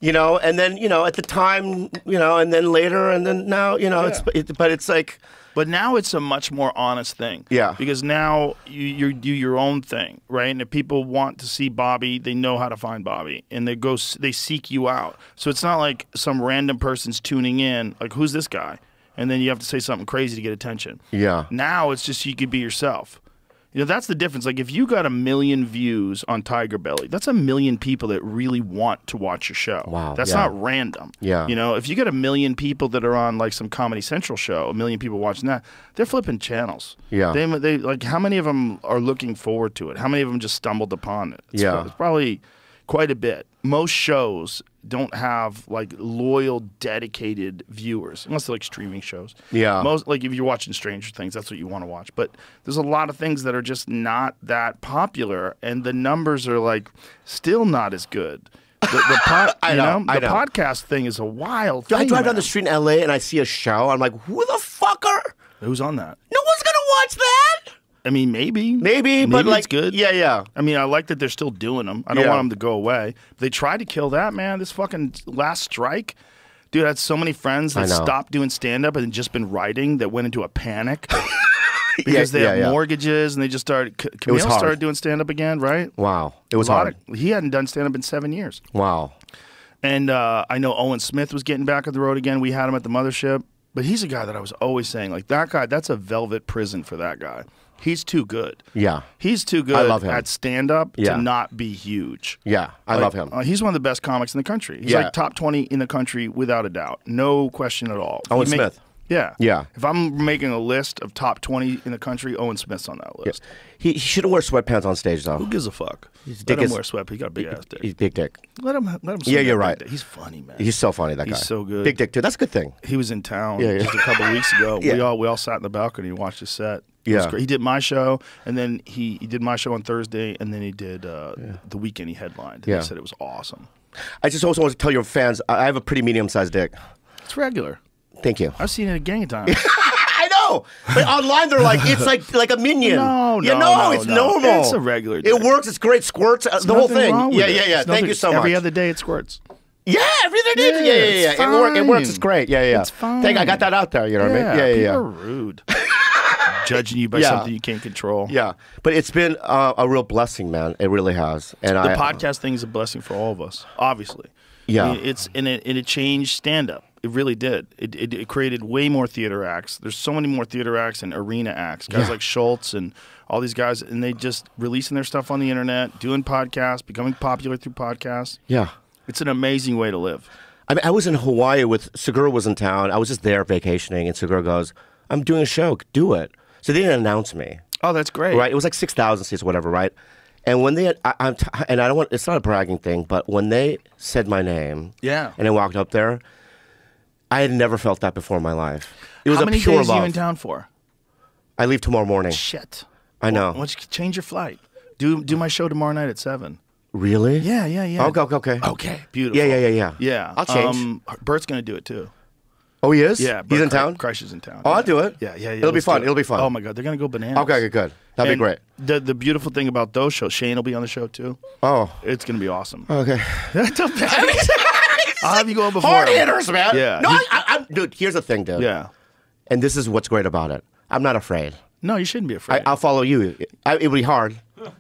and then at the time, and then later, and then now, but it's like. But now it's a much more honest thing. Yeah. Because now you do your own thing, right? And if people want to see Bobby, they know how to find Bobby. And they seek you out. So it's not like some random person's tuning in, like, who's this guy? And then you have to say something crazy to get attention. Yeah. Now it's just you could be yourself. You know, that's the difference. Like, if you got 1 million views on Tiger Belly, that's 1 million people that really want to watch your show. Wow, That's yeah. not random. Yeah. You know, if you get 1 million people that are on, like, some Comedy Central show, 1 million people watching that, they're flipping channels. Yeah. They like, how many of them are looking forward to it? How many of them just stumbled upon it? It's probably quite a bit. Most shows don't have like loyal, dedicated viewers, unless they're like streaming shows. Yeah. Most, like if you're watching Stranger Things, that's what you want to watch. But there's a lot of things that are just not that popular, and the numbers are like still not as good. The podcast thing is a wild thing. I drive man. down the street in LA and I see a show. I'm like, who the fucker? Who's on that? No one's gonna watch that. I mean, maybe, but like, it's good. Yeah. I mean, I like that they're still doing them. I don't want them to go away. They tried to kill that, man. This fucking last strike, dude. I had so many friends that stopped doing stand up and just been writing that went into a panic because they have mortgages and they just started. Camille started doing stand up again, right? Wow, it was hard. He hadn't done stand up in 7 years. Wow. And I know Owen Smith was getting back on the road again. We had him at the Mothership, but he's a guy that I was always saying, like, that guy. That's a velvet prison for that guy. He's too good. Yeah. He's too good I love him. at stand-up to not be huge. Yeah, I love him. He's one of the best comics in the country. He's like top 20 in the country without a doubt. No question at all. Owen Smith. Yeah. Yeah. If I'm making a list of top 20 in the country, Owen Smith's on that list. Yeah. He shouldn't wear sweatpants on stage, though. Who gives a fuck? Let him wear sweatpants. He got a big-ass dick. He's big dick. Let him Yeah, you're right. He's funny, man. He's so funny, that guy. He's so good. Big dick, too. That's a good thing. He was in town just a couple weeks ago. We all sat in the balcony and watched his set. Yeah. He did my show, and then he did my show on Thursday, and then he did the weekend he headlined. And he said it was awesome. I just also want to tell your fans, I have a pretty medium-sized dick. It's regular. Thank you. I've seen it a gang of times. I know. But online, they're like, it's like a minion. No, it's normal. It's a regular dick. It works. It's great. Squirts. The whole thing. Yeah. Thank you so much. Every other day it squirts. Yeah, every other day. Yeah. It works. It's great. Yeah. It's fine. I got that out there. You know what I mean? Yeah. People are rude. Judging you by something you can't control. Yeah, but it's been a real blessing, man. It really has. And the podcast thing is a blessing for all of us, obviously. Yeah, I mean, it changed stand-up. It really did. It created way more theater acts. There's so many more theater acts and arena acts. Guys like Schultz and all these guys, and they just releasing their stuff on the internet, doing podcasts, becoming popular through podcasts. Yeah, it's an amazing way to live. I mean, I was in Hawaii with Segura was in town. I was just there vacationing, and Segura goes, "I'm doing a show. Do it." So they didn't announce me. Oh, that's great. Right? It was like 6,000 seats, whatever, right? And when they, and I don't want, it's not a bragging thing, but when they said my name, and I walked up there, I had never felt that before in my life. It was How many pure days love. are you in town for? I leave tomorrow morning. Shit. I know. Why don't you change your flight? Do my show tomorrow night at 7. Really? Yeah. Okay. Okay. Beautiful. Yeah. Yeah. I'll change. Bert's gonna do it too. Oh, he is? Yeah. He's in town? Kreischer's is in town. Oh, I'll do it. Yeah. It'll be fun. It'll be fun. Oh my God, they're gonna go bananas. Okay, good. That'd be great. The beautiful thing about those shows, Shane will be on the show too. Oh. It's gonna be awesome. Okay. I'll have you go before. Hard hitters, man. Yeah. No, dude, here's the thing, dude. Yeah. And this is what's great about it. I'm not afraid. No, you shouldn't be afraid. I'll follow you. It would be hard.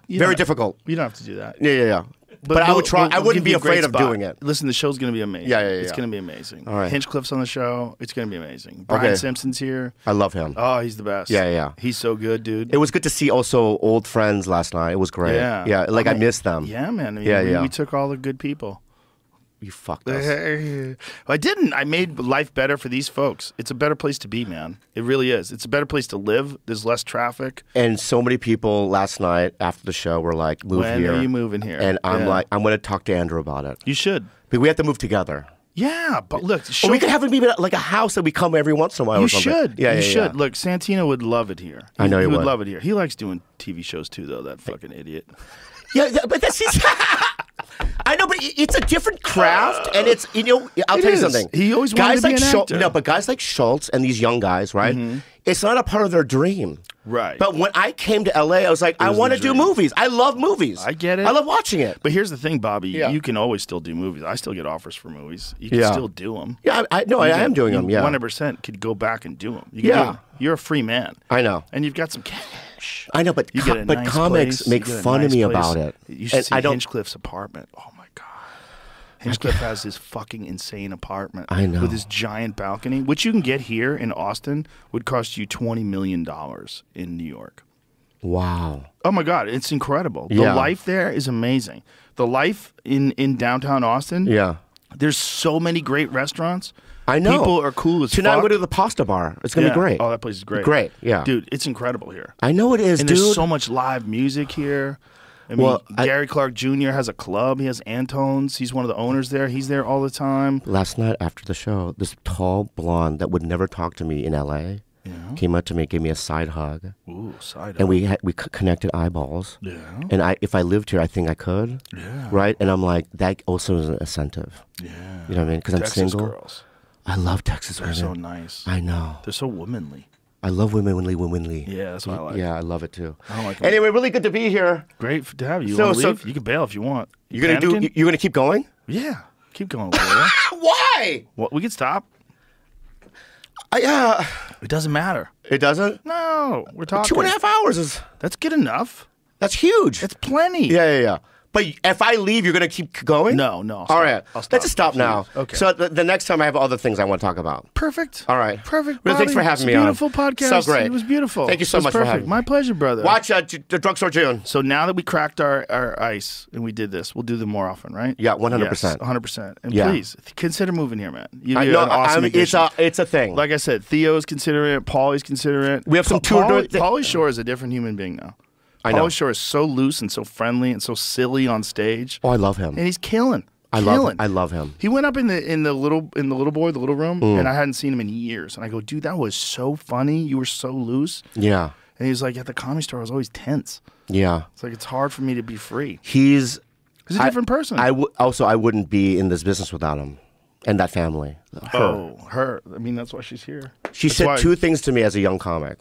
Very difficult. You don't have to do that. Yeah. But I would try. I wouldn't be afraid of doing it. Listen, the show's going to be amazing. Yeah. It's going to be amazing. All right. Hinchcliffe's on the show. It's going to be amazing. Brian Simpson's here. I love him. Oh, he's the best. Yeah. He's so good, dude. It was good to see also old friends last night. It was great. Yeah. Like I missed them. Yeah, man. I mean, we took all the good people. You fucked us. I didn't. I made life better for these folks. It's a better place to be, man. It really is. It's a better place to live. There's less traffic. And so many people last night after the show were like, move when here. When are you moving here? And I'm like, I'm going to talk to Andrew about it. You should. But we have to move together. Yeah, but look. Or we could have it be like a house that we come every once in a while You or something. should. Yeah, you yeah, should. yeah. Look, Santino would love it here. I know he would would. love it here. He likes doing TV shows too, though, that fucking idiot. Yeah, but that's his... I know, but it's a different craft, and it's, I'll tell you something. He always wanted to be an actor. No, but guys like Schultz and these young guys, right? It's not a part of their dream. Right. But when I came to LA, I was like, I want to do movies. I love movies. I get it. I love watching it. But here's the thing, Bobby. You can always still do movies. I still get offers for movies. You can still do them. Yeah, I am doing them, yeah. 100% could go back and do them. You can do them. You're a free man. I know. And you've got some cash. I know, but comics make fun of me about it. You should see Hinchcliffe's apartment. Oh, my God. Hinchcliffe has his fucking insane apartment. I know. With his giant balcony, which you can get here in Austin, would cost you $20 million in New York. Wow. Oh my God, it's incredible. The Yeah. life there is amazing. The life in downtown Austin. Yeah. There's so many great restaurants. I know. People are cool as Tonight fuck. I'm going to the pasta bar. It's going to be great. Oh, that place is great. Great, yeah. Dude, it's incredible here. I know it is, and dude. there's so much live music here. I mean, Gary Clark Jr. has a club. He has Antone's. He's one of the owners there. He's there all the time. Last night after the show, this tall blonde that would never talk to me in L.A. came up to me, gave me a side hug. Ooh, side hug. And we connected eyeballs. Yeah. And if I lived here, I think I could. Yeah. Right? And I'm like, that also is an incentive. Yeah. You know what I mean? Because I'm Texas single. girls. I love Texas They're women. so nice. I know. They're so womanly. I love womanly. Yeah, that's what I like. Yeah, I love it too. I don't like them. Anyway, really good to be here. Great to have you. You So- want to so- leave? You can bail if you want. You're gonna keep going? Yeah. Keep going, Laura. Why? Well, we can stop. Yeah. It doesn't matter. It doesn't? No, we're talking. 2.5 hours is. That's good enough. That's huge. It's plenty. Yeah. But if I leave, you're going to keep going? No. I'll All stop. right. I'll stop. Let's just stop now. Okay. So the next time I have other things I want to talk about. Perfect. All right. Perfect. Well, thanks for Bobby. having It's me a on. beautiful podcast. So great. It was beautiful. Thank you so It was much for perfect. having me. My pleasure, brother. Watch the Drugstore June. So now that we cracked our ice and we did this, we'll do them more often, right? Yeah, 100%. Yes, 100%. And Yeah. please consider moving here, man. You're I an know. awesome addition. It's a thing. Like I said, Theo's considering it. Paulie's considering it. We have some tour doing- Paulie Shore is a different human being now. I know. Paulie Shore is so loose and so friendly and so silly on stage. Oh, I love him. And he's killing. I love him. He went up in the little room, and I hadn't seen him in years. And I go, dude, that was so funny. You were so loose. Yeah. And he's like, at the Comedy Store, I was always tense. Yeah. It's like it's hard for me to be free. He's a different person. I wouldn't be in this business without him and that family. Her. I mean, that's why she's here. She That's said why- two things to me as a young comic.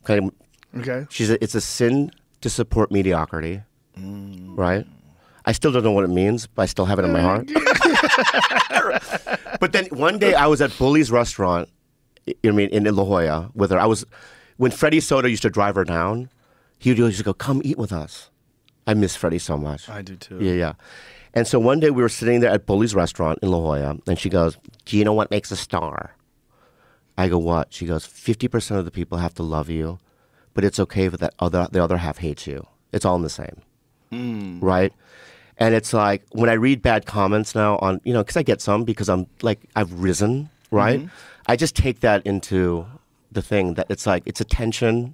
Okay. Okay. She said it's a sin to support mediocrity. Right? I still don't know what it means, but I still have it in my heart. But then one day I was at Bully's restaurant, in La Jolla with her. When Freddie Soto used to drive her down, he would used to go, come eat with us. I miss Freddie so much. I do too. Yeah. And so one day we were sitting there at Bully's restaurant in La Jolla, and she goes, do you know what makes a star? I go, what? She goes, 50% of the people have to love you, but it's okay if the other half hates you. It's all in the same. Right? And it's like, when I read bad comments now on, because I get some because I'm like, I've risen, right? I just take that into the thing that it's like, it's attention,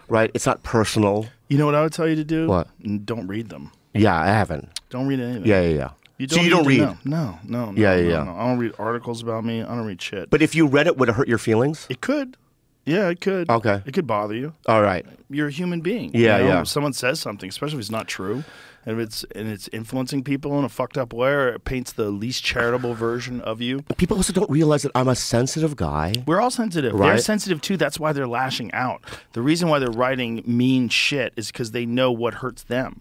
right? It's not personal. You know what I would tell you to do? What? Don't read them. Yeah, I haven't. Don't read anything. Yeah. You So you don't need to read? know. No. Yeah. No. I don't read articles about me. I don't read shit. But if you read it, would it hurt your feelings? It could. Yeah, it could. Okay. It could bother you. All right. You're a human being. Yeah, you know? yeah. If someone says something, especially if it's not true, and it's influencing people in a fucked up way, or it paints the least charitable version of you. People also don't realize that I'm a sensitive guy. We're all sensitive. Right. They're sensitive too. That's why they're lashing out. The reason why they're writing mean shit is because they know what hurts them.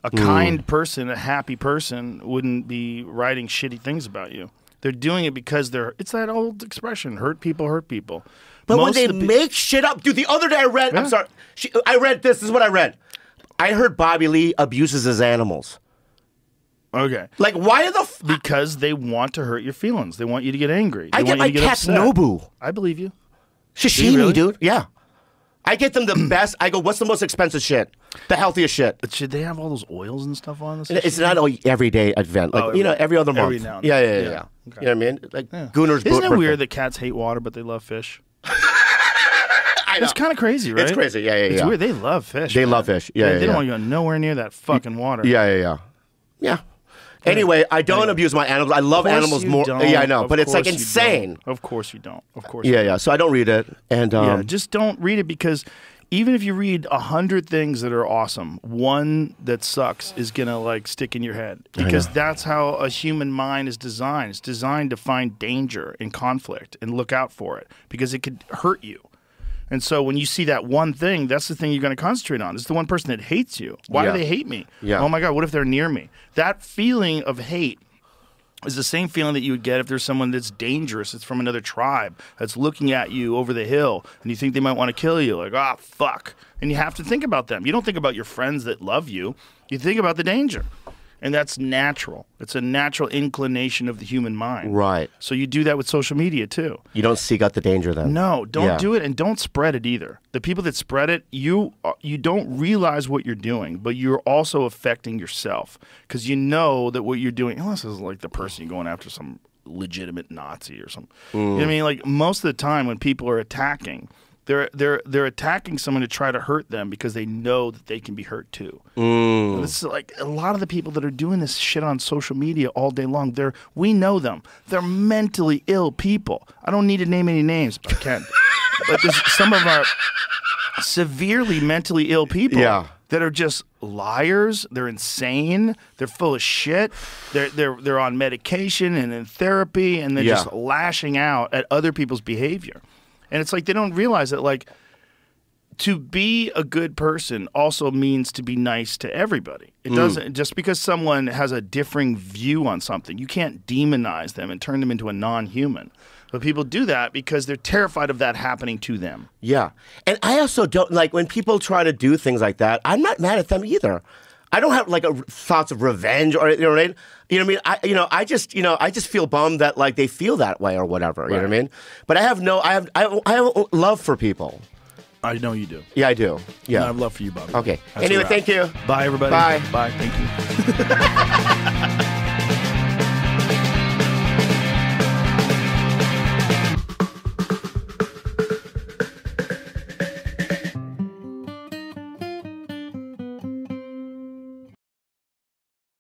A kind person, a happy person, wouldn't be writing shitty things about you. They're doing it because it's that old expression, hurt people hurt people. But when Most they of the make shit up, dude, the other day I read, I'm sorry, I read this is what I read. I heard Bobby Lee abuses his animals. Okay. Like, why the because they want to hurt your feelings. They want you to get angry. They I get want you my to get cats upset. Nobu. I believe you. Sashimi, really? dude. Yeah. I get them the best. I go, what's the most expensive shit? The healthiest shit. But should they have all those oils and stuff on this? It's not an everyday event. Like, every other month. Every now and yeah. then. Yeah. Okay. You know what I mean? Like, Gunner's Isn't it birthday. weird that cats hate water, but they love fish? I know. It's kind of crazy, right? It's crazy. Yeah. It's weird. They love fish. They man. love fish. Yeah, They yeah. don't want to go nowhere near that fucking water. Yeah. Anyway, I don't abuse my animals. I love Of course animals you more. don't. Yeah, I know. Of But it's like course you insane. don't. Of course you don't. Of course you Yeah. So I don't read it. And yeah, just don't read it, because even if you read 100 things that are awesome, one that sucks is gonna like stick in your head, because that's how a human mind is designed. It's designed to find danger and conflict and look out for it, because it could hurt you. And so when you see that one thing, that's the thing you're going to concentrate on. It's the one person that hates you. Why do they hate me? Yeah. Oh my God, what if they're near me? That feeling of hate is the same feeling that you would get if there's someone that's dangerous, it's from another tribe, that's looking at you over the hill, and you think they might want to kill you. Like, ah, fuck. And you have to think about them. You don't think about your friends that love you. You think about the danger. And that's natural. It's a natural inclination of the human mind. Right. So you do that with social media too. You don't seek out the danger then. No, don't do it, and don't spread it either. The people that spread it, you don't realize what you're doing, but you're also affecting yourself because you know that what you're doing, unless it's like the person you're going after some legitimate Nazi or something. You know what I mean? Like most of the time when people are attacking, they're attacking someone to try to hurt them because they know that they can be hurt too. This is like a lot of the people that are doing this shit on social media all day long. We know them. They're mentally ill people. I don't need to name any names, but I can. But some of our severely mentally ill people that are just liars. They're insane. They're full of shit. They're on medication and in therapy, and they're just lashing out at other people's behavior. And it's like they don't realize that, like, to be a good person also means to be nice to everybody. It doesn't, just because someone has a differing view on something, you can't demonize them and turn them into a non-human. But people do that because they're terrified of that happening to them. Yeah. And I also don't, like, when people try to do things like that, I'm not mad at them either. I don't have, like, thoughts of revenge or, you know what I mean? You know what I mean? I just feel bummed that, like, they feel that way or whatever. You know what I mean? But I have love for people. I know you do. Yeah, I do. Yeah. And I have love for you, Bobby. Okay. That's anyway, thank you. Bye, everybody. Bye. Bye. Thank you.